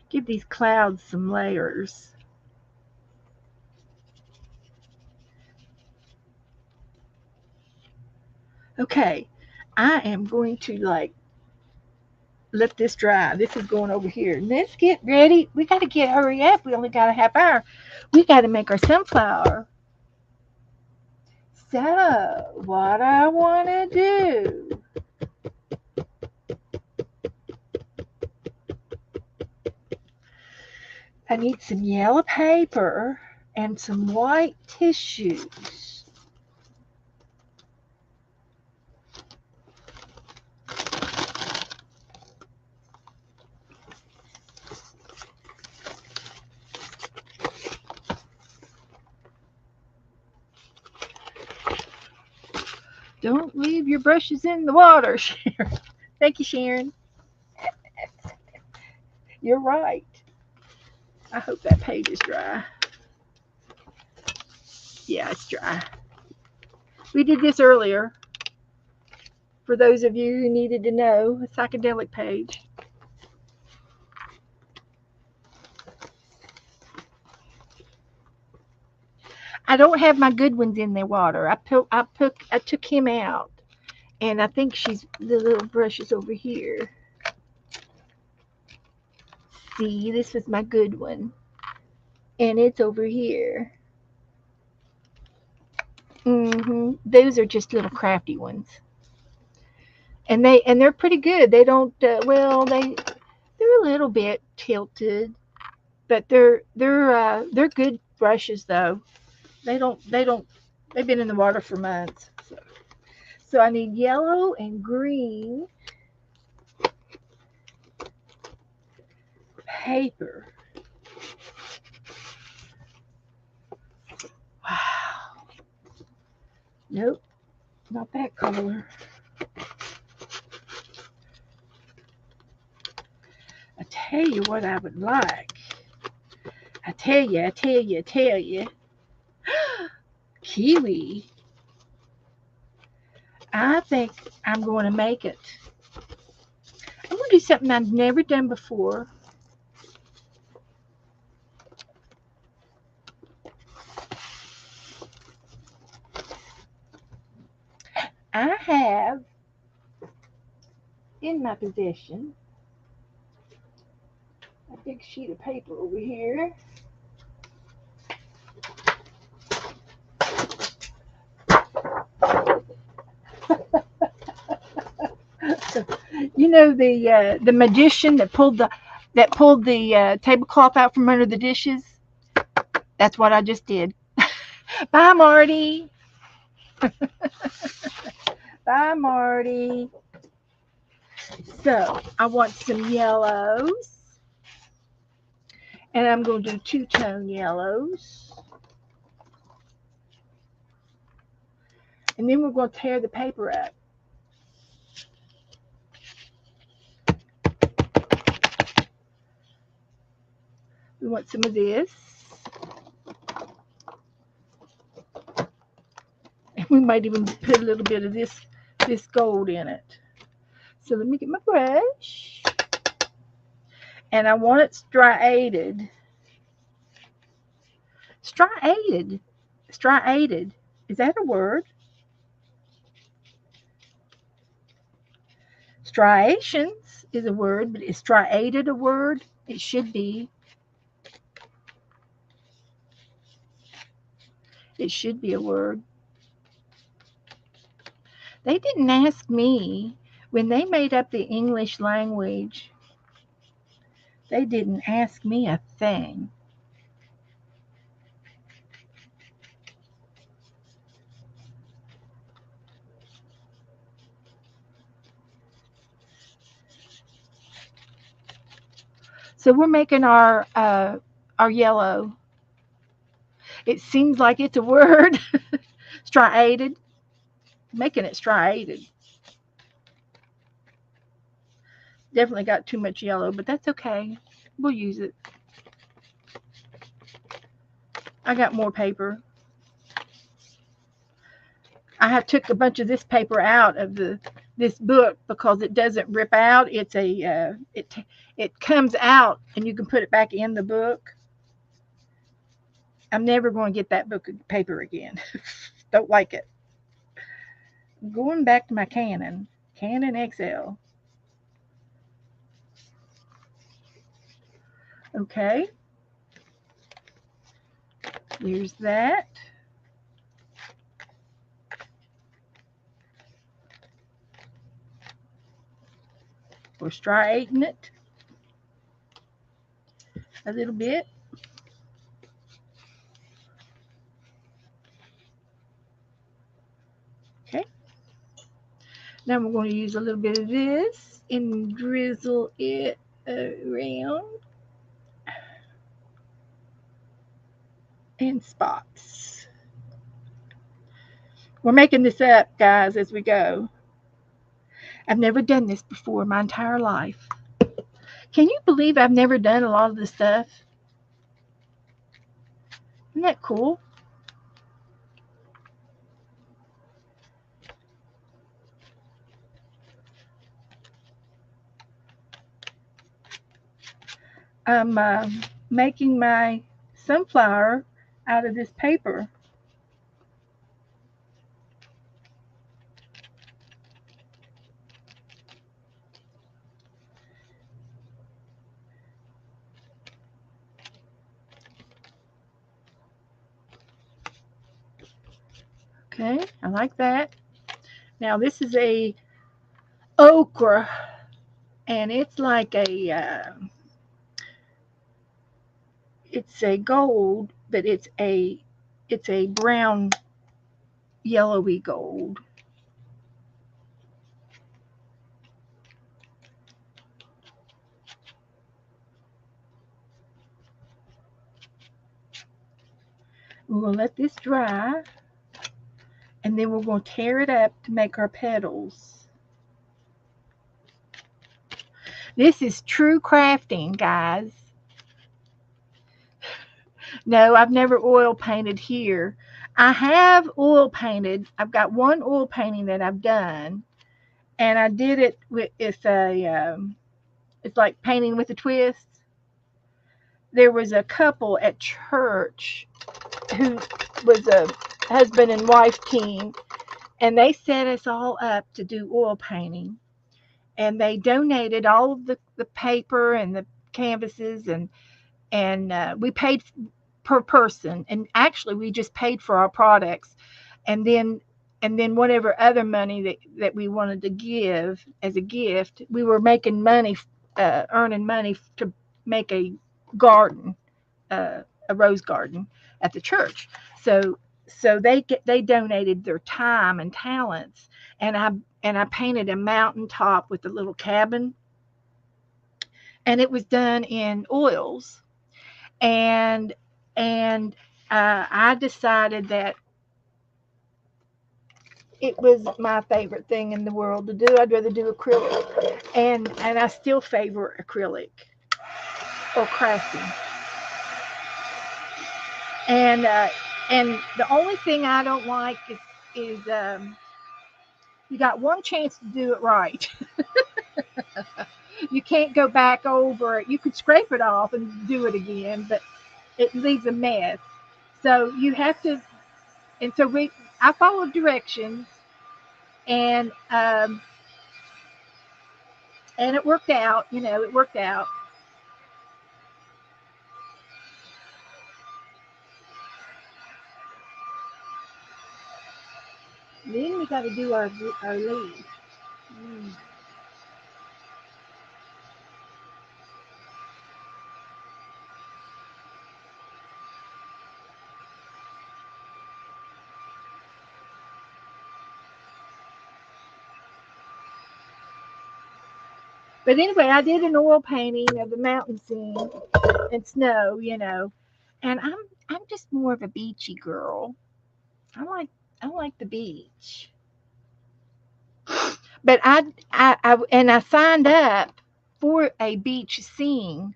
Give these clouds some layers. Okay, I am going to let this dry. This is going over here. Let's get ready. We got to hurry up. We only got a half hour. We got to make our sunflower. So, what I want to do, I need some yellow paper and some white tissues. Don't leave your brushes in the water, Sharon. Thank you, Sharon. You're right. I hope that page is dry. Yeah, it's dry. We did this earlier. For those of you who needed to know, a psychedelic page. I don't have my good ones in the water. I took him out, and I think the little brush is over here. See, this was my good one, and it's over here. Those are just little crafty ones, and they're pretty good. They don't they're a little bit tilted, but they're good brushes though. They've been in the water for months. So I need yellow and green paper. Wow. Nope, not that color. I tell you what I would like. I tell you. Kiwi. I think I'm going to make it. I'm going to do something I've never done before. my possession a big sheet of paper over here. You know the magician that pulled the tablecloth out from under the dishes? That's what I just did. Bye, Marty. Bye, Marty. So I want some yellows, and I'm going to do two-tone yellows. And then we're going to tear the paper up. We want some of this. And we might even put a little bit of this gold in it. So let me get my brush. And I want it striated. Striated. Striated. Is that a word? Striations is a word, but is striated a word? It should be. It should be a word. They didn't ask me when they made up the English language. They didn't ask me a thing. So we're making our yellow. It seems like it's a word. Striated. Making it striated. Definitely got too much yellow, but that's okay. We'll use it. I got more paper. I took a bunch of this paper out of this book because it doesn't rip out. It's it comes out and you can put it back in the book. I'm never going to get that book of paper again. Don't like it. Going back to my Canon XL. Okay. There's that. We're striating it a little bit. Okay. Now we're going to use a little bit of this and drizzle it around in spots. We're making this up, guys, as we go. I've never done this before my entire life. Can you believe I've never done a lot of this stuff? Isn't that cool? I'm making my sunflower out of this paper. Okay, I like that. Now this is a ochre, and it's like it's a gold, but it's a brown, yellowy gold. We're going to let this dry, and then we're going to tear it up to make our petals. This is true crafting, guys. No, I've never oil painted here. I have oil painted. I've got one oil painting that I've done, and I did it with it's like painting with a twist. There was a couple at church who was a husband and wife team, and they set us all up to do oil painting. they donated all of the paper and the canvases, and we paid per person, and actually we just paid for our products, and then whatever other money that we wanted to give as a gift, we were making money, earning money to make garden a rose garden at the church. So they donated their time and talents, and I painted a mountaintop with a little cabin, and it was done in oils. And and I decided that it was my favorite thing in the world to do. I'd rather do acrylic, and I still favor acrylic or crafting. And the only thing I don't like is you got one chance to do it right. You can't go back over it. You could scrape it off and do it again, but it leaves a mess. So you have to. And so I followed directions, and and it worked out. It worked out. Then we got to do our leaves. Mm. But anyway, I did an oil painting of the mountain scene and snow. And I'm just more of a beachy girl. I like I like the beach. But I signed up for a beach scene,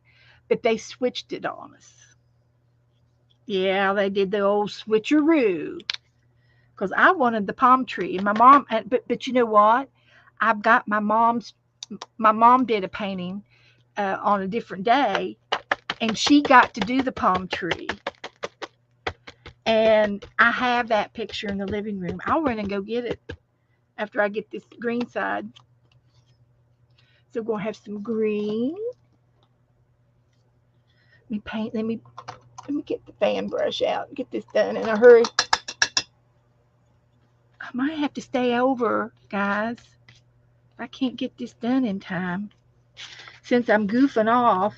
but they switched it on us. Yeah, they did the old switcheroo because I wanted the palm tree. And my mom, but you know what? I've got my mom did a painting on a different day, and she got to do the palm tree. And I have that picture in the living room. I'll run and go get it after I get this green side. So we're gonna have some green. Let me paint. Let me get the fan brush out and get this done in a hurry. I might have to stay over, guys. I can't get this done in time since I'm goofing off.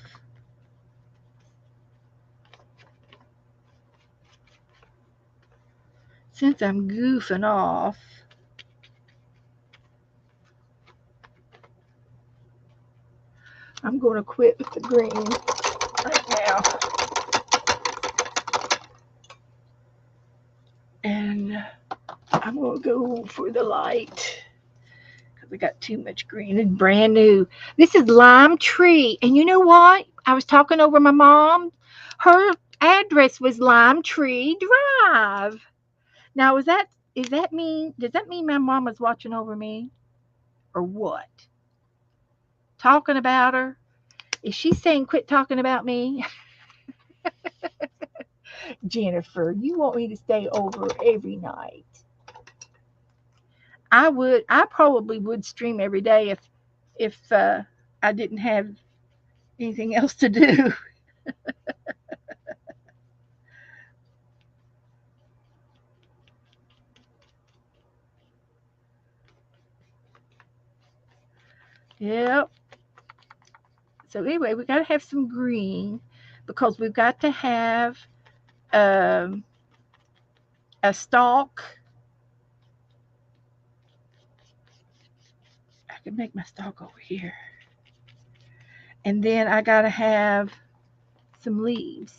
Since I'm goofing off. I'm going to quit with the green right now. And I'm going to go for the light because I got too much green. It's brand new. This is Lime Tree. And you know what? I was talking over my mom. Her address was Lime Tree Drive. Now, does that mean my mom was watching over me or what? Talking about her? Is she saying quit talking about me? Jennifer, you want me to stay over every night? I probably would stream every day if I didn't have anything else to do. Yep. So anyway, we got to have some green because we've got to have um, a stalk. I can make my stalk over here. And then I got to have some leaves.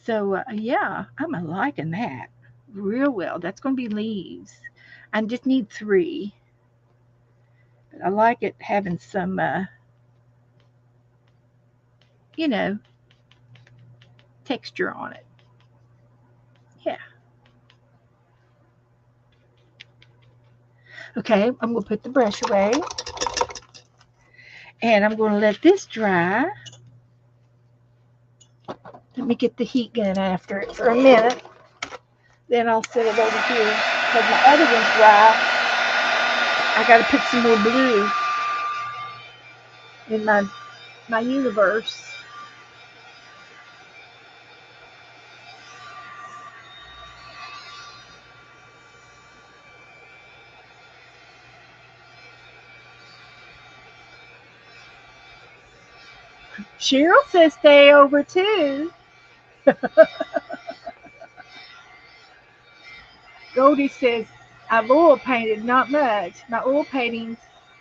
So yeah, I'm liking that real well. That's going to be leaves. I just need 3. But I like it having some, you know, texture on it. Yeah. Okay, I'm going to put the brush away. And I'm going to let this dry. Let me get the heat gun after it for a minute. Then I'll set it over here because my other one's dry. I got to put some more blue in my universe. Cheryl says stay over too. Goldie says I've oil painted, not much. My oil paintings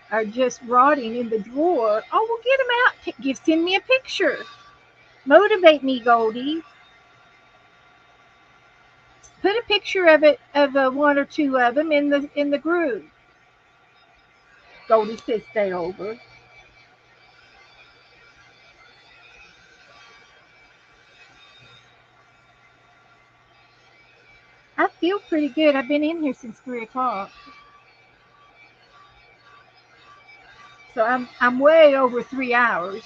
are just rotting in the drawer. Oh, well, get them out. Send me a picture. Motivate me, Goldie. Put a picture of it, of one or two of them in the group. Goldie says stay over. I feel pretty good. I've been in here since 3 o'clock, so I'm way over 3 hours.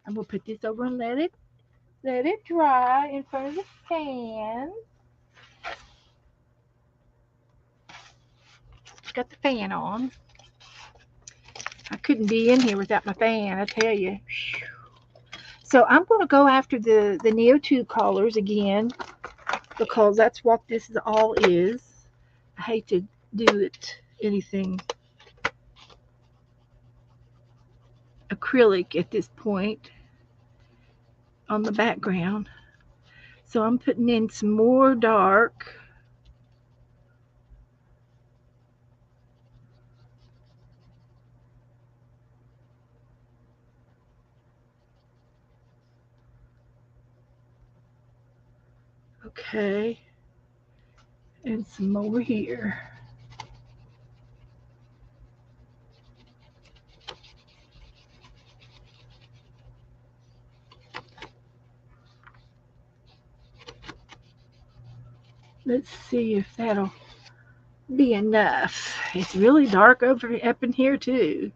I'm gonna put this over and let it dry in front of the fan. Got the fan on. I couldn't be in here without my fan, I tell you. So I'm going to go after the Neo 2 colors again because that's what this all is. I hate to do it anything acrylic at this point on the background. So I'm putting in some more dark. Okay. And some over here. Let's see if that'll be enough. It's really dark over up in here too.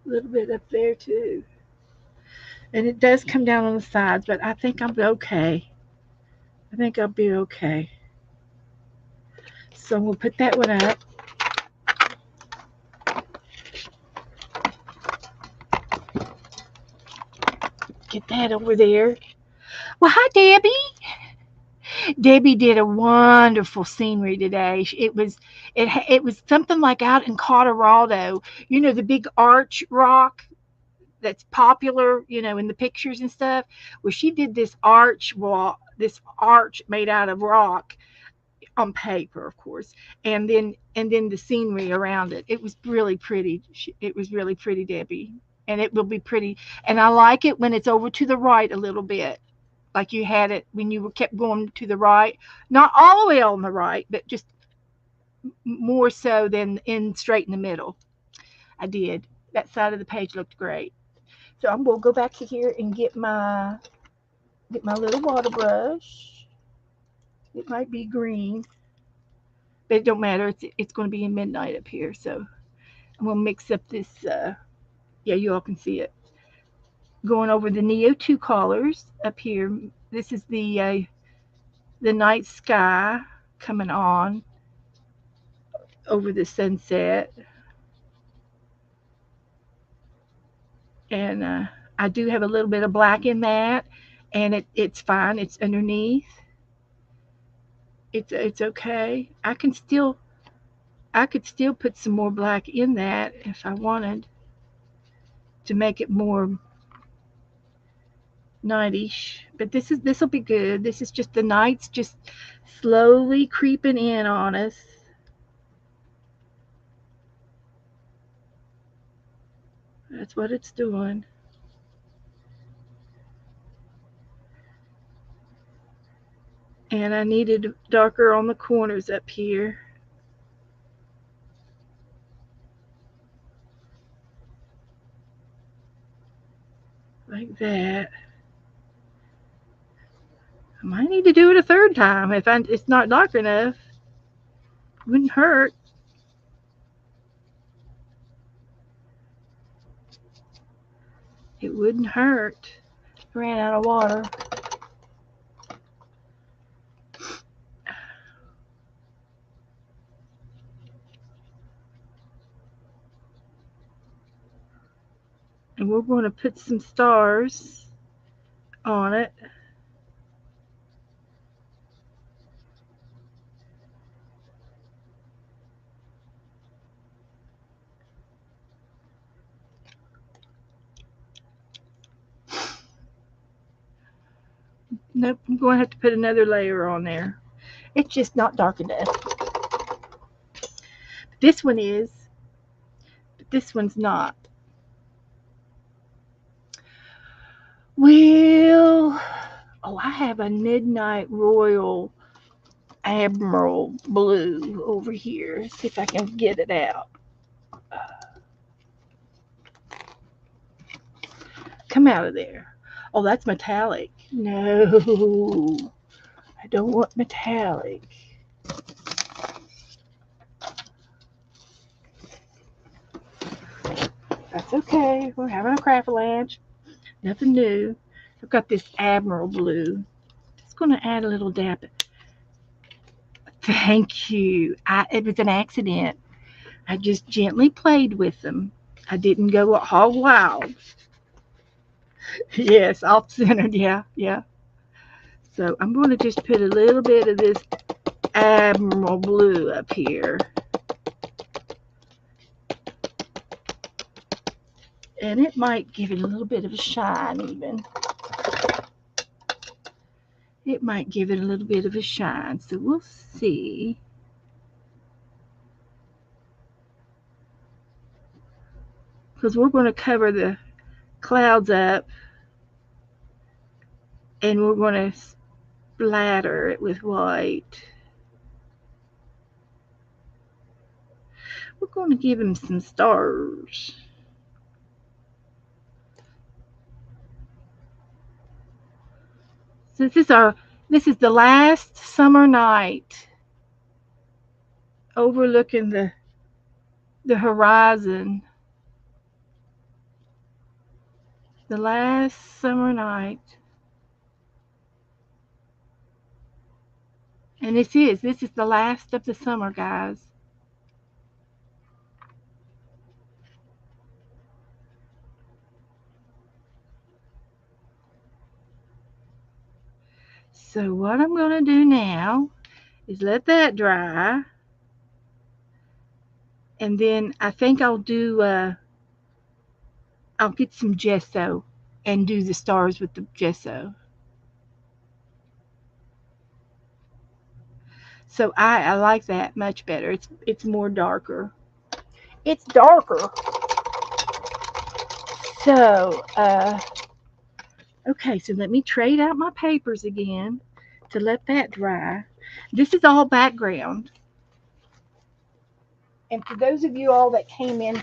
A little bit up there too. And it does come down on the sides, but I think I'll be okay. I think I'll be okay. So we'll put that one up. Get that over there. Well, hi, Debbie. Debbie did a wonderful scenery today. It was something like out in Colorado. You know the big arch rock that's popular, in the pictures and stuff. Well, she did this arch made out of rock on paper, of course, and then the scenery around it. It was really pretty. It was really pretty, Debbie, and it will be pretty. And I like it when it's over to the right a little bit, like you had it when you kept going to the right, not all the way on the right, but just more so than in straight in the middle. I did. That side of the page looked great. So I'm gonna go back to here and get my little water brush. It might be green, but it don't matter. It's going to be in midnight up here, so I'm gonna mix up this. Yeah, you all can see it. Going over the Neo 2 colors up here. This is the night sky coming on over the sunset, and I do have a little bit of black in that, and it's fine. It's underneath. It's okay. I could still put some more black in that if I wanted to make it more nightish. But this will be good. This is just the night's just slowly creeping in on us. That's what it's doing. And I needed darker on the corners up here. Like that. I might need to do it a third time if it's not dark enough. Wouldn't hurt. It wouldn't hurt. Ran out of water. And we're going to put some stars on it. Nope, I'm going to have to put another layer on there. It's just not dark enough. This one is, but this one's not. Well, oh, I have a Midnight Royal Admiral Blue over here. See if I can get it out. Come out of there. Oh, that's metallic. No, I don't want metallic. That's okay. We're having a craft-a-lanch. Nothing new. I've got this Admiral Blue. Just going to add a little dab. Thank you. It was an accident. I just gently played with them. I didn't go all wild. Yes, off-centered. Yeah. So I'm going to just put a little bit of this Admiral Blue up here. And it might give it a little bit of a shine even. It might give it a little bit of a shine. So we'll see. Because we're going to cover the clouds up. And we're going to splatter it with white. We're going to give him some stars. So this is the last summer night overlooking the horizon. The last summer night. And this is the last of the summer, guys. So what I'm going to do now is let that dry. And then I think I'll do, I'll get some gesso and do the stars with the gesso. So I like that much better. It's more darker. It's darker. So, okay, so let me trade out my papers again to let that dry. This is all background. And for those of you all that came in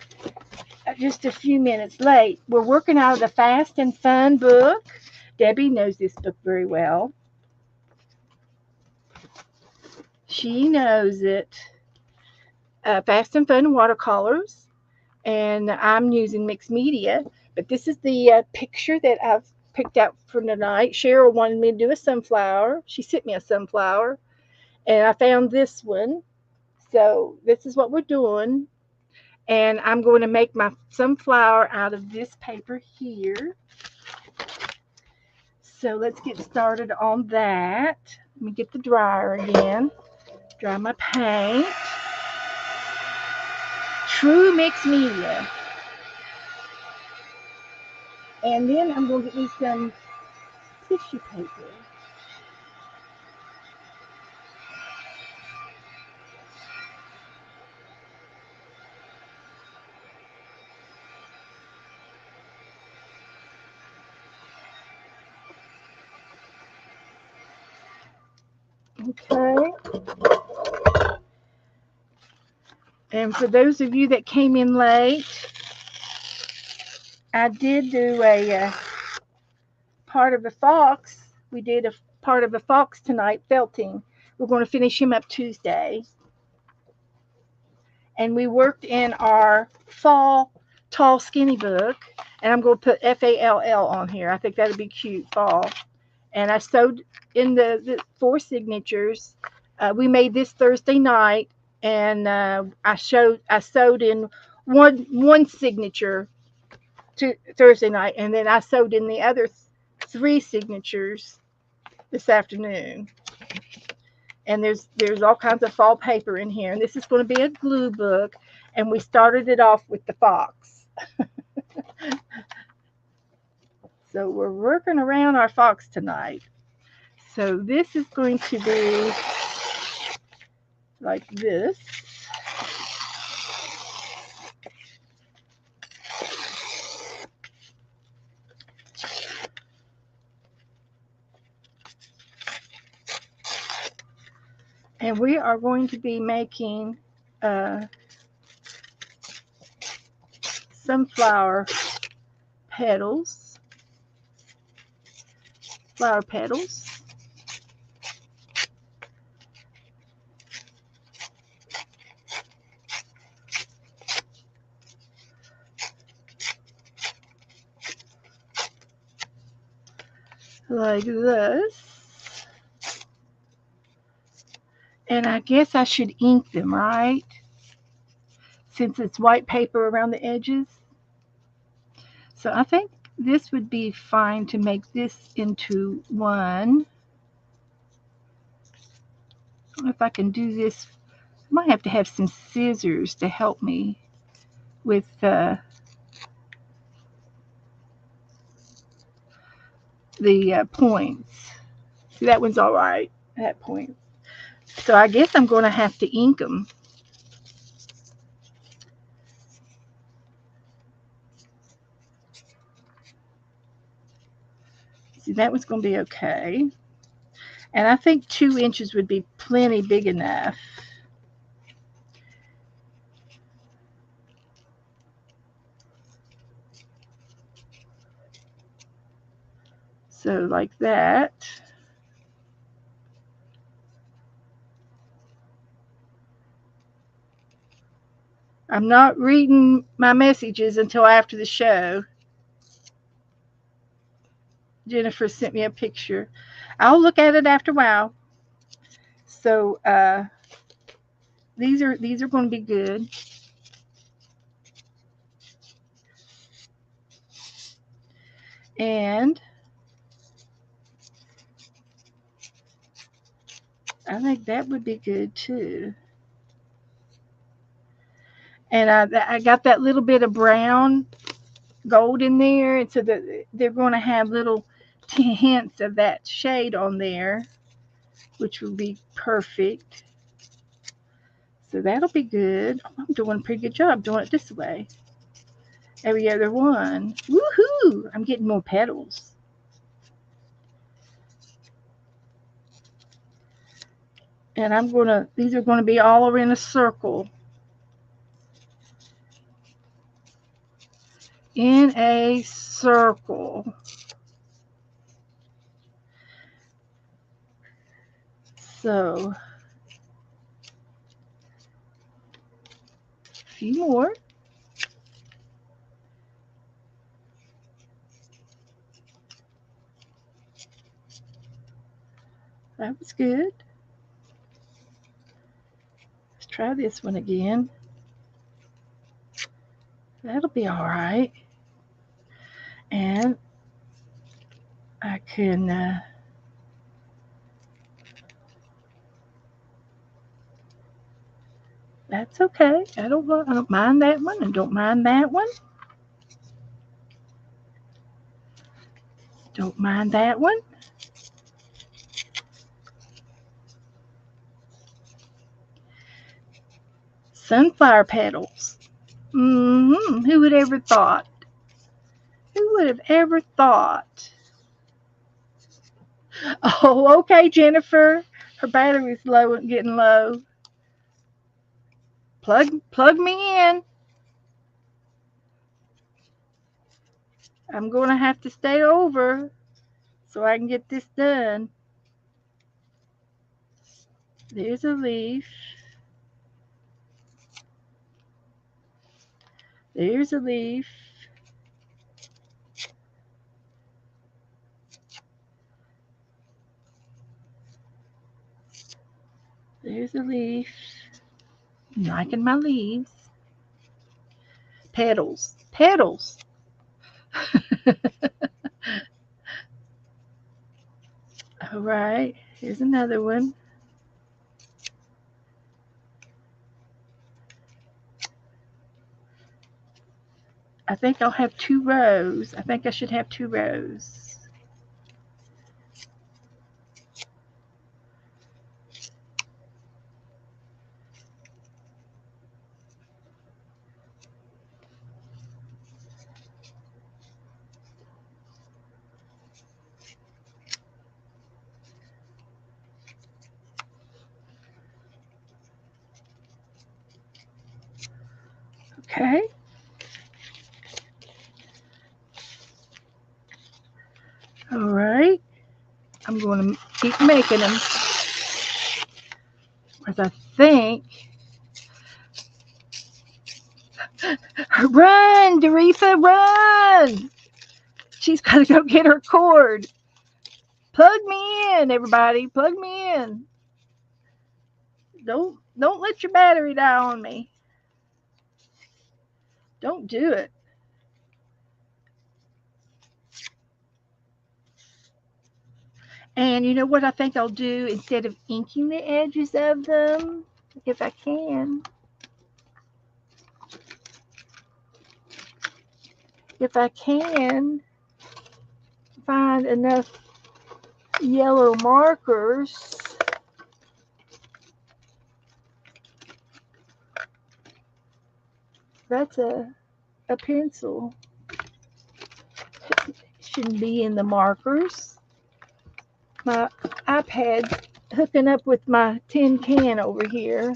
just a few minutes late, we're working out of the Fast and Fun book. Debbie knows this book very well. She knows it. Fast and Fun watercolors. And I'm using mixed media. But this is the picture that I've picked out for tonight. Cheryl wanted me to do a sunflower. She sent me a sunflower. And I found this one. So this is what we're doing. And I'm going to make my sunflower out of this paper here. So let's get started on that. Let me get the dryer again. Dry my paint. True mixed media. And then I'm going to get me some tissue paper. Okay. And for those of you that came in late, I did do a part of a fox. We did a part of a fox tonight, felting. We're going to finish him up Tuesday. And we worked in our fall tall skinny book. And I'm going to put FALL on here. I think that'd be cute, fall. And I sewed in the 4 signatures. We made this Thursday night, and I sewed in one signature to Thursday night, and then I sewed in the other 3 signatures this afternoon. And there's all kinds of fall paper in here, and this is going to be a glue book. And we started it off with the fox. So we're working around our fox tonight. So this is going to be like this. And we are going to be making sunflower petals. Flower petals. Like this. And I guess I should ink them, right? Since it's white paper around the edges. So I think this would be fine to make this into one. I don't know if I can do this. I might have to have some scissors to help me with the points. See, that one's all right, that point. So I guess I'm going to have to ink them. See, that one's going to be okay. And I think 2 inches would be plenty big enough. So like that. I'm not reading my messages until after the show. Jennifer sent me a picture. I'll look at it after a while. So these are going to be good. And I think that would be good too. And I got that little bit of brown gold in there, and so that they're going to have little hints of that shade on there, which will be perfect. So that'll be good. I'm doing a pretty good job doing it this way. Every other one. Woohoo! I'm getting more petals. And these are going to be all in a circle. In a circle. So, a few more. That was good. Let's try this one again. That'll be all right. And I can that's okay. I don't mind that one, and don't mind that one. Don't mind that one. Sunflower petals. Who would ever thought? Who would have ever thought? Oh, okay, Jennifer. Her battery's low and getting low. Plug me in. I'm going to have to stay over. so I can get this done. There's a leaf. There's a leaf. There's a leaf. I'm liking my leaves. Petals. Petals. All right. Here's another one. I think I'll have 2 rows. I think I should have 2 rows. Okay. All right. I'm going to keep making them. Because I think. Run, Doretha, run! She's got to go get her cord. Plug me in, everybody. Plug me in. Don't let your battery die on me. Don't do it. And you know what I think I'll do instead of inking the edges of them, if I can. If I can find enough yellow markers, that's a pencil. It shouldn't be in the markers. My iPad hooking up with my tin can over here.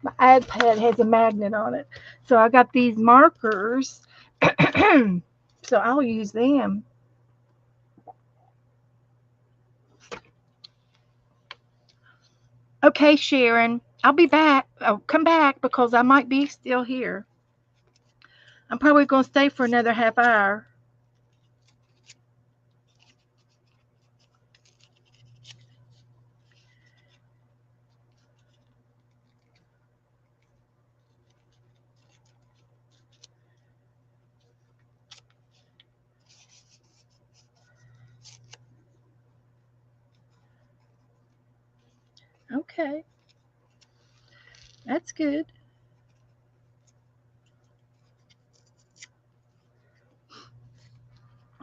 My iPad has a magnet on it. So I got these markers. So I'll use them. Okay, Sharon, I'll be back. I'll come back because I might be still here. I'm probably going to stay for another half hour. Okay. That's good.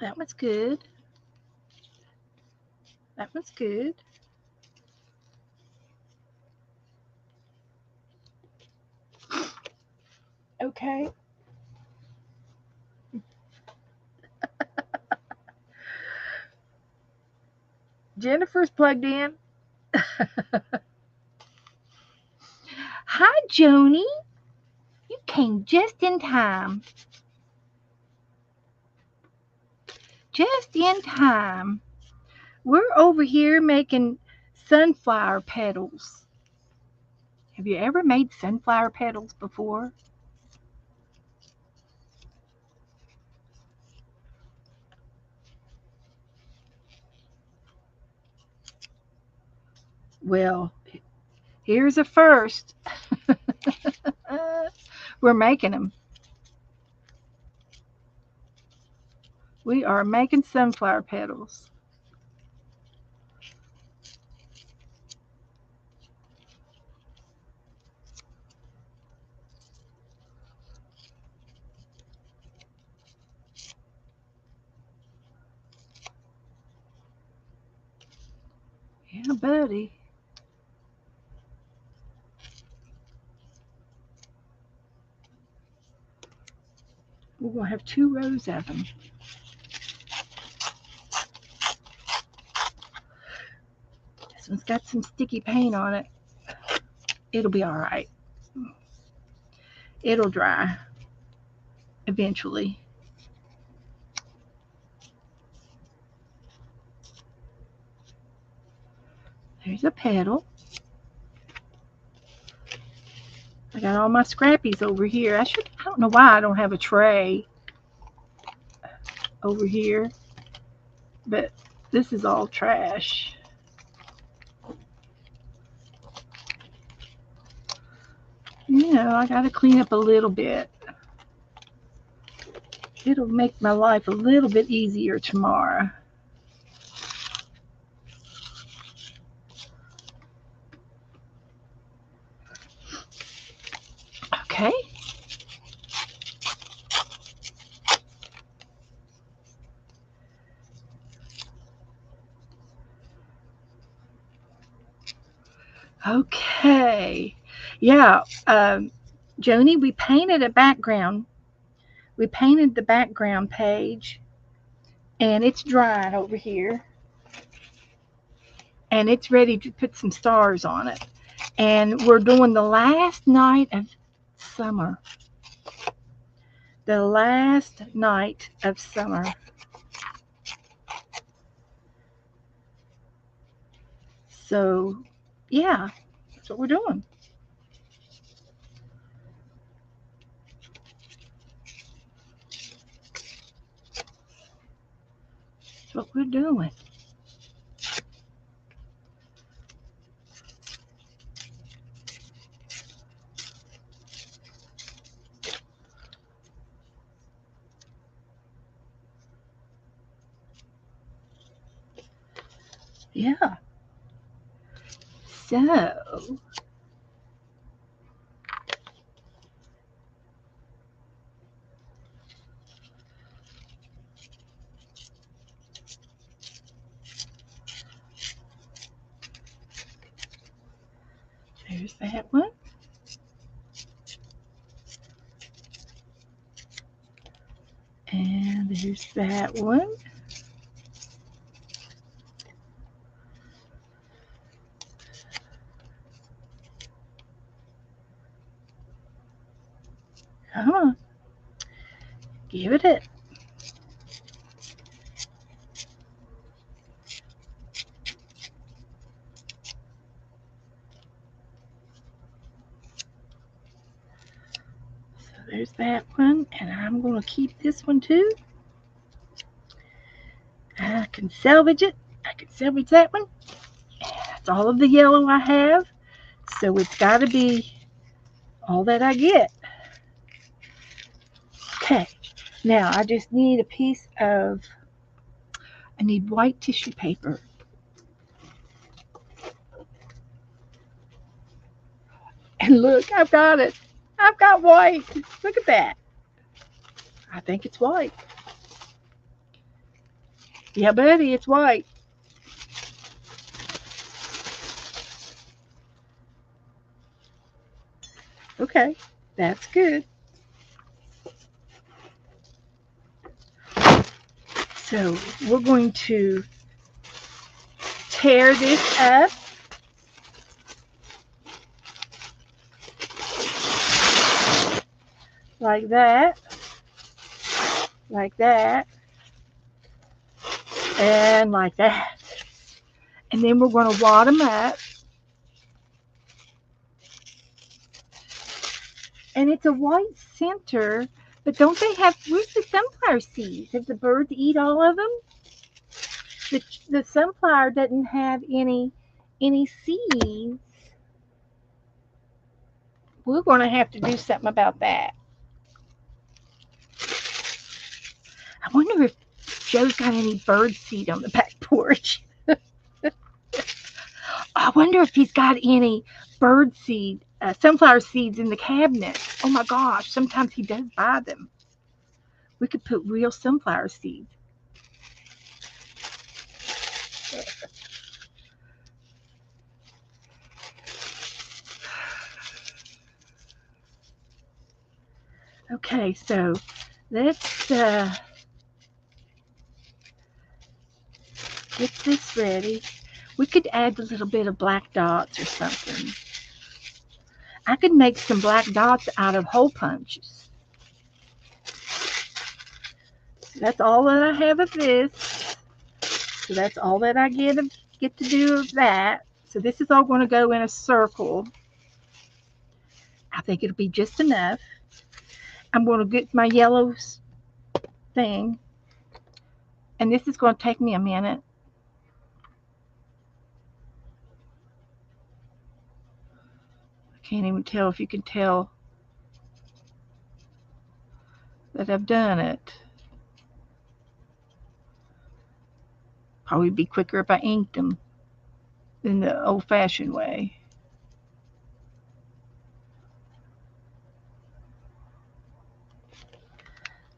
That one's good. That one's good. Okay. Jennifer's plugged in. Hi, Joni. You came just in time. Just in time. We're over here making sunflower petals. Have you ever made sunflower petals before? Well, here's a first. We're making them. We are making sunflower petals. Yeah, buddy. We're going to have 2 rows of them. This one's got some sticky paint on it. It'll be all right. It'll dry eventually. There's a pedal. I got all my scrappies over here. I don't know why I don't have a tray over here, but this is all trash. You know, I got to clean up a little bit. It'll make my life a little bit easier tomorrow. Okay. Okay. Yeah. Joni, we painted a background. We painted the background page, and it's drying over here. And it's ready to put some stars on it. And we're doing the last night of summer. The last night of summer. So, yeah, that's what we're doing. That's what we're doing. Yeah. So, there's that one. And there's that one. Come on. Give it it. So there's that one. And I'm going to keep this one too. I can salvage it. I can salvage that one. That's all of the yellow I have. So it's got to be all that I get. Okay. Now I just need a piece of, I need white tissue paper. And look, I've got it. I've got white. Look at that. I think it's white. Yeah, buddy, it's white. Okay, that's good. So we're going to tear this up. Like that. Like that. And like that. And then we're going to wad them up. And it's a white center, but don't they have, where's the sunflower seeds? Did the birds eat all of them? The sunflower doesn't have any seeds. We're going to have to do something about that. I wonder if Joe's got any bird seed on the back porch. I wonder if he's got any bird seed, sunflower seeds in the cabinet. Oh my gosh, sometimes he does buy them. We could put real sunflower seeds. Okay, so let's get this ready. We could add a little bit of black dots or something. I could make some black dots out of hole punches. So that's all that I have of this. So that's all that I get to do of that. So this is all going to go in a circle. I think it'll be just enough. I'm going to get my yellow thing. And this is going to take me a minute. I can't even tell if you can tell that I've done it. Probably be quicker if I inked them than the old-fashioned way.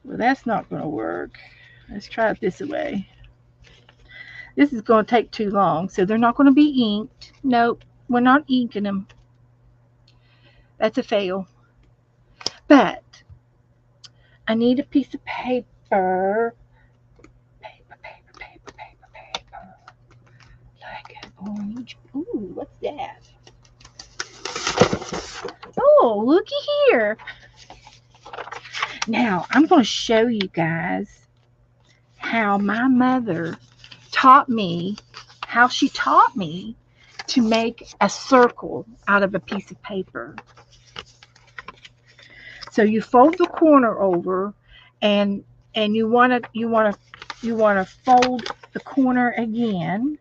Well, that's not going to work. Let's try it this way. This is going to take too long, so they're not going to be inked. Nope, we're not inking them. That's a fail. But I need a piece of paper. Paper. Like an orange. Ooh, what's that? Oh, looky here. Now, I'm going to show you guys how my mother taught me, how she taught me to make a circle out of a piece of paper. So you fold the corner over, and you want to fold the corner again,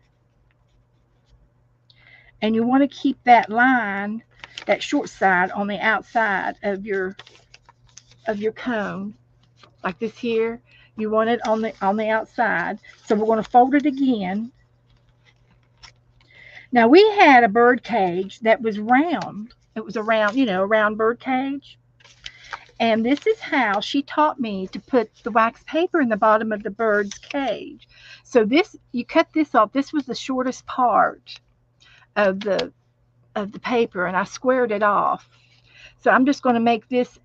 and you want to keep that line, that short side, on the outside of your cone, like this here. You want it on the outside. So we're going to fold it again. Now we had a bird cage that was round. It was a round bird cage. And this is how she taught me to put the wax paper in the bottom of the bird's cage. So this, you cut this off. This was the shortest part of the paper, and I squared it off. So I'm just going to make this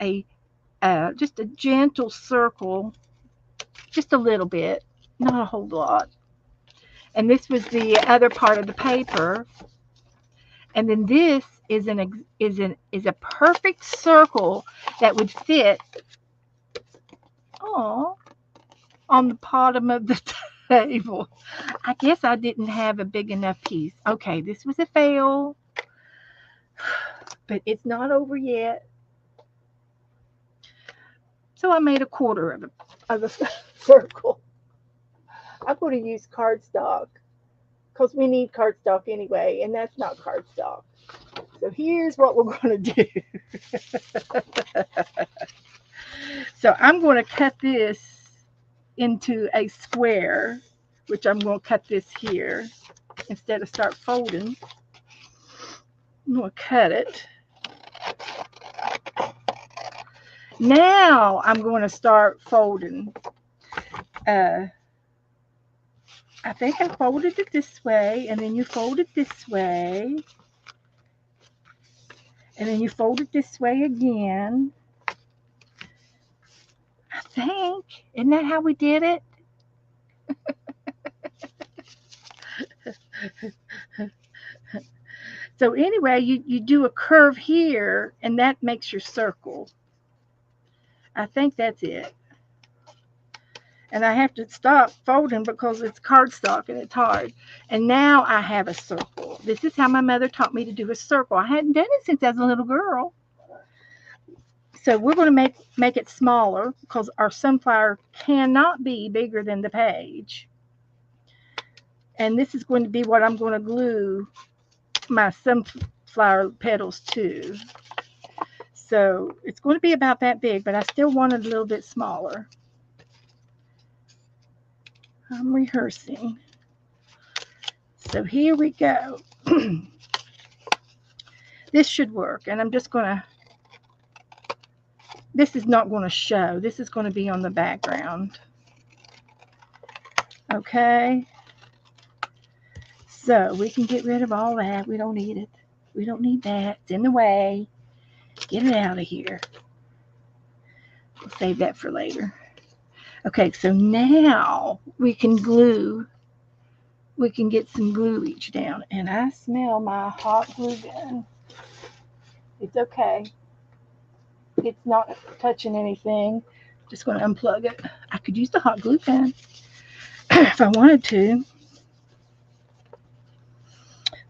just a gentle circle, just a little bit, not a whole lot. And this was the other part of the paper. And then this is a perfect circle that would fit on the bottom of the table. I guess I didn't have a big enough piece. Okay, this was a fail, but it's not over yet. So I made a quarter of a circle. I'm going to use cardstock because we need cardstock anyway, and that's not cardstock. So here's what we're going to do. So I'm going to cut this into a square, which I'm going to cut this here instead of start folding. I'm going to cut it. Now I'm going to start folding. I think I folded it this way, and then you fold it this way, and then you fold it this way again. I think. Isn't that how we did it? So anyway, you do a curve here, and that makes your circle. I think that's it. And I have to stop folding because it's cardstock and it's hard. And now I have a circle. This is how my mother taught me to do a circle. I hadn't done it since I was a little girl. So we're going to make it smaller because our sunflower cannot be bigger than the page. And this is going to be what I'm going to glue my sunflower petals to. So it's going to be about that big, but I still want it a little bit smaller. I'm rehearsing. So here we go. This should work. And I'm just going to, this is not going to show. This is going to be on the background. Okay. So we can get rid of all that. We don't need it. We don't need that. It's in the way. Get it out of here. We'll save that for later. Okay, so now we can glue. We can get some glue each down. And I smell my hot glue gun. It's okay. It's not touching anything. Just going to unplug it. I could use the hot glue gun if I wanted to.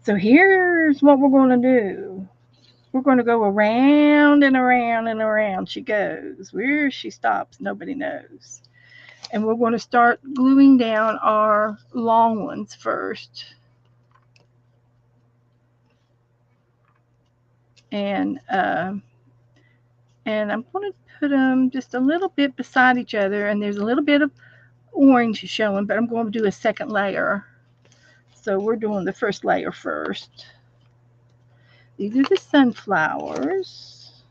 So here's what we're going to do. We're going to go around and around and around she goes. Where she stops, nobody knows. And we're going to start gluing down our long ones first. And I'm going to put them just a little bit beside each other. And there's a little bit of orange showing, but I'm going to do a second layer. So we're doing the first layer first. These are the sunflowers.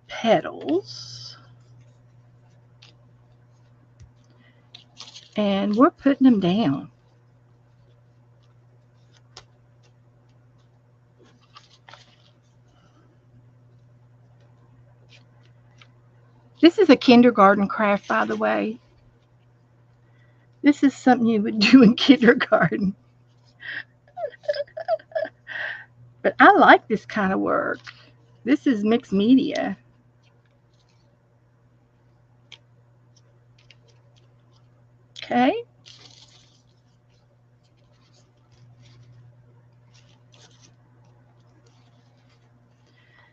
Petals. And we're putting them down. This is a kindergarten craft, by the way. This is something you would do in kindergarten. But I like this kind of work. This is mixed media. Okay.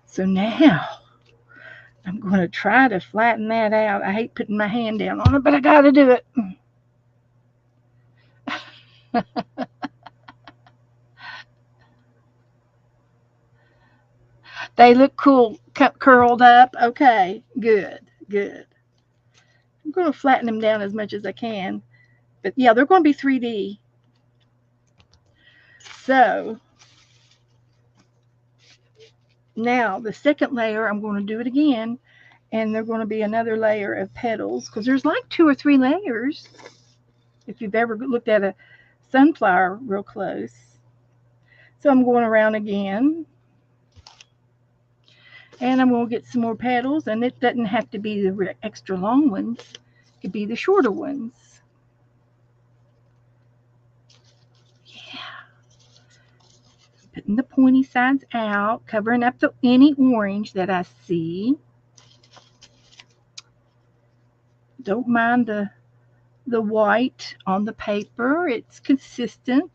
So now I'm going to try to flatten that out. I hate putting my hand down on it, but I got to do it. They look cool curled up. Okay, good, good. I'm going to flatten them down as much as I can. But yeah, they're going to be 3D. So now the second layer, I'm going to do it again. And they're going to be another layer of petals because there's like 2 or 3 layers if you've ever looked at a sunflower real close. So I'm going around again. And I'm going to get some more petals. And it doesn't have to be the extra long ones. It could be the shorter ones. Yeah. Putting the pointy sides out, covering up any orange that I see. Don't mind the white on the paper. It's consistent.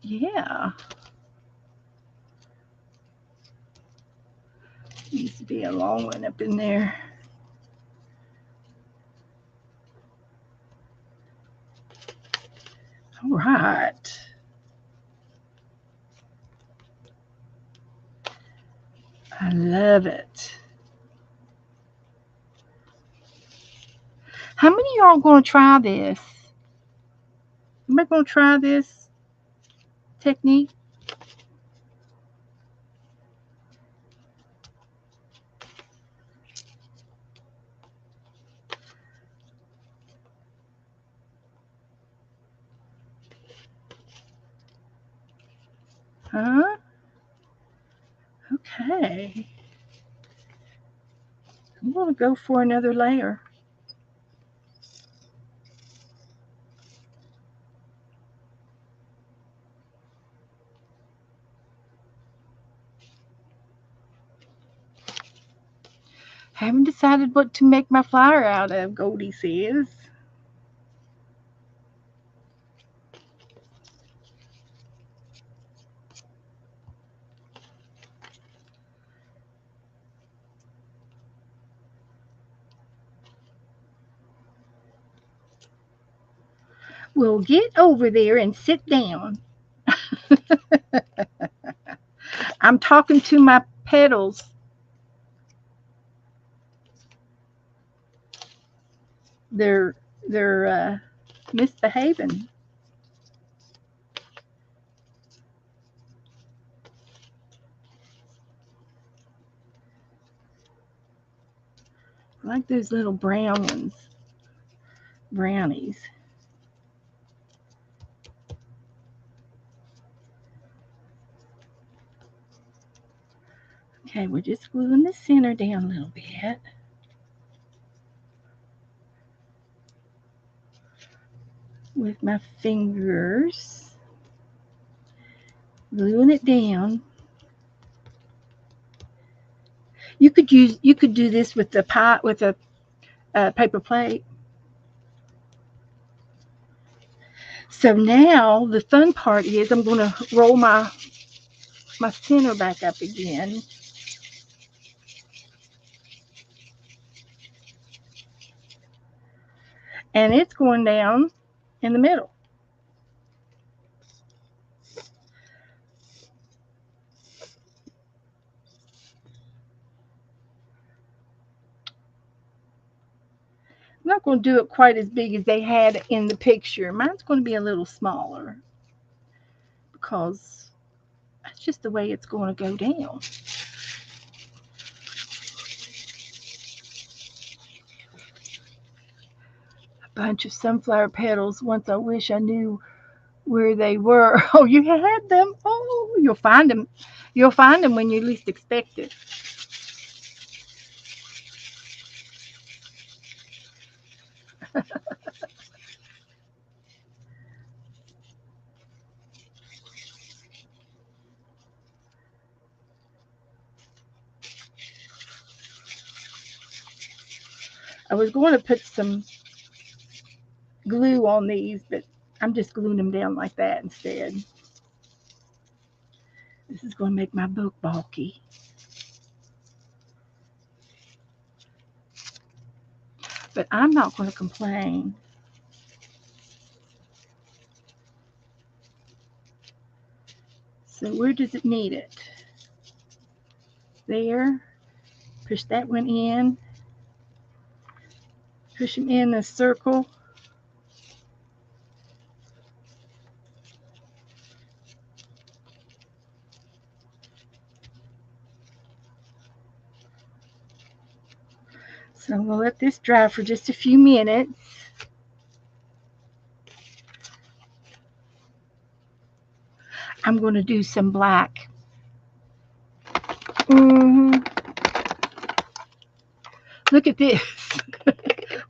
Yeah. Needs to be a long one up in there. All right. I love it. How many of y'all going to try this? Am I going to try this technique? Huh? Okay. I'm going to go for another layer. Haven't decided what to make my flower out of, Goldie says. Well, get over there and sit down. I'm talking to my petals. They're misbehaving. I like those little brown ones. Brownies. Okay, we're just gluing the center down a little bit. With my fingers. Gluing it down. You could do this with the pie with a paper plate. So now the fun part is I'm going to roll my center back up again. And it's going down in the middle. I'm not going to do it quite as big as they had in the picture. Mine's going to be a little smaller because that's just the way it's going to go down. A bunch of sunflower petals. Once I wish I knew where they were. Oh, you had them? Oh, you'll find them. You'll find them when you least expect it. I was going to put some glue on these, but I'm just gluing them down like that instead. This is going to make my book bulky. But I'm not going to complain. So where does it need it? There. Push that one in. Push them in the circle. So I'm going to let this dry for just a few minutes. I'm going to do some black. Mm-hmm. Look at this.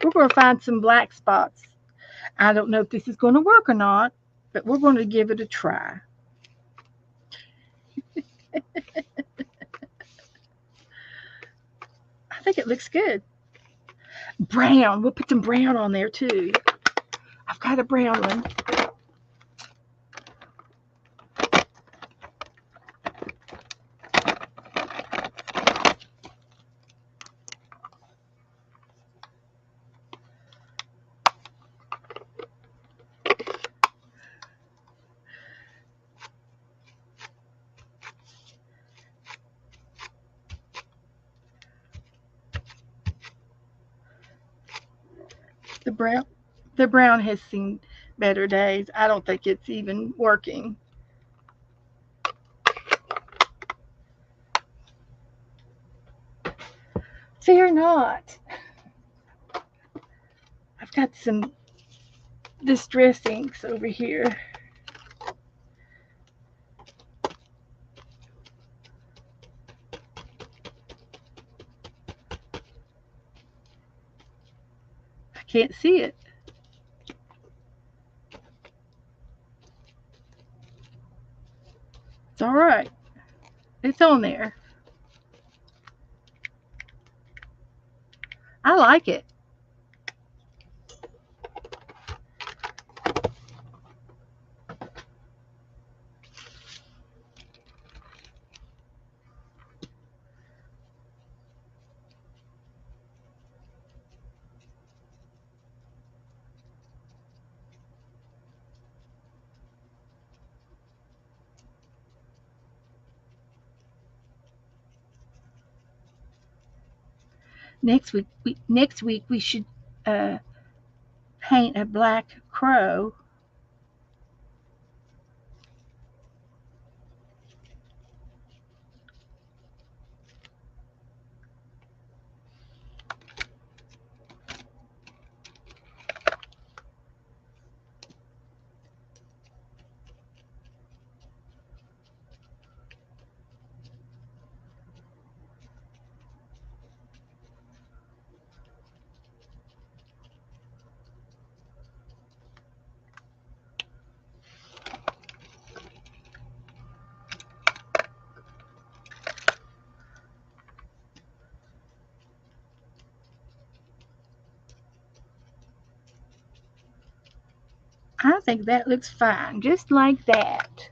We're going to find some black spots. I don't know if this is going to work or not, but we're going to give it a try. I think it looks good. Brown. We'll put some brown on there too. I've got a brown one. The brown the brown has seen better days. I don't think it's even working. Fear not. I've got some distress inks over here. I can't see it. It's all right. It's on there. I like it. Next week we should uh, paint a black crow. I think that looks fine, just like that.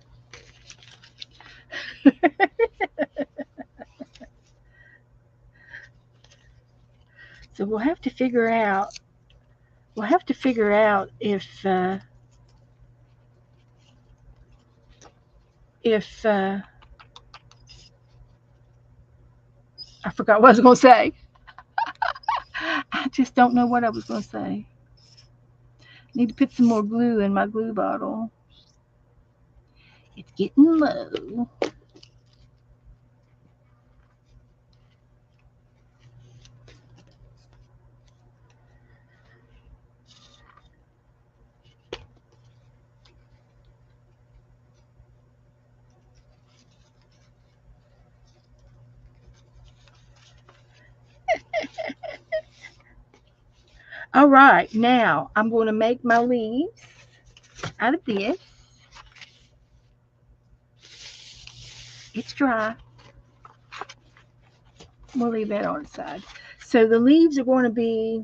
So we'll have to figure out. We'll have to figure out if I forgot what I was going to say. I just don't know what I was going to say. Need to put some more glue in my glue bottle. It's getting low. All right, now I'm going to make my leaves out of this. It's dry. We'll leave that on the side. So the leaves are going to be,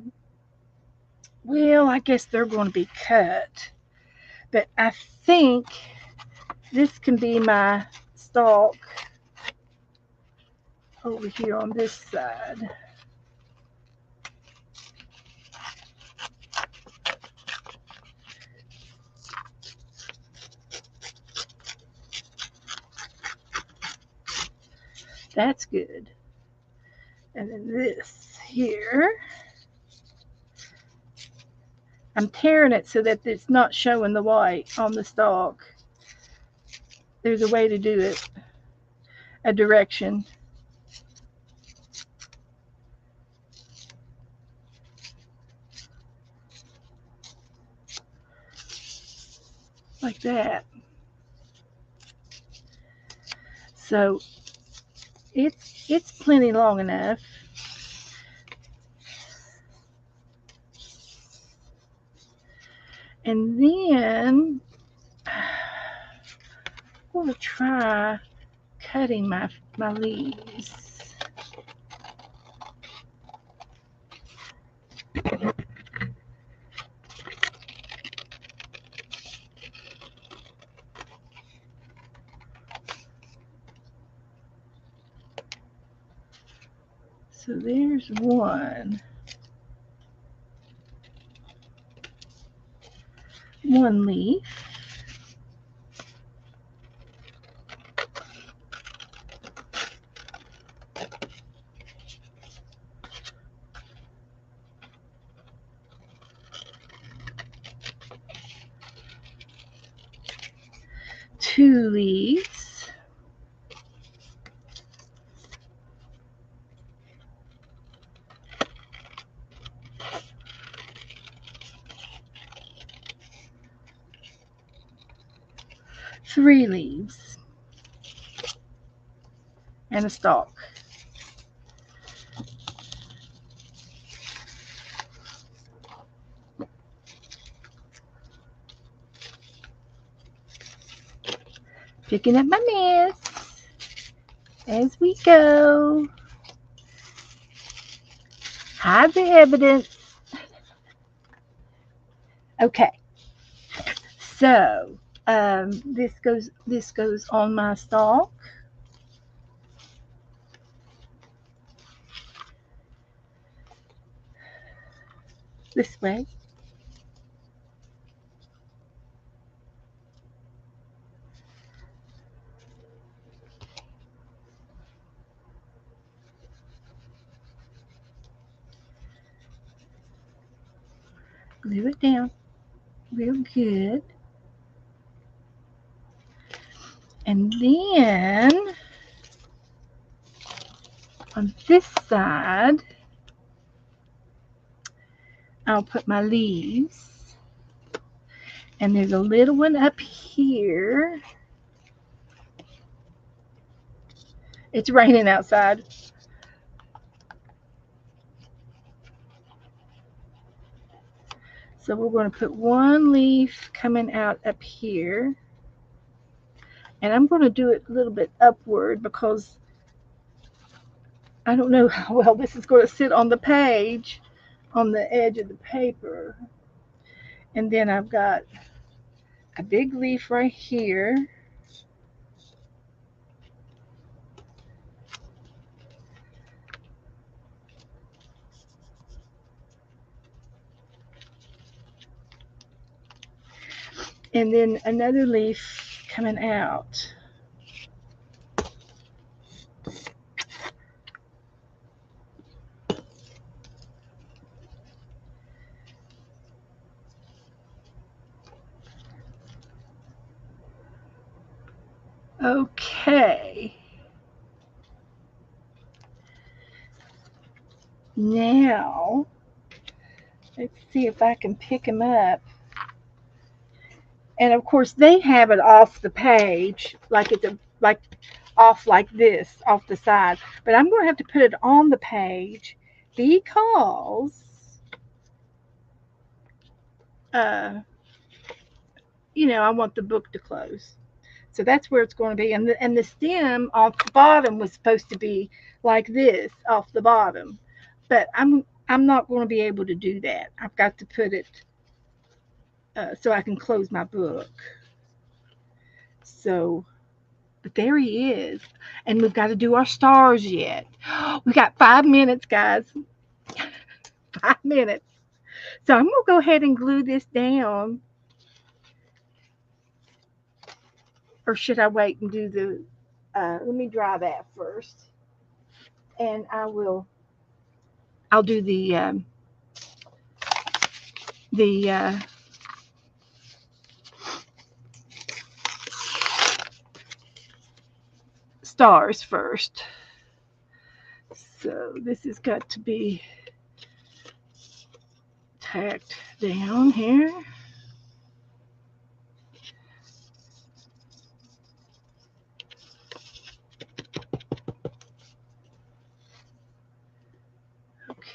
well, I guess they're going to be cut. But I think this can be my stalk over here on this side. That's good. And then this here, I'm tearing it so that it's not showing the white on the stalk. There's a way to do it, a direction. Like that. So it's plenty long enough. And then I'm going to try cutting my leaves. So there's one leaf. Two leaves. Three leaves. And a stalk. Picking up my mess as we go. Hide the evidence. Okay. So this goes on my stalk. This way. Glue it down real good. And then on this side, I'll put my leaves. And there's a little one up here. It's raining outside. So we're going to put one leaf coming out up here. And I'm going to do it a little bit upward because I don't know how well this is going to sit on the page, on the edge of the paper. And then I've got a big leaf right here. And then another leaf coming out. Okay. Now, let's see if I can pick them up. And of course, they have it off the page, like it's like off like this, off the side. But I'm going to have to put it on the page because, uh, I want the book to close. So that's where it's going to be. And the stem off the bottom was supposed to be like this off the bottom. But I'm not going to be able to do that. I've got to put it so I can close my book. So, but there he is. And we've got to do our stars yet. We got 5 minutes, guys. 5 minutes. So I'm going to go ahead and glue this down. Or should I wait and do the, let me dry that first. And I'll do the stars first. So this has got to be tacked down here.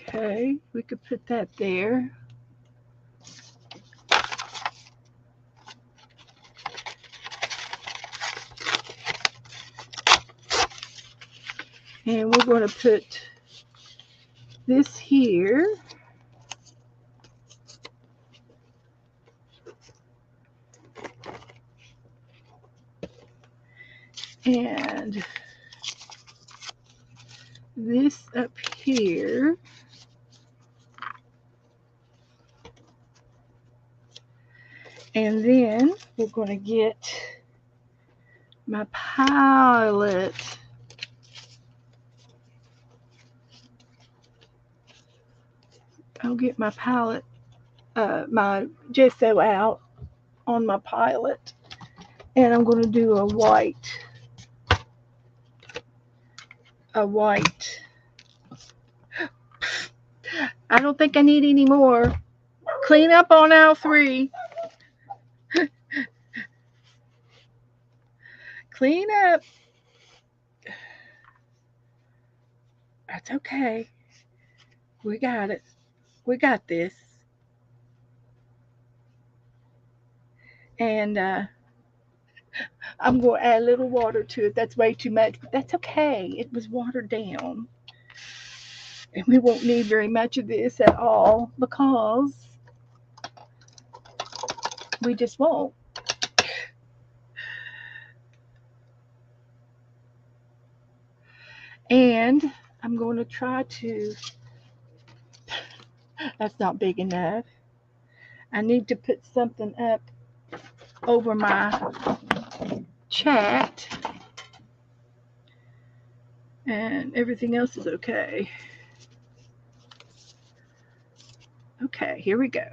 Okay, we could put that there. And we're going to put this here. And this up here. And then we're going to get my palette. I'll get my palette, my gesso out on my palette. And I'm going to do a white. I don't think I need any more. Clean up on aisle 3. Clean up. That's okay. We got it. We got this. And I'm going to add a little water to it. That's way too much, but that's okay. It was watered down. And we won't need very much of this at all because we just won't. And I'm going to try to, that's not big enough. I need to put something up over my chat. And everything else is okay. Okay, here we go.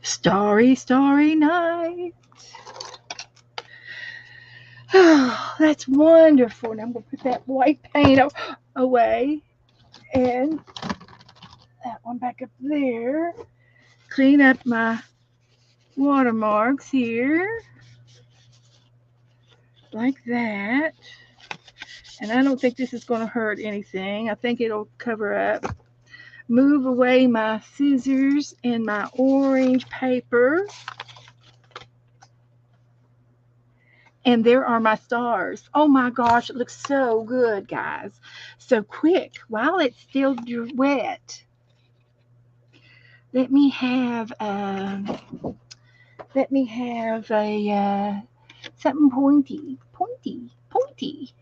Starry, starry night. Oh, that's wonderful. And I'm going to put that white paint away. And that one back up there. Clean up my watermarks here. Like that. And I don't think this is going to hurt anything. I think it'll cover up. Move away my scissors and my orange paper. And there are my stars. Oh my gosh, it looks so good, guys. So quick, while it's still wet, let me have a something pointy.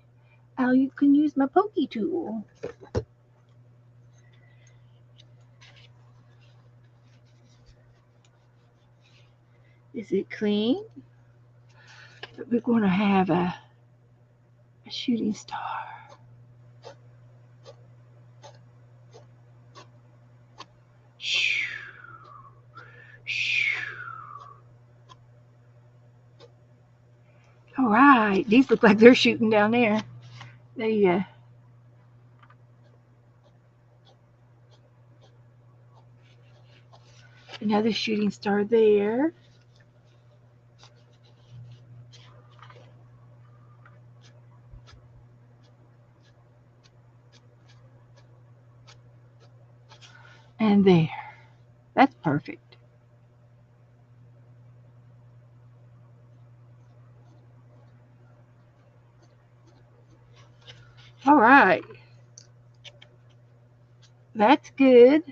Oh, you can use my pokey tool. Is it clean? But we're going to have a shooting star. Shoo, shoo. All right, these look like they're shooting down there. Another shooting star there. And there. That's perfect. All right. That's good.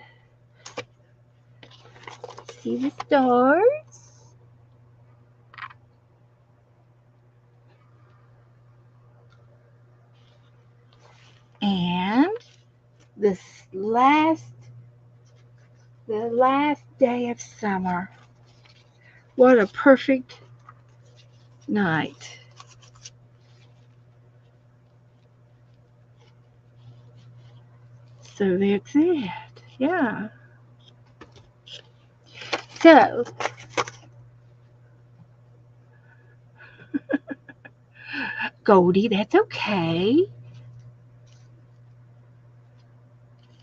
See the stars? And the last day of summer. What a perfect night. So that's it. Yeah. So, Goldie, that's okay.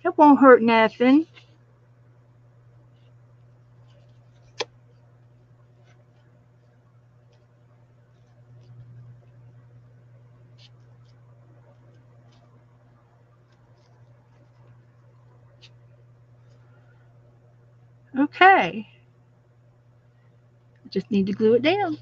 It won't hurt nothing. Okay. Just need to glue it down.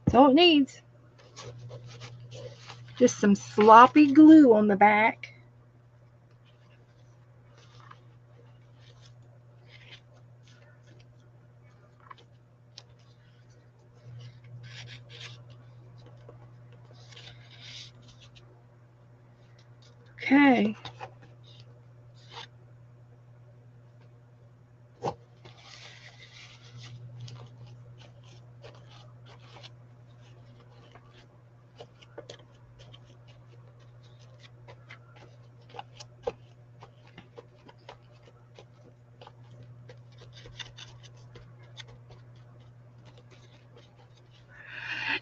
That's all it needs. Just some sloppy glue on the back. Okay.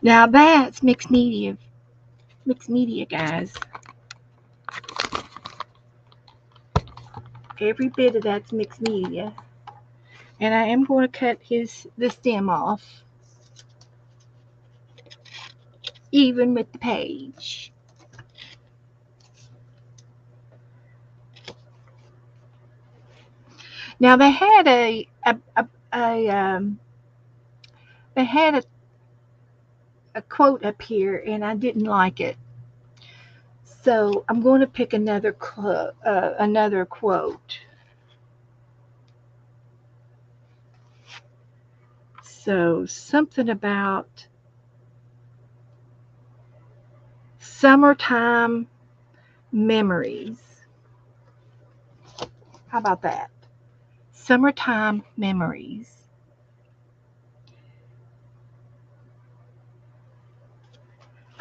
Now that's mixed media. Mixed media, guys. Every bit of that's mixed media. And I am going to cut the stem off. Even with the page. Now they had they had a quote up here, and I didn't like it. So I'm going to pick another quote. So something about summertime memories. How about that? Summertime memories.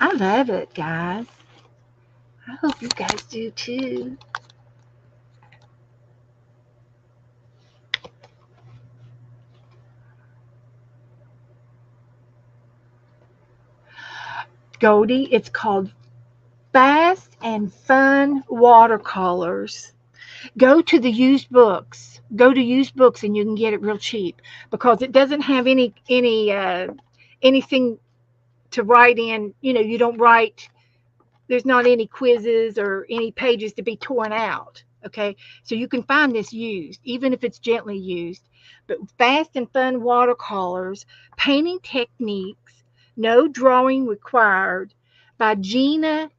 I love it, guys. I hope you guys do too. Goldie, it's called Fast and Fun Watercolors. Go to the used books. Go to used books and you can get it real cheap because it doesn't have anything to write in. You know, you don't write. There's not any quizzes or any pages to be torn out. Okay, so you can find this used, even if it's gently used. But Fast and Fun Watercolors, Painting Techniques, No Drawing Required, by Gina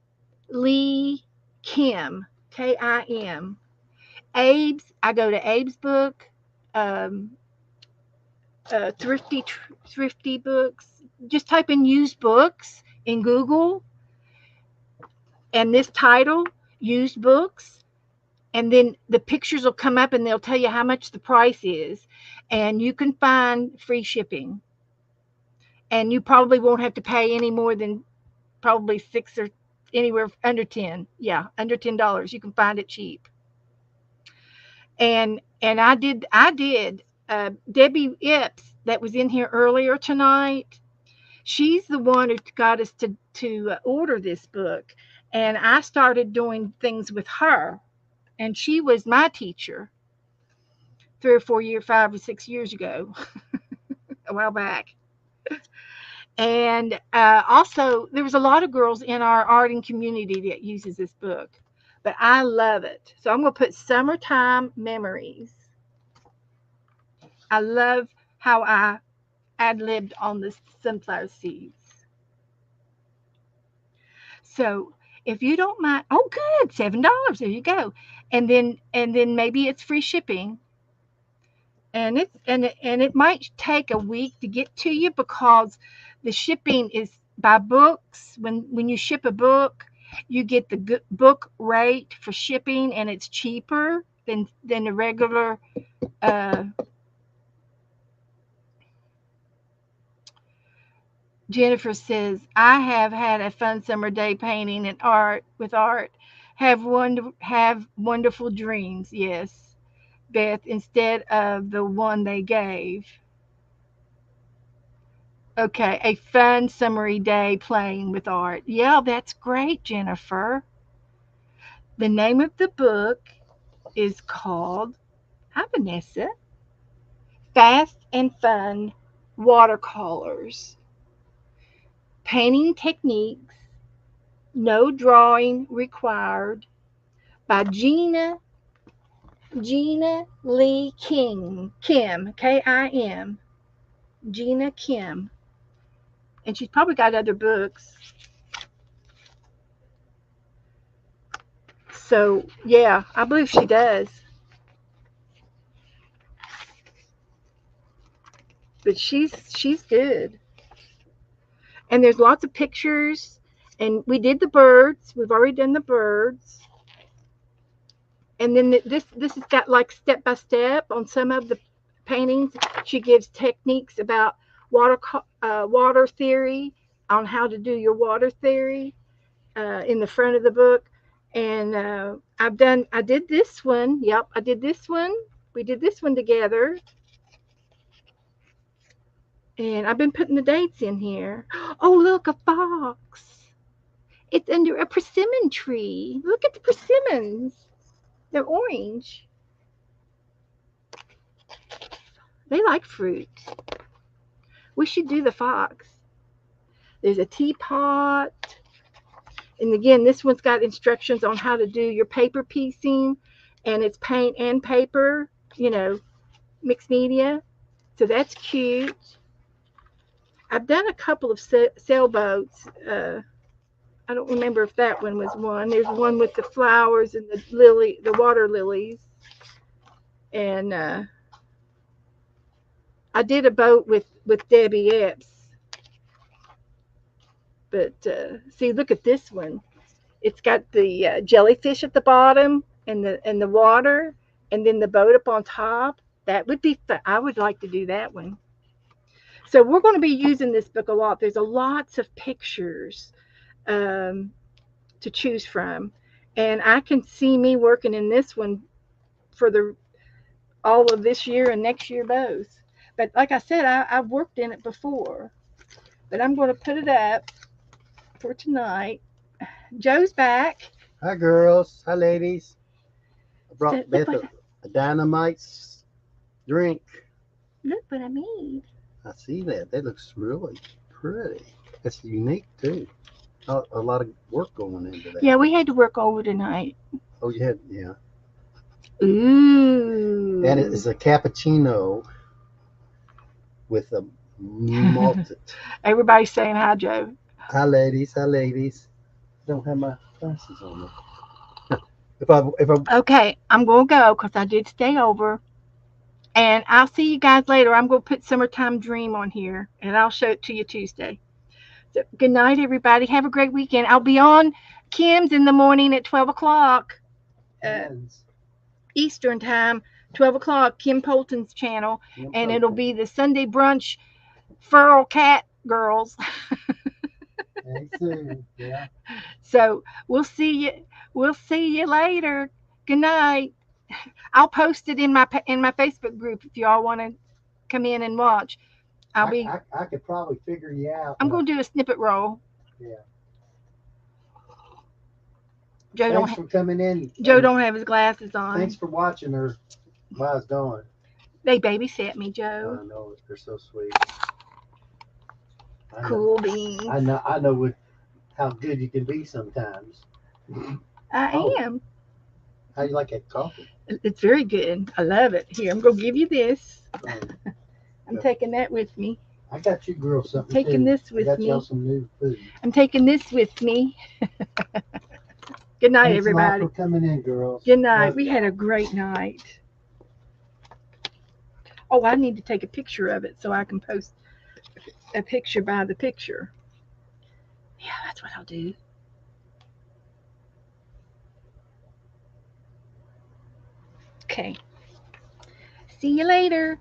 Lee Kim, Kim. Abe's, I go to Abe's book, um, thrifty books. Just type in used books in Google and this title, used books, and then the pictures will come up and they'll tell you how much the price is, and you can find free shipping, and you probably won't have to pay any more than probably six or anywhere under 10. Yeah, under $10. You can find it cheap. And I did Debbie Ipps that was in here earlier tonight. She's the one who got us to order this book, and I started doing things with her, and she was my teacher 3 or 4 years, 5 or 6 years ago, a while back. And also, there was a lot of girls in our art and community that uses this book, but I love it. So I'm going to put Summertime Memories. I love how I ad-libbed on the sunflower seeds. So if you don't mind, oh good, $7. There you go. And then maybe it's free shipping. And it might take a week to get to you because the shipping is by books. When you ship a book, you get the book rate for shipping, and it's cheaper than the regular. Jennifer says, I have had a fun summer day painting and art. Have wonderful dreams. Yes, Beth, instead of the one they gave. Okay, a fun summery day playing with art. Yeah, that's great, Jennifer. The name of the book is called, hi Vanessa, Fast and Fun Watercolors. Painting Techniques, No Drawing Required, by Gina Lee Kim, Kim, Gina Kim. And she's probably got other books. So, yeah, I believe she does. But she's good. And there's lots of pictures. And we did the birds. We've already done the birds. And then this has got like step by step on some of the paintings. She gives techniques about water theory, on how to do your water theory in the front of the book. And I did this one. Yep, I did this one. We did this one together. And I've been putting the dates in here. Oh, look, a fox. It's under a persimmon tree. Look at the persimmons. They're orange. They like fruit. We should do the fox. There's a teapot. And again, this one's got instructions on how to do your paper piecing. And it's paint and paper, mixed media. So that's cute. I've done a couple of sailboats. I don't remember if that one was one. There's one with the flowers and the water lilies. And I did a boat with Debbie Epps. But see, look at this one. It's got the jellyfish at the bottom and the water, and then the boat up on top. That would be fun. I would like to do that one. So we're going to be using this book a lot. There's lots of pictures to choose from, and I can see me working in this one for all of this year and next year both. But like I said, I've worked in it before. But I'm going to put it up for tonight. Joe's back. Hi, girls. Hi, ladies. I brought Look Beth what, a Dynamite's drink. look what I made. I see that. That looks really pretty. It's unique, too. A lot of work going into that. Yeah, we had to work over tonight. Oh, you had, yeah. Ooh. And it is a cappuccino with a malted. Everybody's saying hi, Joe. Hi, ladies. Hi, ladies. I don't have my glasses on. If I Okay, I'm going to go because I did stay over. And I'll see you guys later. I'm going to put Summertime Dream on here, and I'll show it to you Tuesday. So, good night, everybody. Have a great weekend. I'll be on Kim's in the morning at 12 o'clock Hands. Eastern time, 12 o'clock, Kim Polton's channel. And it'll be the Sunday brunch feral cat girls. Hey, soon. Yeah. So we'll see you. We'll see you later. Good night. I'll post it in my Facebook group if y'all want to come in and watch. I could probably figure you out. I'm going to do a snippet roll. Yeah. Joe Thanks for coming in. don't have his glasses on. Thanks for watching her while I was gone. They babysat me, I Joe. know they're so sweet. I know- Cool beans. I know how good you can be sometimes. I Oh. am. How you like that coffee? It's very good. I love it. Here, I'm going to give you this. Um, I'm taking that with me. I got you girls something Taking too. this with I got y'all me. some new food. I'm taking this with me. Good night, Thanks a lot everybody. for coming in, girls. Good night. Love We ya. had a great night. Oh, I need to take a picture of it so I can post a picture by the picture. Yeah, that's what I'll do. Okay. See you later.